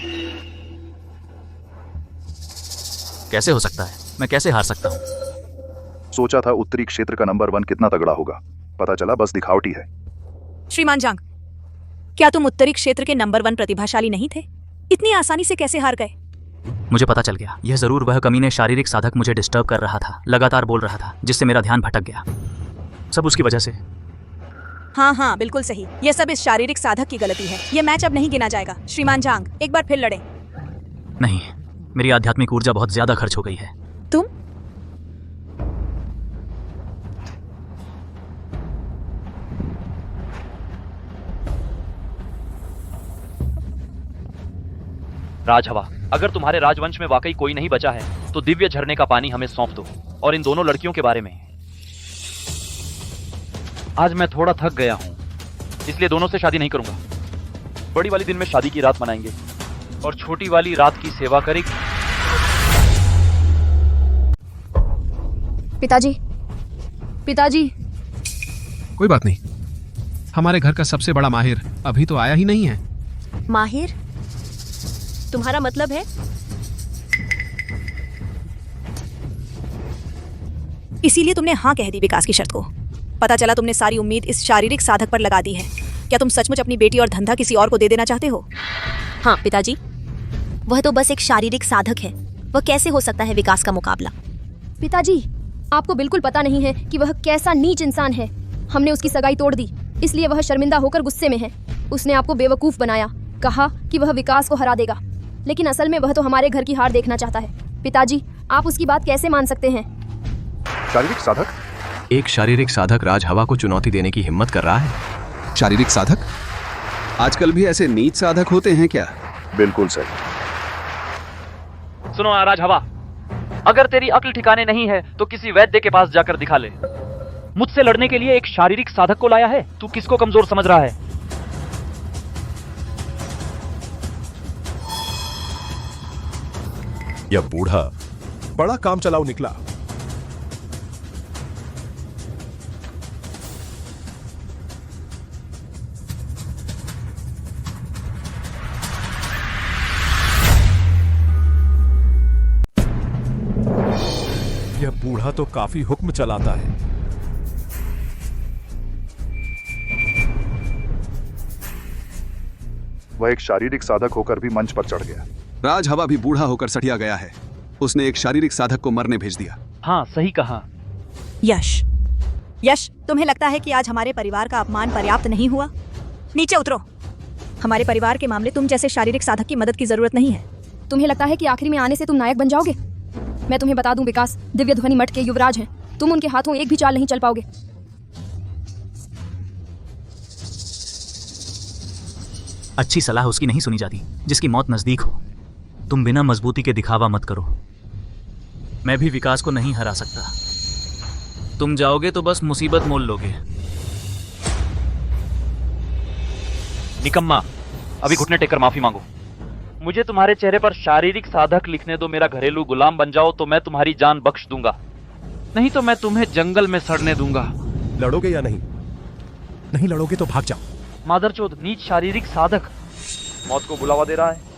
कैसे हो सकता है? मैं कैसे हार सकता हूँ? सोचा था उत्तरी क्षेत्र का नंबर 1 कितना तगड़ा होगा, पता चला बस दिखावटी है। श्रीमान जांग, क्या तुम उत्तरी क्षेत्र के नंबर 1 प्रतिभाशाली नहीं थे? इतनी आसानी से कैसे हार गए? मुझे पता चल गया। यह जरूर वह कमीने शारीरिक साधक मुझे डिस्टर्ब कर रहा था, लगातार बोल रहा था, जिससे मेरा ध्यान भटक गया। सब उसकी वजह से। हाँ हाँ, बिल्कुल सही। यह सब इस शारीरिक साधक की गलती है। यह मैच अब नहीं गिना जाएगा। श्रीमान जांग, एक बार फिर लड़ें। नहीं, मेरी आध्यात्मिक ऊर्जा बहुत ज्यादा खर्च हो गई है। तुम? राजहवा, अगर तुम्हारे राजवंश में वाकई कोई नहीं बचा है तो दिव्य झरने का पानी हमें सौंप दो। और इन दोनों लड़कियों के बारे में, आज मैं थोड़ा थक गया हूं, इसलिए दोनों से शादी नहीं करूंगा। बड़ी वाली दिन में शादी की रात मनाएंगे और छोटी वाली रात की सेवा करेगी। पिताजी, पिताजी। कोई बात नहीं, हमारे घर का सबसे बड़ा माहिर अभी तो आया ही नहीं है। माहिर? तुम्हारा मतलब है? इसीलिए तुमने हाँ कह दी विकास की शर्त को। पता चला तुमने सारी उम्मीद इस शारीरिक साधक पर लगा दी है। क्या तुम सचमुच अपनी बेटी और धंधा किसी और को दे देना चाहते हो? हाँ पिताजी, वह तो बस एक शारीरिक साधक है। वह कैसे हो सकता है विकास का मुकाबला? पिताजी, आपको बिल्कुल पता नहीं है कि वह कैसा नीच इंसान है। हमने उसकी सगाई तोड़ दी, इसलिए वह शर्मिंदा होकर गुस्से में है। उसने आपको बेवकूफ बनाया, कहा कि वह विकास को हरा देगा, लेकिन असल में वह तो हमारे घर की हार देखना चाहता है। पिताजी, आप उसकी बात कैसे मान सकते हैं? शारीरिक साधक? एक शारीरिक साधक राजहवा को चुनौती देने की हिम्मत कर रहा है। शारीरिक साधक? आजकल भी ऐसे नीच साधक होते हैं क्या? बिल्कुल सही। सुनो राजहवा, अगर तेरी अक्ल ठिकाने नहीं है तो किसी वैद्य के पास जाकर दिखा ले। मुझसे लड़ने के लिए एक शारीरिक साधक को लाया है। तू किसको कमजोर समझ रहा है? यह बूढ़ा बड़ा काम चलाऊ निकला। यह बूढ़ा तो काफी हुक्म चलाता है। वह एक शारीरिक साधक होकर भी मंच पर चढ़ गया। राज हवा भी बूढ़ा होकर सठिया गया है। उसने एक शारीरिक साधक को मरने भेज दिया। हाँ, सही कहा। यश, तुम्हें लगता है कि आज हमारे परिवार का अपमान पर्याप्त नहीं हुआ? नीचे उतरो। हमारे परिवार के मामले तुम जैसे शारीरिक साधक की मदद की जरूरत नहीं है। तुम्हें लगता है कि आखिरी में आने से तुम नायक बन जाओगे? मैं तुम्हें बता दूं विकास, दिव्य ध्वनि मठ के युवराज हैं। तुम उनके हाथों एक भी चाल नहीं चल पाओगे। अच्छी सलाह उसकी नहीं सुनी जाती जिसकी मौत नजदीक हो। तुम बिना मजबूती के दिखावा मत करो। मैं भी विकास को नहीं हरा सकता। तुम जाओगे तो बस मुसीबत मोल लोगे। निकम्मा, अभी घुटने टेककर माफी मांगो। मुझे तुम्हारे चेहरे पर शारीरिक साधक लिखने दो। मेरा घरेलू गुलाम बन जाओ तो मैं तुम्हारी जान बख्श दूंगा, नहीं तो मैं तुम्हें जंगल में सड़ने दूंगा। लड़ोगे या नहीं? नहीं लड़ोगे तो भाग जाओ। मादरचोद, नीच शारीरिक साधक मौत को बुलावा दे रहा है।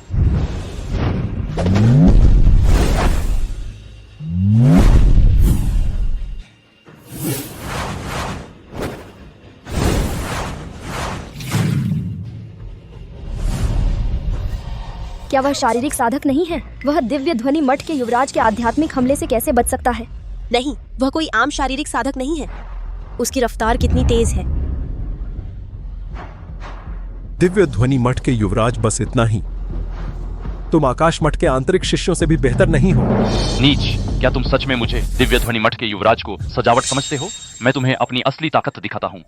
क्या वह शारीरिक साधक नहीं है? वह दिव्य ध्वनि मठ के युवराज के आध्यात्मिक हमले से कैसे बच सकता है? नहीं, वह कोई आम शारीरिक साधक नहीं है। उसकी रफ्तार कितनी तेज है। दिव्य ध्वनि मठ के युवराज बस इतना ही। तुम आकाश मठ के आंतरिक शिष्यों से भी बेहतर नहीं हो। नीच, क्या तुम सच में मुझे दिव्य ध्वनि मठ के युवराज को सजावट समझते हो? मैं तुम्हें अपनी असली ताकत दिखाता हूँ।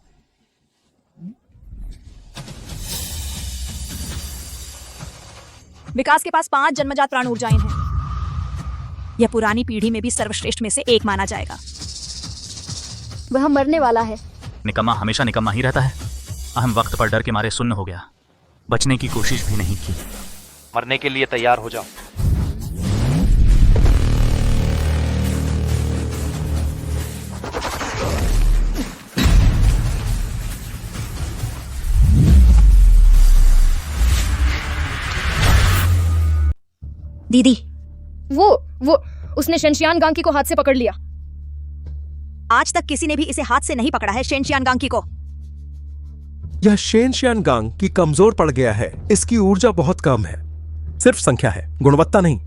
विकास के पास 5 जन्मजात प्राण ऊर्जाएं हैं। यह पुरानी पीढ़ी में भी सर्वश्रेष्ठ में से एक माना जाएगा। वह मरने वाला है। निकम्मा हमेशा निकम्मा ही रहता है। अहम वक्त पर डर के मारे सुन्न हो गया। बचने की कोशिश भी नहीं की। मरने के लिए तैयार हो जाओ। दीदी, वो उसने शेनशियान गांकी को हाथ से पकड़ लिया। आज तक किसी ने भी इसे हाथ से नहीं पकड़ा है शेनशियान गांकी को। यह शेनशियान गांग की कमजोर पड़ गया है। इसकी ऊर्जा बहुत कम है। सिर्फ संख्या है, गुणवत्ता नहीं।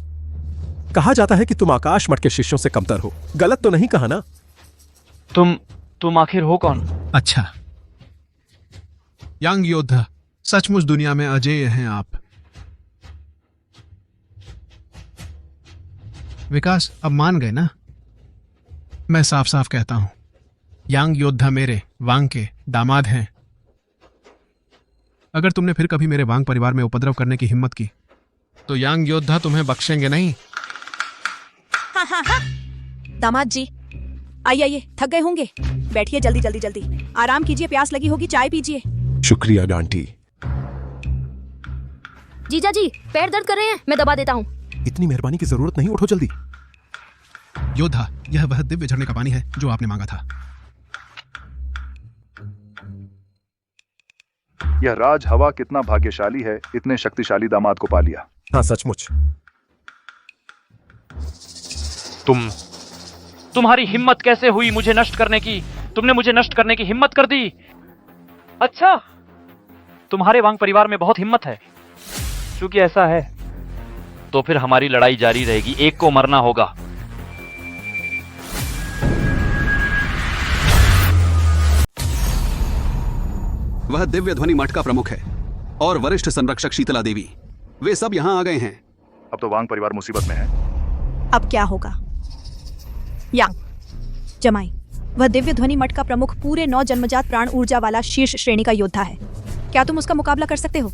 कहा जाता है कि तुम आकाश मठ के शिष्यों से कमतर हो। गलत तो नहीं कहा ना? तुम आखिर हो कौन? अच्छा, यांग योद्धा, सचमुच दुनिया में अजेय हैं आप। विकास, अब मान गए ना? मैं साफ साफ कहता हूं, यांग योद्धा मेरे वांग के दामाद हैं। अगर तुमने फिर कभी मेरे वांग परिवार में उपद्रव करने की हिम्मत की तो यांग योद्धा तुम्हें बख्शेंगे नहीं। हाँ। दामाद जी, आइए, थक गए होंगे। बैठिए, जल्दी आराम कीजिए। प्यास लगी होगी, चाय पीजिए। शुक्रिया डांटी। जीजा जी, पैर दर्द कर रहे हैं, मैं दबा देता हूँ। इतनी मेहरबानी की जरूरत नहीं, उठो जल्दी। योद्धा, यह वह दिव्य झरने का पानी है जो आपने मांगा था। यह राज हवा कितना भाग्यशाली है, इतने शक्तिशाली दामाद को पा लिया। हाँ, सचमुच। तुम्हारी हिम्मत कैसे हुई मुझे नष्ट करने की? तुमने मुझे नष्ट करने की हिम्मत कर दी। अच्छा, तुम्हारे वांग परिवार में बहुत हिम्मत है। क्योंकि ऐसा है तो फिर हमारी लड़ाई जारी रहेगी। एक को मरना होगा। वह दिव्य ध्वनि मठ का प्रमुख है और वरिष्ठ संरक्षक शीतला देवी, वे सब यहाँ आ गए हैं। अब तो वांग परिवार मुसीबत में है। अब क्या होगा? यांग, जमाई, वह दिव्य ध्वनि मठ का प्रमुख पूरे 9 जन्मजात प्राण ऊर्जा वाला शीर्ष श्रेणी का योद्धा है। क्या तुम उसका मुकाबला कर सकते हो?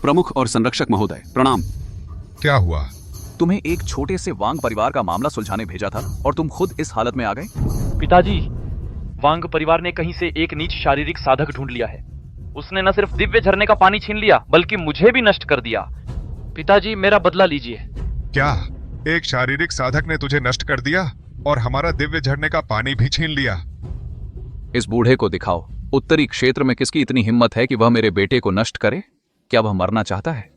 प्रमुख और संरक्षक महोदय, प्रणाम। क्या हुआ? तुम्हें एक छोटे से वांग परिवार का मामला सुलझाने भेजा था और तुम खुद इस हालत में आ गए। पिताजी, वांग परिवार ने कहीं से एक नीच शारीरिक साधक ढूंढ लिया है। उसने न सिर्फ दिव्य झरने का पानी छीन लिया बल्कि मुझे भी नष्ट कर दिया। पिताजी, मेरा बदला लीजिए। क्या एक शारीरिक साधक ने तुझे नष्ट कर दिया और हमारा दिव्य झरने का पानी भी छीन लिया? इस बूढ़े को दिखाओ, उत्तरी क्षेत्र में किसकी इतनी हिम्मत है कि वह मेरे बेटे को नष्ट करे? क्या वह मरना चाहता है?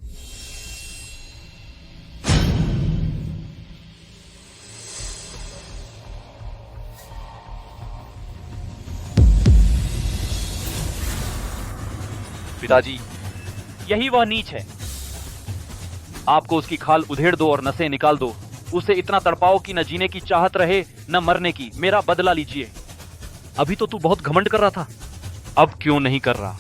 पिताजी, यही वह नीच है। आपको उसकी खाल उधेड़ दो और नसें निकाल दो। उसे इतना तड़पाओ कि न जीने की चाहत रहे न मरने की। मेरा बदला लीजिए। अभी तो तू बहुत घमंड कर रहा था, अब क्यों नहीं कर रहा?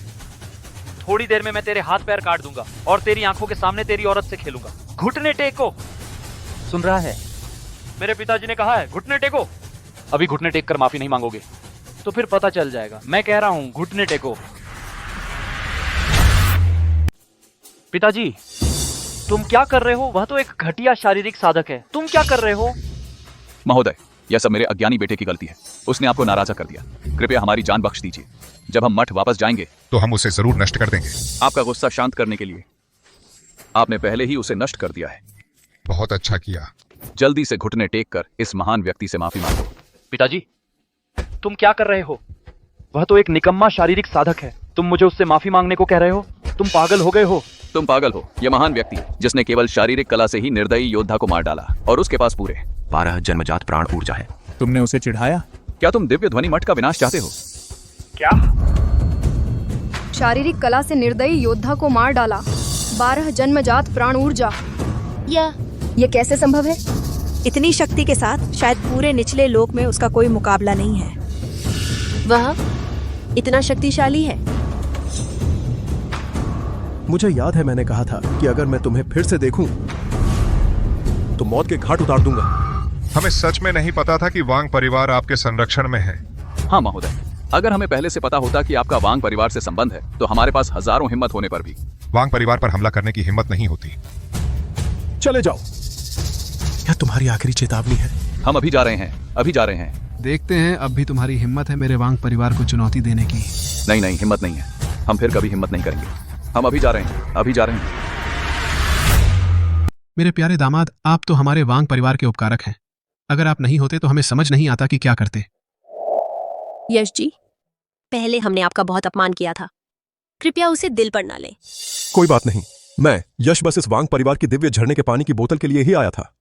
थोड़ी देर में मैं तेरे हाथ पैर काट दूंगा और तेरी आंखों के सामने तेरी औरत से खेलूंगा। घुटने टेको। सुन रहा है? मेरे पिताजी ने कहा है घुटने टेको। अभी घुटने टेक कर माफी नहीं मांगोगे तो फिर पता चल जाएगा। मैं कह रहा हूं, घुटने टेको। पिताजी, तुम क्या कर रहे हो? वह तो एक घटिया शारीरिक साधक है। तुम क्या कर रहे हो? महोदय, यह सब मेरे अज्ञानी बेटे की गलती है। उसने आपको नाराजा कर दिया। कृपया हमारी जान बख्श दीजिए। जब हम मठ वापस जाएंगे तो हम उसे जरूर नष्ट कर देंगे। आपका गुस्सा शांत करने के लिए आपने पहले ही उसे नष्ट कर दिया है। बहुत अच्छा किया। जल्दी से घुटने टेक कर इस महान व्यक्ति से माफी मांगो। पिताजी, तुम क्या कर रहे हो? वह तो एक निकम्मा शारीरिक साधक है। तुम मुझे उससे माफी मांगने को कह रहे हो? तुम पागल हो गए हो। तुम पागल हो। यह महान व्यक्ति जिसने केवल शारीरिक कला से ही निर्दयी योद्धा को मार डाला और उसके पास पूरे 12 जन्मजात प्राण ऊर्जा है। तुमने उसे चिढ़ाया? क्या तुम दिव्य ध्वनि मठ का विनाश चाहते हो? क्या? शारीरिक कला से निर्दयी योद्धा को मार डाला, 12 जन्मजात प्राण ऊर्जा। यह कैसे संभव है? इतनी शक्ति के साथ शायद पूरे निचले लोक में उसका कोई मुकाबला नहीं है। वह इतना शक्तिशाली है। मुझे याद है मैंने कहा था कि अगर मैं तुम्हें फिर से देखूं तो मौत के घाट उतार दूंगा। हमें सच में नहीं पता था कि वांग परिवार आपके संरक्षण में है। हाँ महोदय, अगर हमें पहले से पता होता कि आपका वांग परिवार से संबंध है तो हमारे पास हजारों हिम्मत होने पर भी वांग परिवार पर हमला करने की हिम्मत नहीं होती। चले जाओ। यह तुम्हारी आखिरी चेतावनी है। हम अभी जा रहे हैं, अभी जा रहे हैं। देखते हैं अब भी तुम्हारी हिम्मत है मेरे वांग परिवार को चुनौती देने की। नहीं नहीं, हिम्मत नहीं है। हम फिर कभी हिम्मत नहीं करेंगे। हम अभी जा रहे हैं, अभी जा रहे हैं। मेरे प्यारे दामाद, आप तो हमारे वांग परिवार के उपकारक हैं। अगर आप नहीं होते तो हमें समझ नहीं आता कि क्या करते। यश जी, पहले हमने आपका बहुत अपमान किया था। कृपया उसे दिल पर ना लें। कोई बात नहीं। मैं यश बस इस वांग परिवार के दिव्य झरने के पानी की बोतल के लिए ही आया था।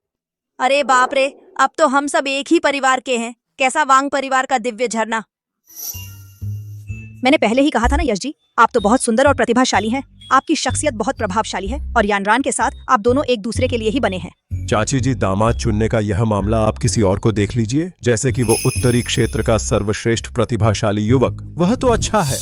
अरे बाप रे, अब तो हम सब एक ही परिवार के हैं। कैसा वांग परिवार का दिव्य झरना? मैंने पहले ही कहा था ना यश जी, आप तो बहुत सुंदर और प्रतिभाशाली हैं। आपकी शख्सियत बहुत प्रभावशाली है और यानरान के साथ आप दोनों एक दूसरे के लिए ही बने हैं। चाची जी, दामाद चुनने का यह मामला आप किसी और को देख लीजिए, जैसे कि वो उत्तरी क्षेत्र का सर्वश्रेष्ठ प्रतिभाशाली युवक। वह तो अच्छा है।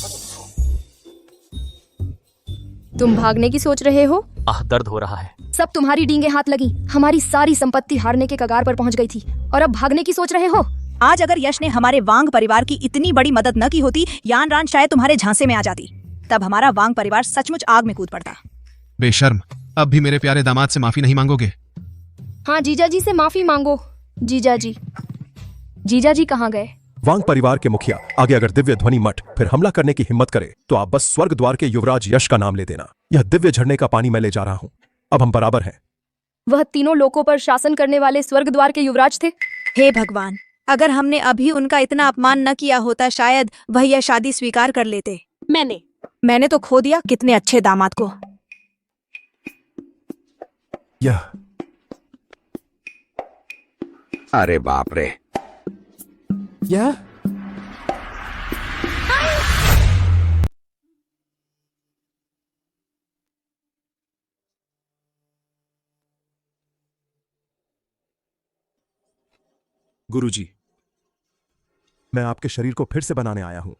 तुम भागने की सोच रहे हो? दर्द हो रहा है। सब तुम्हारी डींगे हाथ लगी। हमारी सारी संपत्ति हारने के कगार पर पहुंच गई थी और अब भागने की सोच रहे हो? आज अगर यश ने हमारे वांग परिवार की इतनी बड़ी मदद न की होती, यानरान शायद तुम्हारे झांसे में आ जाती। तब हमारा वांग परिवार सचमुच आग में कूद पड़ता। बेशर्म, अब भी मेरे प्यारे दामाद से माफी नहीं मांगोगे? हाँ, जीजा जी से माफी मांगो। जीजा जी, जीजा जी कहाँ गए? वांग परिवार के मुखिया आगे अगर दिव्य ध्वनि मठ फिर हमला करने की हिम्मत करे तो आप बस स्वर्ग द्वार के युवराज यश का नाम ले देना। यह दिव्य झरने का पानी मैं ले जा रहा हूँ। अब हम बराबर हैं। वह तीनों लोकों पर शासन करने वाले स्वर्ग द्वार के युवराज थे। हे भगवान, अगर हमने अभी उनका इतना अपमान न किया होता शायद वह यह शादी स्वीकार कर लेते। मैंने तो खो दिया कितने अच्छे दामाद को। यह अरे बाप रे। यह गुरुजी, मैं आपके शरीर को फिर से बनाने आया हूं।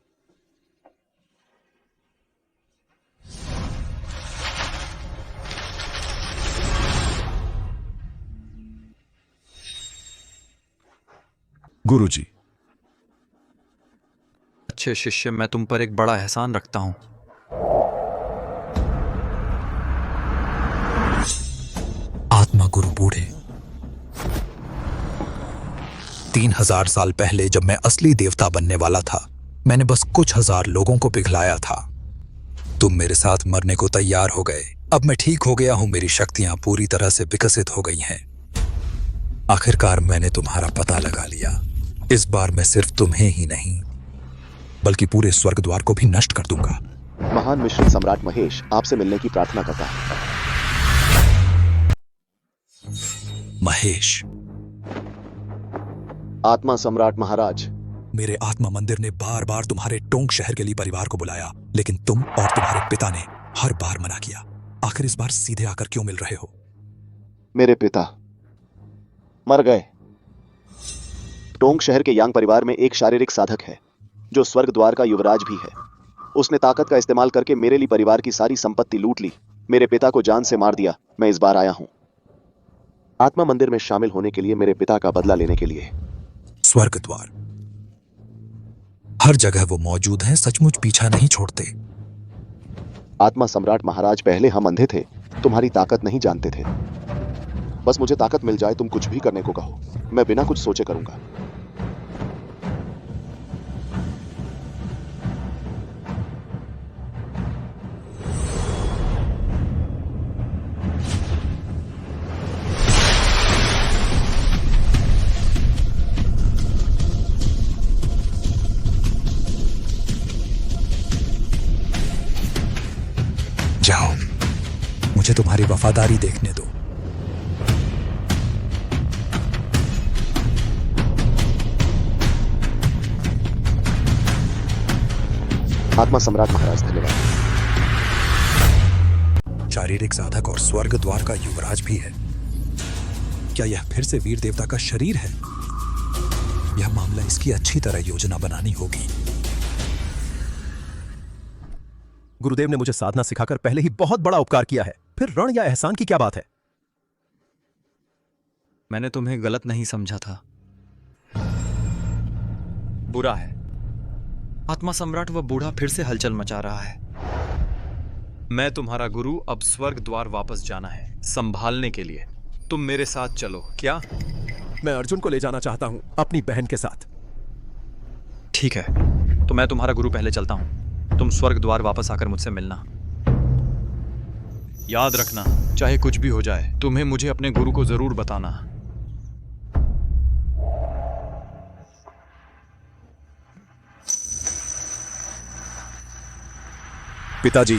गुरुजी। अच्छे शिष्य, मैं तुम पर एक बड़ा एहसान रखता हूं। गुरु बूढ़े। 3000 साल पहले जब मैं असली देवता बनने वाला था, मैंने बस कुछ हजार लोगों को पिघलाया था। तुम मेरे साथ मरने को तैयार हो गए। अब मैं ठीक हो गया हूं, मेरी शक्तियां पूरी तरह से विकसित हो गई हैं। आखिरकार मैंने तुम्हारा पता लगा लिया। इस बार मैं सिर्फ तुम्हें ही नहीं बल्कि पूरे स्वर्ग द्वार को भी नष्ट कर दूंगा। महान मिश्रित सम्राट महेश आपसे मिलने की प्रार्थना करता है। महेश, आत्मा सम्राट महाराज, मेरे आत्मा मंदिर ने बार बार तुम्हारे टोंक शहर के लिए परिवार को बुलाया, लेकिन तुम और तुम्हारे पिता ने हर बार मना किया। आखिर इस बार सीधे आकर क्यों मिल रहे हो? मेरे पिता मर गए। टोंक शहर के यांग परिवार में एक शारीरिक साधक है जो स्वर्ग द्वार का युवराज भी है। उसने ताकत का इस्तेमाल करके मेरे लिए परिवार की सारी संपत्ति लूट ली, मेरे पिता को जान से मार दिया। मैं इस बार आया हूं आत्मा मंदिर में शामिल होने के लिए, मेरे पिता का बदला लेने के लिए। स्वर्ग द्वार हर जगह वो मौजूद हैं, सचमुच पीछा नहीं छोड़ते। आत्मा सम्राट महाराज, पहले हम अंधे थे, तुम्हारी ताकत नहीं जानते थे। बस मुझे ताकत मिल जाए, तुम कुछ भी करने को कहो, मैं बिना कुछ सोचे करूंगा। जाओ, मुझे तुम्हारी वफादारी देखने दो। आत्मा सम्राट महाराज, धन्यवाद। शारीरिक साधक और स्वर्ग द्वार का युवराज भी है। क्या यह फिर से वीर देवता का शरीर है? यह मामला इसकी अच्छी तरह योजना बनानी होगी। गुरुदेव ने मुझे साधना सिखाकर पहले ही बहुत बड़ा उपकार किया है, फिर ऋण या एहसान की क्या बात है? मैंने तुम्हें गलत नहीं समझा था। बुरा है, आत्मा सम्राट वह बूढ़ा फिर से हलचल मचा रहा है। मैं तुम्हारा गुरु, अब स्वर्ग द्वार वापस जाना है संभालने के लिए। तुम मेरे साथ चलो। क्या? मैं अर्जुन को ले जाना चाहता हूं, अपनी बहन के साथ। ठीक है, तो मैं तुम्हारा गुरु पहले चलता हूं। तुम स्वर्ग द्वार वापस आकर मुझसे मिलना। याद रखना, चाहे कुछ भी हो जाए, तुम्हें मुझे अपने गुरु को जरूर बताना। पिताजी,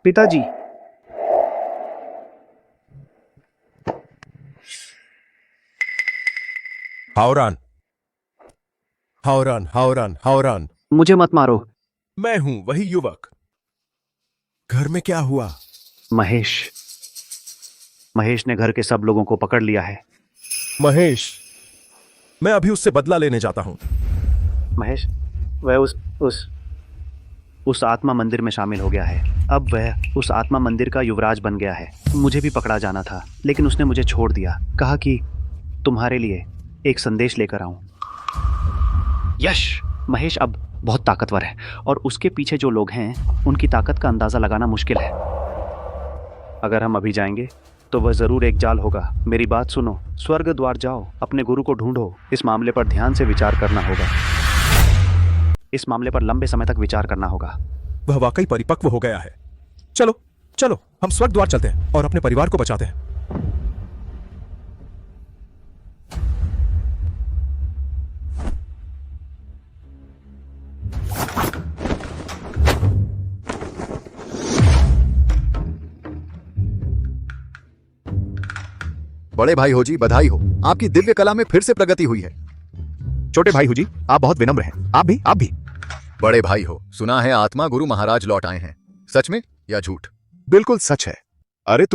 पिताजी, हावरान, हावरान, हावरान, हावरान। मुझे मत मारो। मैं हूं वही युवक। घर में क्या हुआ? महेश ने घर के सब लोगों को पकड़ लिया है। महेश, मैं अभी उससे बदला लेने जाता हूं। महेश, वह उस आत्मा मंदिर में शामिल हो गया है। अब वह उस आत्मा मंदिर का युवराज बन गया है। मुझे भी पकड़ा जाना था, लेकिन उसने मुझे छोड़ दिया। कहा कि तुम्हारे लिए एक संदेश लेकर आऊं। यश, महेश अब बहुत ताकतवर है और उसके पीछे जो लोग हैं उनकी ताकत का अंदाजा लगाना मुश्किल है। अगर हम अभी जाएंगे तो वह जरूर एक जाल होगा। मेरी बात सुनो, स्वर्ग द्वार जाओ, अपने गुरु को ढूंढो। इस मामले पर ध्यान से विचार करना होगा। इस मामले पर लंबे समय तक विचार करना होगा। वह वाकई परिपक्व हो गया है। चलो चलो, हम स्वर्ग द्वार चलते हैं और अपने परिवार को बचाते हैं। बड़े भाई हो जी, बधाई हो, आपकी दिव्य कला में फिर से प्रगति हुई है। छोटे भाई हो जी, आप बहुत विनम्र हैं। आप भी। बड़े भाई हो, सुना है आत्मा गुरु महाराज लौट आए हैं, सच में या झूठ? बिल्कुल सच है। अरे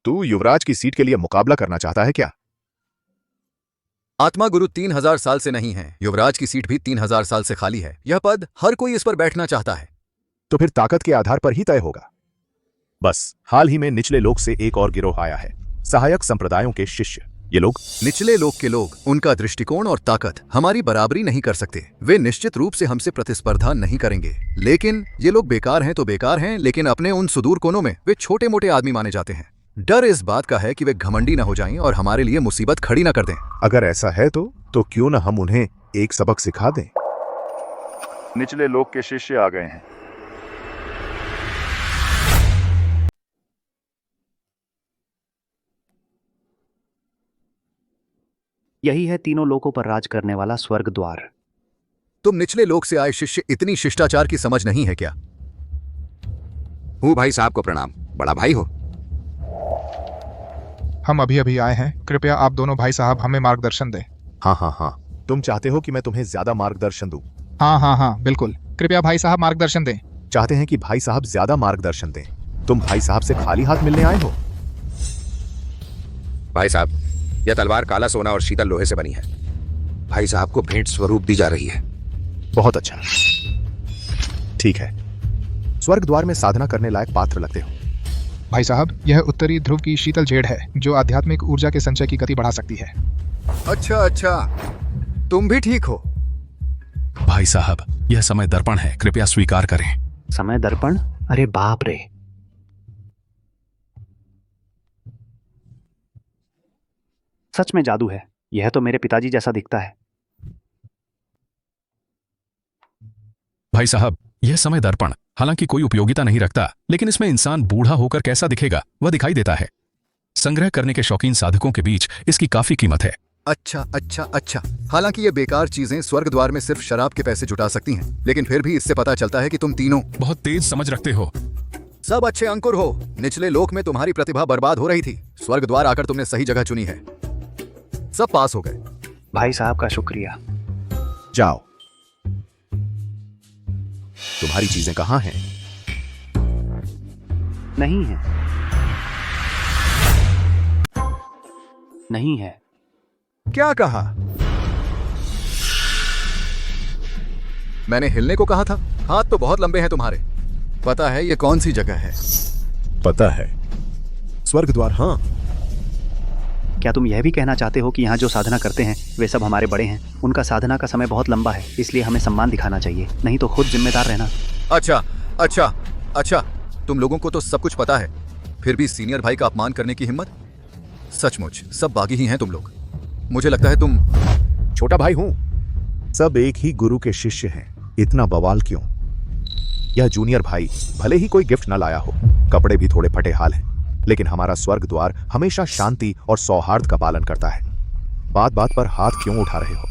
तू युवराज की सीट के लिए मुकाबला करना चाहता है क्या? आत्मा गुरु 3000 साल से नहीं है, युवराज की सीट भी 3000 साल से खाली है। यह पद हर कोई इस पर बैठना चाहता है। तो फिर ताकत के आधार पर ही तय होगा। बस हाल ही में निचले लोक से एक और गिरोह आया है, सहायक संप्रदायों के शिष्य। ये लोग निचले लोक के लोग, उनका दृष्टिकोण और ताकत हमारी बराबरी नहीं कर सकते। वे निश्चित रूप से हमसे प्रतिस्पर्धा नहीं करेंगे। लेकिन ये लोग बेकार हैं तो बेकार हैं, लेकिन अपने उन सुदूर कोनों में वे छोटे मोटे आदमी माने जाते हैं। डर इस बात का है कि वे घमंडी न हो जाएं और हमारे लिए मुसीबत खड़ी न कर दें। अगर ऐसा है तो क्यों न हम उन्हें एक सबक सिखा दें। निचले लोक के शिष्य आ गए हैं। यही है तीनों लोकों पर राज करने वाला स्वर्ग द्वार। तुम निचले लोक से आए शिष्य इतनी शिष्टाचार की समझ नहीं है क्या? हूँ भाई साहब को प्रणाम। बड़ा भाई हो? हम अभी अभी आए हैं, कृपया आप दोनों भाई साहब हमें मार्गदर्शन दें। हाँ, तुम चाहते हो कि मैं तुम्हें ज्यादा मार्गदर्शन दूं? हाँ, बिल्कुल। कृपया भाई साहब मार्गदर्शन दें। चाहते हैं कि भाई साहब ज्यादा मार्गदर्शन दें। तुम भाई साहब से खाली हाथ मिलने आए हो? भाई साहब, यह तलवार काला सोना और शीतल लोहे से बनी है। भाई साहब को भेंट स्वरूप दी जा रही है। बहुत अच्छा, ठीक है। स्वर्ग द्वार में साधना करने लायक पात्र लगते हो। भाई साहब, यह उत्तरी ध्रुव की शीतल जेड़ है जो आध्यात्मिक ऊर्जा के संचय की गति बढ़ा सकती है। अच्छा, तुम भी ठीक हो। भाई साहब, यह समय दर्पण है, कृपया स्वीकार करें। समय दर्पण? अरे बाप रे। सच में जादू है। यह तो मेरे पिताजी जैसा दिखता है। भाई साहब, यह समय दर्पण हालांकि कोई उपयोगिता नहीं रखता, लेकिन इसमें इंसान बूढ़ा होकर कैसा दिखेगा वह दिखाई देता है। संग्रह करने के शौकीन साधकों के बीच इसकी काफी कीमत है। अच्छा। हालांकि ये बेकार चीजें स्वर्ग द्वार में सिर्फ शराब के पैसे जुटा सकती हैं, लेकिन फिर भी इससे पता चलता है कि तुम तीनों बहुत तेज समझ रखते हो। सब अच्छे अंकुर हो। निचले लोक में तुम्हारी प्रतिभा बर्बाद हो रही थी, स्वर्ग द्वार आकर तुमने सही जगह चुनी है। सब पास हो गए। भाई साहब का शुक्रिया। जाओ। तुम्हारी चीजें कहाँ हैं? नहीं है। क्या कहा? मैंने हिलने को कहा था। हाथ तो बहुत लंबे हैं तुम्हारे। पता है ये कौन सी जगह है? पता है, स्वर्ग द्वार। हाँ। क्या तुम यह भी कहना चाहते हो कि यहाँ जो साधना करते हैं वे सब हमारे बड़े हैं? उनका साधना का समय बहुत लंबा है, इसलिए हमें सम्मान दिखाना चाहिए, नहीं तो खुद जिम्मेदार रहना। अच्छा, तुम लोगों को तो सब कुछ पता है, फिर भी सीनियर भाई का अपमान करने की हिम्मत? सचमुच सब बागी ही हैं तुम लोग। मुझे लगता है तुम। छोटा भाई हूं। सब एक ही गुरु के शिष्य हैं, इतना बवाल क्यों? यह जूनियर भाई भले ही कोई गिफ्ट न लाया हो, कपड़े भी थोड़े फटे हाल हैं, लेकिन हमारा स्वर्ग द्वार हमेशा शांति और सौहार्द का पालन करता है। बात बात पर हाथ क्यों उठा रहे हो?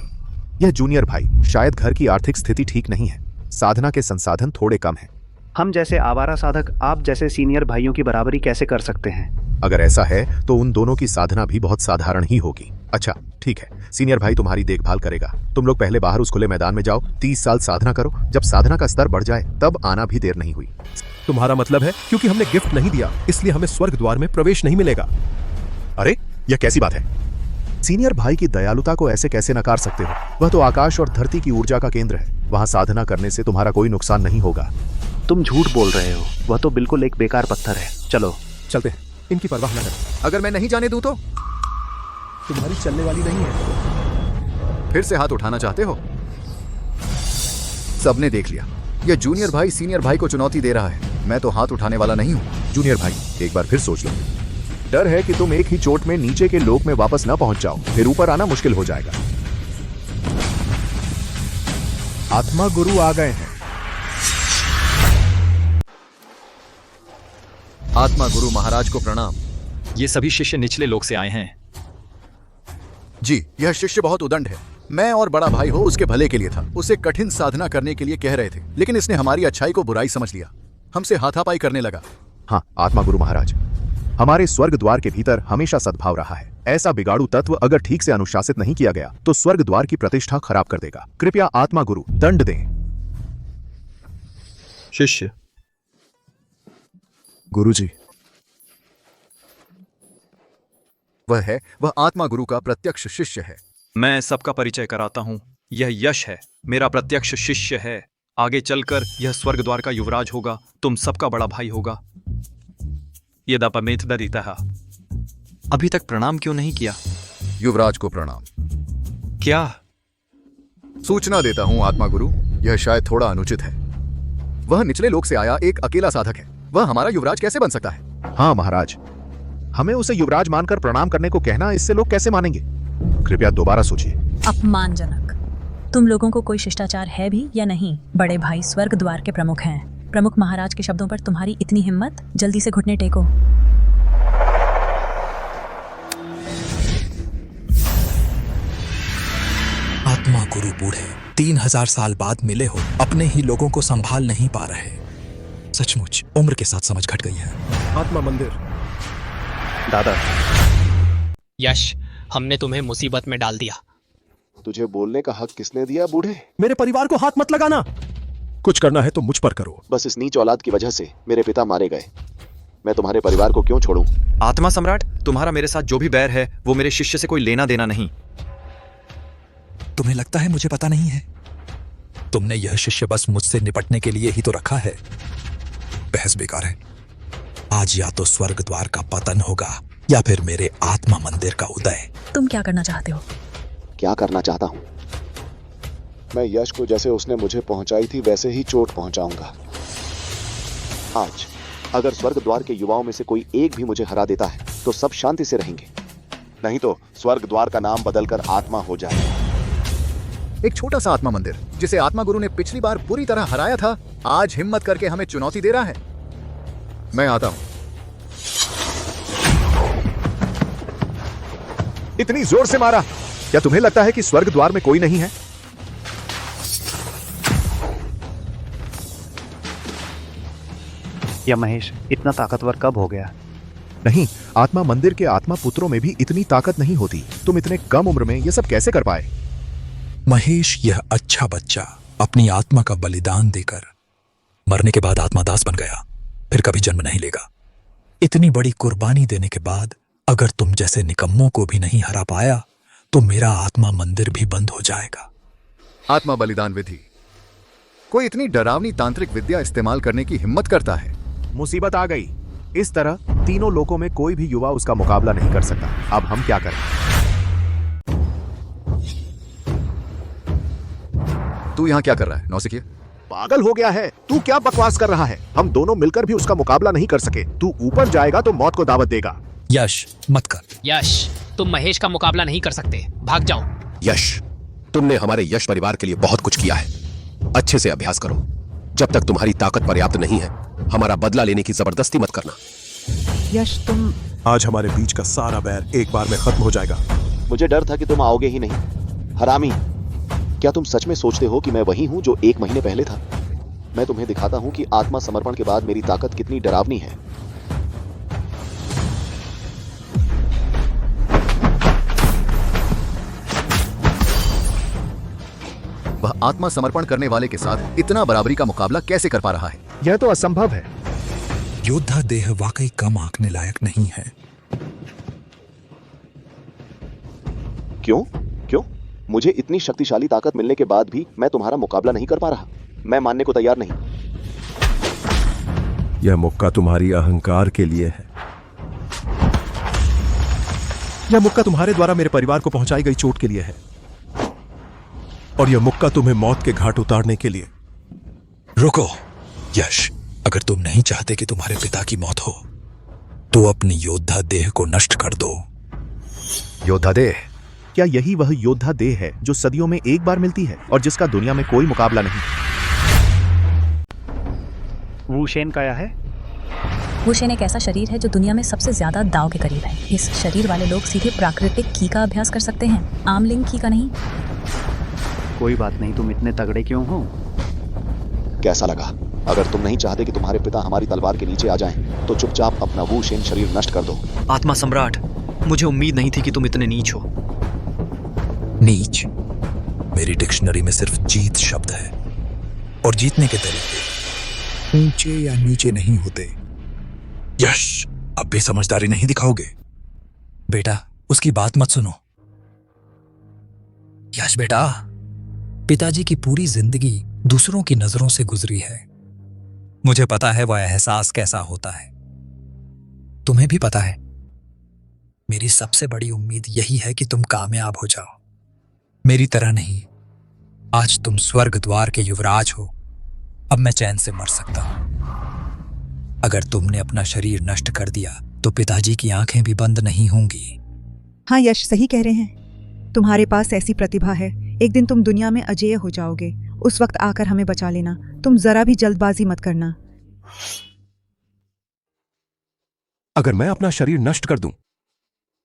यह जूनियर भाई, शायद घर की आर्थिक स्थिति ठीक नहीं है, साधना के संसाधन थोड़े कम हैं। हम जैसे आवारा साधक आप जैसे सीनियर भाइयों की बराबरी कैसे कर सकते हैं? अगर ऐसा है तो उन दोनों की साधना भी बहुत साधारण ही होगी। अच्छा ठीक है, सीनियर भाई तुम्हारी देखभाल करेगा। तुम लोग पहले बाहर उस खुले मैदान में जाओ, 30 साल साधना करो, जब साधना का स्तर बढ़ जाए तब आना भी देर नहीं हुई। तुम्हारा मतलब है क्योंकि हमने गिफ्ट नहीं दिया इसलिए हमें स्वर्ग द्वार में प्रवेश नहीं मिलेगा? अरे यह कैसी बात है? सीनियर भाई की दयालुता को ऐसे कैसे नकार सकते हो? वह तो आकाश और धरती की ऊर्जा का केंद्र है, वहां साधना करने से तुम्हारा कोई नुकसान नहीं होगा। तुम झूठ बोल रहे हो, वह तो बिल्कुल एक बेकार पत्थर है। चलो चलते हैं, इनकी परवाह न करें। अगर मैं नहीं जाने दूं तो? तुम्हारी चलने वाली नहीं है। फिर से हाथ उठाना चाहते हो? सबने देख लिया, यह जूनियर भाई सीनियर भाई को चुनौती दे रहा है। मैं तो हाथ उठाने वाला नहीं हूं। जूनियर भाई एक बार फिर सोच लो। डर है कि तुम एक ही चोट में नीचे के लोक में वापस न पहुंच जाओ, फिर ऊपर आना मुश्किल हो जाएगा। आत्मा गुरु आ गए हैं। आत्मा गुरु महाराज को प्रणाम। ये सभी शिष्य निचले लोक से आए हैं। जी, यह शिष्य बहुत उदंड है। मैं और बड़ा भाई हो उसके भले के लिए था, उसे कठिन साधना करने के लिए कह रहे थे, लेकिन इसने हमारी अच्छाई को बुराई समझ लिया, हमसे हाथापाई करने लगा। हाँ आत्मा गुरु महाराज, हमारे स्वर्ग द्वार के भीतर हमेशा सद्भाव रहा है। ऐसा बिगाड़ू तत्व अगर ठीक से अनुशासित नहीं किया गया तो स्वर्ग द्वार की प्रतिष्ठा खराब कर देगा। कृपया आत्मा गुरु दंड दें। शिष्य। गुरुजी। वह आत्मा गुरु का प्रत्यक्ष शिष्य है। मैं सबका परिचय कराता हूं। यह यश है, मेरा प्रत्यक्ष शिष्य है। आगे चलकर यह स्वर्ग द्वार का युवराज होगा, तुम सबका बड़ा भाई होगा। ये दापमेत दरिता। अभी तक प्रणाम क्यों नहीं किया? युवराज को प्रणाम। क्या? सूचना देता हूं आत्मा गुरु, यह शायद थोड़ा अनुचित है। वह निचले लोक से आया एक अकेला साधक है, वह हमारा युवराज कैसे बन सकता है? हाँ महाराज, हमें उसे युवराज मानकर प्रणाम करने को कहना, इससे लोग कैसे मानेंगे? कृपया दोबारा सोचिए। अपमानजनक। तुम लोगों को कोई शिष्टाचार है भी या नहीं? बड़े भाई स्वर्ग द्वार के प्रमुख हैं। प्रमुख महाराज के शब्दों पर तुम्हारी इतनी हिम्मत? जल्दी से घुटने टेको। आत्मा गुरु बूढ़े 3000 साल बाद मिले हो, अपने ही लोगों को संभाल नहीं पा रहे। सचमुच उम्र के साथ समझ घट गई है। आत्मा मंदिर। दादा। यश, हमने तुम्हें मुसीबत में डाल दिया। तुझे बोलने का हक किसने दिया बूढ़े? मेरे परिवार को हाथ मत लगाना। कुछ करना है तो मुझ पर करो। बस इस नीच औलाद की वजह से मेरे पिता मारे गए। मैं तुम्हारे परिवार को क्यों छोड़ूं? आत्मा सम्राट, तुम्हारा मेरे साथ जो भी बैर है वो मेरे शिष्य से कोई लेना देना नहीं। तुम्हें लगता है मुझे पता नहीं है? तुमने यह शिष्य बस मुझसे निपटने के लिए ही तो रखा है। बहस बेकार है। आज या तो स्वर्ग द्वार का पतन होगा या फिर मेरे आत्मा मंदिर का उदय। तुम क्या करना चाहते हो? क्या करना चाहता हूं? मैं यश को जैसे उसने मुझे पहुंचाई थी वैसे ही चोट पहुंचाऊंगा। आज अगर स्वर्ग द्वार के युवाओं में से कोई एक भी मुझे हरा देता है तो सब शांति से रहेंगे, नहीं तो स्वर्ग द्वार का नाम बदलकर आत्मा हो जाएगा। एक छोटा सा आत्मा मंदिर जिसे आत्मा गुरु ने पिछली बार बुरी तरह हराया था, आज हिम्मत करके हमें चुनौती दे रहा है। मैं आता हूं। इतनी जोर से मारा, क्या तुम्हें लगता है कि स्वर्ग द्वार में कोई नहीं है? या महेश इतना ताकतवर कब हो गया? नहीं, आत्मा मंदिर के आत्मा पुत्रों में भी इतनी ताकत नहीं होती। तुम इतने कम उम्र में ये सब कैसे कर पाए? महेश, यह अच्छा बच्चा अपनी आत्मा का बलिदान देकर मरने के बाद आत्मादास बन गया, फिर कभी जन्म नहीं लेगा। इतनी बड़ी कुर्बानी देने के बाद अगर तुम जैसे निकम्मों को भी नहीं हरा पाया तो मेरा आत्मा मंदिर भी बंद हो जाएगा। आत्मा बलिदान विधि। कोई इतनी डरावनी तांत्रिक विद्या इस्तेमाल करने की हिम्मत करता है? मुसीबत आ गई। इस तरह तीनों लोकों में कोई भी युवा उसका मुकाबला नहीं कर सकता। अब हम क्या करें? तू यहाँ क्या कर रहा है नौसिखिया? पागल हो गया है? तू क्या बकवास कर रहा है? हम दोनों मिलकर भी उसका मुकाबला नहीं कर सके। तू ऊपर जाएगा तो मौत को दावत देगा। यश, मत कर। यश, तुम महेश का मुकाबला नहीं कर सकते, भाग जाओ। यश, तुमने हमारे यश परिवार के लिए बहुत कुछ किया है। अच्छे से अभ्यास करो। जब तक तुम्हारी ताकत पर्याप्त नहीं है, हमारा बदला लेने की जबरदस्ती मत करना। यश, तुम आज हमारे बीच का सारा बैर एक बार में खत्म हो जाएगा। मुझे डर था कि तुम आओगे ही नहीं। हरामी, क्या तुम सच में सोचते हो कि मैं वही हूं जो 1 महीने पहले था? मैं तुम्हें दिखाता हूं कि आत्मा समर्पण के बाद मेरी ताकत कितनी डरावनी है। वह आत्मा समर्पण करने वाले के साथ इतना बराबरी का मुकाबला कैसे कर पा रहा है? यह तो असंभव है। योद्धा देह वाकई कम आंकने लायक नहीं है। क्यों? क्यों? मुझे इतनी शक्तिशाली ताकत मिलने के बाद भी मैं तुम्हारा मुकाबला नहीं कर पा रहा। मैं मानने को तैयार नहीं। यह मुक्का तुम्हारी अहंकार के लिए है। यह मुक्का तुम्हारे द्वारा मेरे परिवार को पहुंचाई गई चोट के लिए है, और यह मुक्का तुम्हें मौत के घाट उतारने के लिए। रुको यश, अगर तुम नहीं चाहते कि तुम्हारे पिता की मौत हो तो अपनी योद्धा देह को नष्ट कर दो। योद्धा देह? क्या यही वह योद्धा देह है जो सदियों में एक बार मिलती है और जिसका दुनिया में कोई मुकाबला नहीं? वुशेन का है? वुशेन एक ऐसा शरीर है जो दुनिया में सबसे ज्यादा दाव के करीब है। इस शरीर वाले लोग सीधे प्राकृतिक की का अभ्यास कर सकते हैं, आम लिंग की का नहीं। कोई बात नहीं, तुम इतने तगड़े क्यों हो? कैसा लगा? अगर तुम नहीं चाहते कि तुम्हारे पिता हमारी तलवार के नीचे आ जाएं, तो चुपचाप अपना वुशेन शरीर नष्ट कर दो। आत्मा सम्राट, मुझे उम्मीद नहीं थी कि तुम इतने नीच हो। नीच? मेरी डिक्शनरी में सिर्फ जीत शब्द है, और जीतने के तरीके ऊंचे या नीचे नहीं होते। यश, अब भी समझदारी नहीं दिखाओगे? बेटा, उसकी बात मत सुनो। यश बेटा, पिताजी की पूरी जिंदगी दूसरों की नजरों से गुजरी है। मुझे पता है वह एहसास कैसा होता है। तुम्हें भी पता है। मेरी सबसे बड़ी उम्मीद यही है कि तुम कामयाब हो जाओ, मेरी तरह नहीं। आज तुम स्वर्ग द्वार के युवराज हो, अब मैं चैन से मर सकता हूं। अगर तुमने अपना शरीर नष्ट कर दिया तो पिताजी की आंखें भी बंद नहीं होंगी। हाँ यश सही कह रहे हैं, तुम्हारे पास ऐसी प्रतिभा है, एक दिन तुम दुनिया में अजेय हो जाओगे। उस वक्त आकर हमें बचा लेना, तुम जरा भी जल्दबाजी मत करना। अगर मैं अपना शरीर नष्ट कर दूं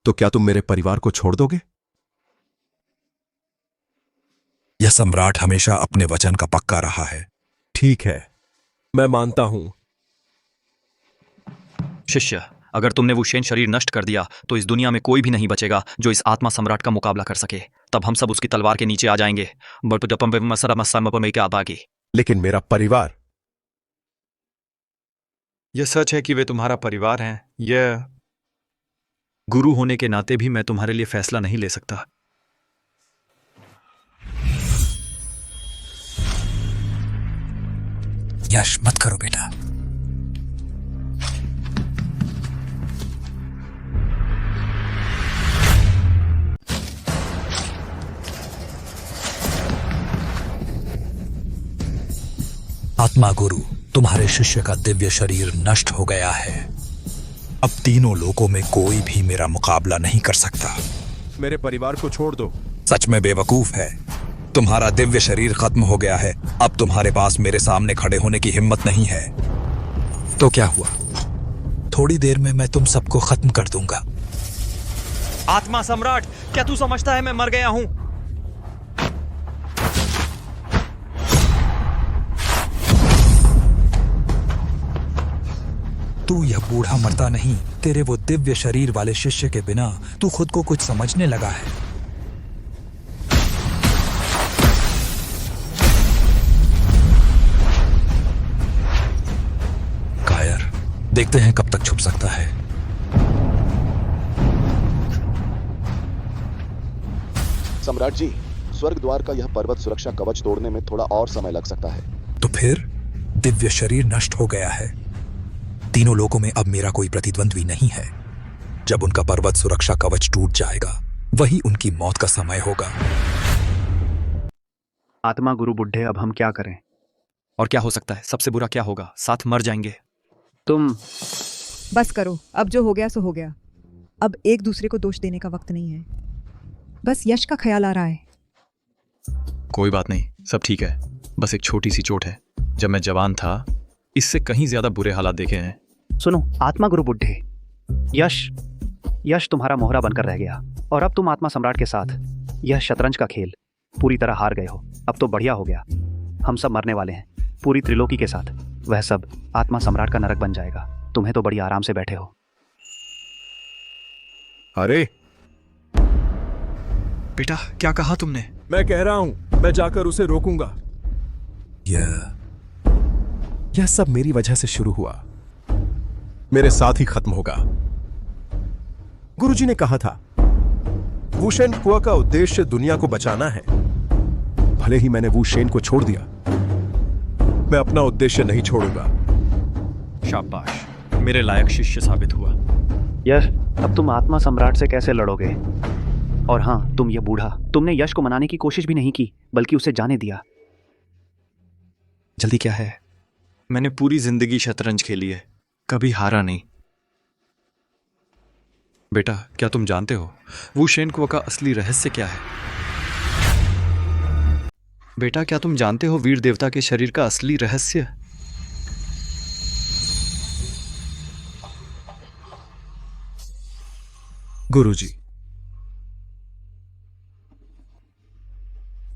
तो क्या तुम मेरे परिवार को छोड़ दोगे? यह सम्राट हमेशा अपने वचन का पक्का रहा है। ठीक है, मैं मानता हूं। शिष्य, अगर तुमने वो शेन शरीर नष्ट कर दिया तो इस दुनिया में कोई भी नहीं बचेगा जो इस आत्मा सम्राट का मुकाबला कर सके। तब हम सब उसकी तलवार के नीचे आ जाएंगे। लेकिन मेरा परिवार। यह सच है कि वे तुम्हारा परिवार हैं। यह गुरु होने के नाते भी मैं तुम्हारे लिए फैसला नहीं ले सकता। यश मत करो बेटा। आत्मा गुरु, तुम्हारे शिष्य का दिव्य शरीर नष्ट हो गया है। अब तीनों लोकों में कोई भी मेरा मुकाबला नहीं कर सकता। मेरे परिवार को छोड़ दो। सच में बेवकूफ है। तुम्हारा दिव्य शरीर खत्म हो गया है, अब तुम्हारे पास मेरे सामने खड़े होने की हिम्मत नहीं है। तो क्या हुआ? थोड़ी देर में मैं तुम सबको खत्म कर दूंगा। आत्मा सम्राट, क्या तू समझता है मैं मर गया हूं? तू यह बूढ़ा मरता नहीं। तेरे वो दिव्य शरीर वाले शिष्य के बिना तू खुद को कुछ समझने लगा है। कायर, देखते हैं कब तक छुप सकता है। सम्राट जी, स्वर्ग द्वार का यह पर्वत सुरक्षा कवच तोड़ने में थोड़ा और समय लग सकता है। तो फिर दिव्य शरीर नष्ट हो गया है। तीनों लोगों में अब मेरा कोई प्रतिद्वंद्वी नहीं है। जब उनका पर्वत सुरक्षा कवच टूट जाएगा, वही उनकी मौत का समय होगा। आत्मा गुरु बुढ़े, अब हम क्या करें? और क्या हो सकता है? सबसे बुरा क्या होगा? साथ मर जाएंगे। तुम बस करो, अब जो हो गया सो हो गया। अब एक दूसरे को दोष देने का वक्त नहीं है। बस यश का ख्याल आ रहा है। कोई बात नहीं, सब ठीक है। बस एक छोटी सी चोट है। जब मैं जवान था इससे कहीं ज्यादा बुरे हालात देखे हैं। सुनो आत्मा गुरु बुढ़े, यश तुम्हारा मोहरा बनकर रह गया और अब तुम आत्मा सम्राट के साथ यह शतरंज का खेल पूरी तरह हार गए हो। अब तो बढ़िया हो गया, हम सब मरने वाले हैं पूरी त्रिलोकी के साथ। वह सब आत्मा सम्राट का नरक बन जाएगा। तुम्हें तो बड़ी आराम से बैठे हो। अरे बेटा, क्या कहा तुमने? मैं कह रहा हूं, मैं जाकर उसे रोकूंगा। यह सब मेरी वजह से शुरू हुआ, मेरे साथ ही खत्म होगा। गुरुजी ने कहा था वुशेन कुआ का उद्देश्य दुनिया को बचाना है। भले ही मैंने वुशेन को छोड़ दिया, मैं अपना उद्देश्य नहीं छोड़ूंगा। शाबाश, मेरे लायक शिष्य साबित हुआ। यश, अब तुम आत्मा सम्राट से कैसे लड़ोगे? और हाँ, तुम ये बूढ़ा, तुमने यश को मनाने की कोशिश भी नहीं की, बल्कि उसे जाने दिया। जल्दी क्या है? मैंने पूरी जिंदगी शतरंज खेली है, कभी हारा नहीं। बेटा, क्या तुम जानते हो वुशेन कुआ का असली रहस्य क्या है? बेटा, क्या तुम जानते हो वीर देवता के शरीर का असली रहस्य? गुरुजी,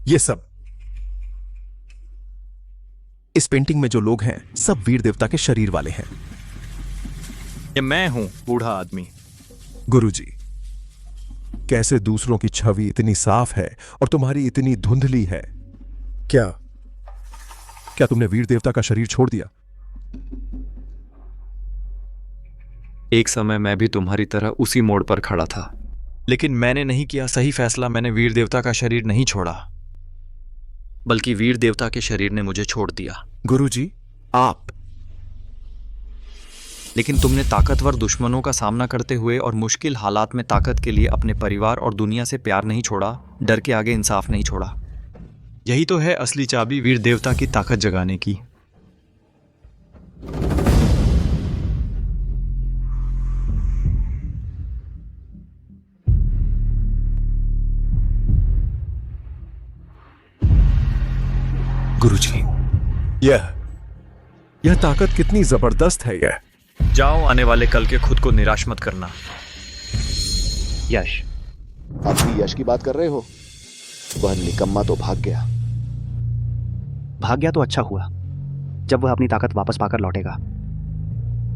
ये सब, इस पेंटिंग में जो लोग हैं सब वीर देवता के शरीर वाले हैं। ये मैं हूं, बूढ़ा आदमी। गुरुजी, कैसे दूसरों की छवि इतनी साफ है और तुम्हारी इतनी धुंधली है? क्या तुमने वीर देवता का शरीर छोड़ दिया? एक समय मैं भी तुम्हारी तरह उसी मोड़ पर खड़ा था, लेकिन मैंने नहीं किया सही फैसला। मैंने वीर देवता का शरीर नहीं छोड़ा, बल्कि वीर देवता के शरीर ने मुझे छोड़ दिया। गुरुजी, आप लेकिन तुमने ताकतवर दुश्मनों का सामना करते हुए और मुश्किल हालात में ताकत के लिए अपने परिवार और दुनिया से प्यार नहीं छोड़ा, डर के आगे इंसाफ नहीं छोड़ा। यही तो है असली चाबी वीर देवता की ताकत जगाने की। गुरुजी, यह ताकत कितनी जबरदस्त है। यह जाओ, आने वाले कल के खुद को निराश मत करना। यश, आप भी यश की बात कर रहे हो? वह निकम्मा तो भाग गया। भाग गया तो अच्छा हुआ। जब वह अपनी ताकत वापस पाकर लौटेगा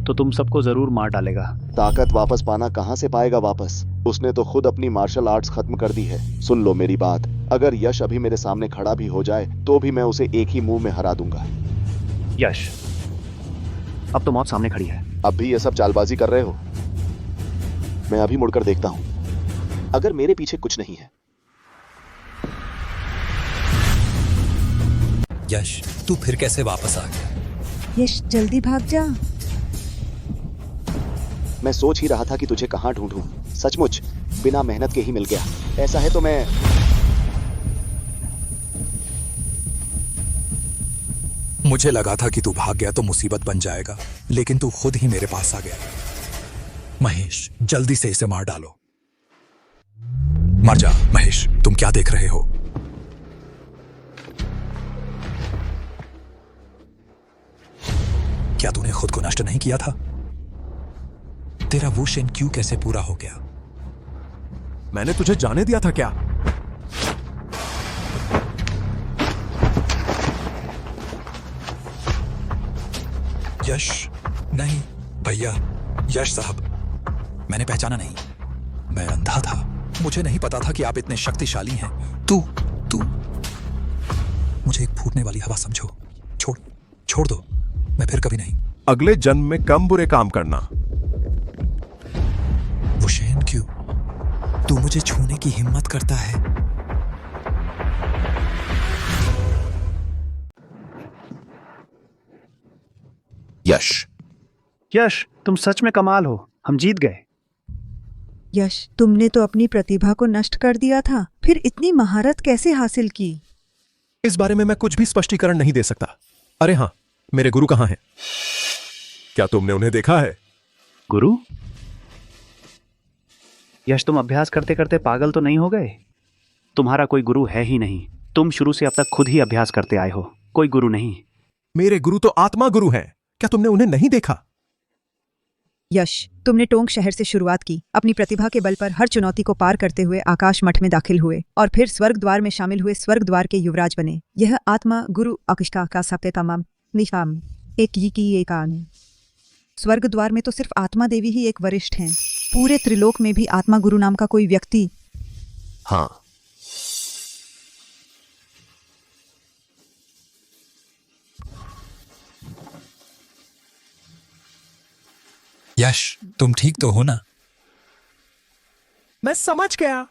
तो तुम सबको जरूर मार डालेगा। ताकत वापस पाना कहां से पाएगा वापस? उसने तो खुद अपनी मार्शल आर्ट्स खत्म कर दी है। सुन लो मेरी बात, अगर यश अभी मेरे सामने खड़ा भी हो जाए तो भी मैं उसे एक ही मुंह में हरा दूंगा। यश, अब तो मौत सामने खड़ी है। अब भी ये सब चालबाजी कर रहे हो? मैं अभी मुड़कर देखता हूं। अगर मेरे पीछे कुछ नहीं है। यश, तू फिर कैसे वापस आ गया? यश, जल्दी भाग जा। मैं सोच ही रहा था कि तुझे कहां ढूंढूं। सचमुच बिना मेहनत के ही मिल गया। ऐसा है तो मैं मुझे लगा था कि तू भाग गया तो मुसीबत बन जाएगा, लेकिन तू खुद ही मेरे पास आ गया। महेश, जल्दी से इसे मार डालो। मर जा महेश, तुम क्या देख रहे हो? क्या तूने खुद को नष्ट नहीं किया था? तेरा वो शेन क्यों कैसे पूरा हो गया? मैंने तुझे जाने दिया था क्या? यश, नहीं भैया, यश साहब, मैंने पहचाना नहीं। मैं अंधा था, मुझे नहीं पता था कि आप इतने शक्तिशाली हैं। तू मुझे एक फूटने वाली हवा समझो। छोड़ दो, मैं फिर कभी नहीं। अगले जन्म में कम बुरे काम करना। वो शेन क्यों? तू मुझे छूने की हिम्मत करता है? यश, तुम सच में कमाल हो। हम जीत गए। यश, तुमने तो अपनी प्रतिभा को नष्ट कर दिया था, फिर इतनी महारत कैसे हासिल की? इस बारे में मैं कुछ भी स्पष्टीकरण नहीं दे सकता। अरे हाँ, मेरे गुरु कहाँ हैं? क्या तुमने उन्हें देखा है? गुरु? यश, तुम अभ्यास करते करते पागल तो नहीं हो गए? तुम्हारा कोई गुरु है ही नहीं। तुम शुरू से अब तक खुद ही अभ्यास करते आए हो, कोई गुरु नहीं। मेरे गुरु तो आत्मा गुरु हैं। क्या तुमने उन्हें नहीं देखा? यश, तुमने टोंक शहर से शुरुआत की, अपनी प्रतिभा के बल पर हर चुनौती को पार करते हुए आकाश मठ में दाखिल हुए और फिर स्वर्ग द्वार में शामिल हुए, स्वर्ग द्वार के युवराज बने। यह आत्मा गुरु अकिष्टा का सबसे तमाम निशाम एक ही की एक आन। स्वर्ग द्वार में तो सिर्फ आत्मा देवी ही एक वरिष्ठ हैं। पूरे त्रिलोक में भी आत्मा गुरु नाम का कोई व्यक्ति? हाँ, यश, तुम ठीक तो हो ना? मैं समझ गया।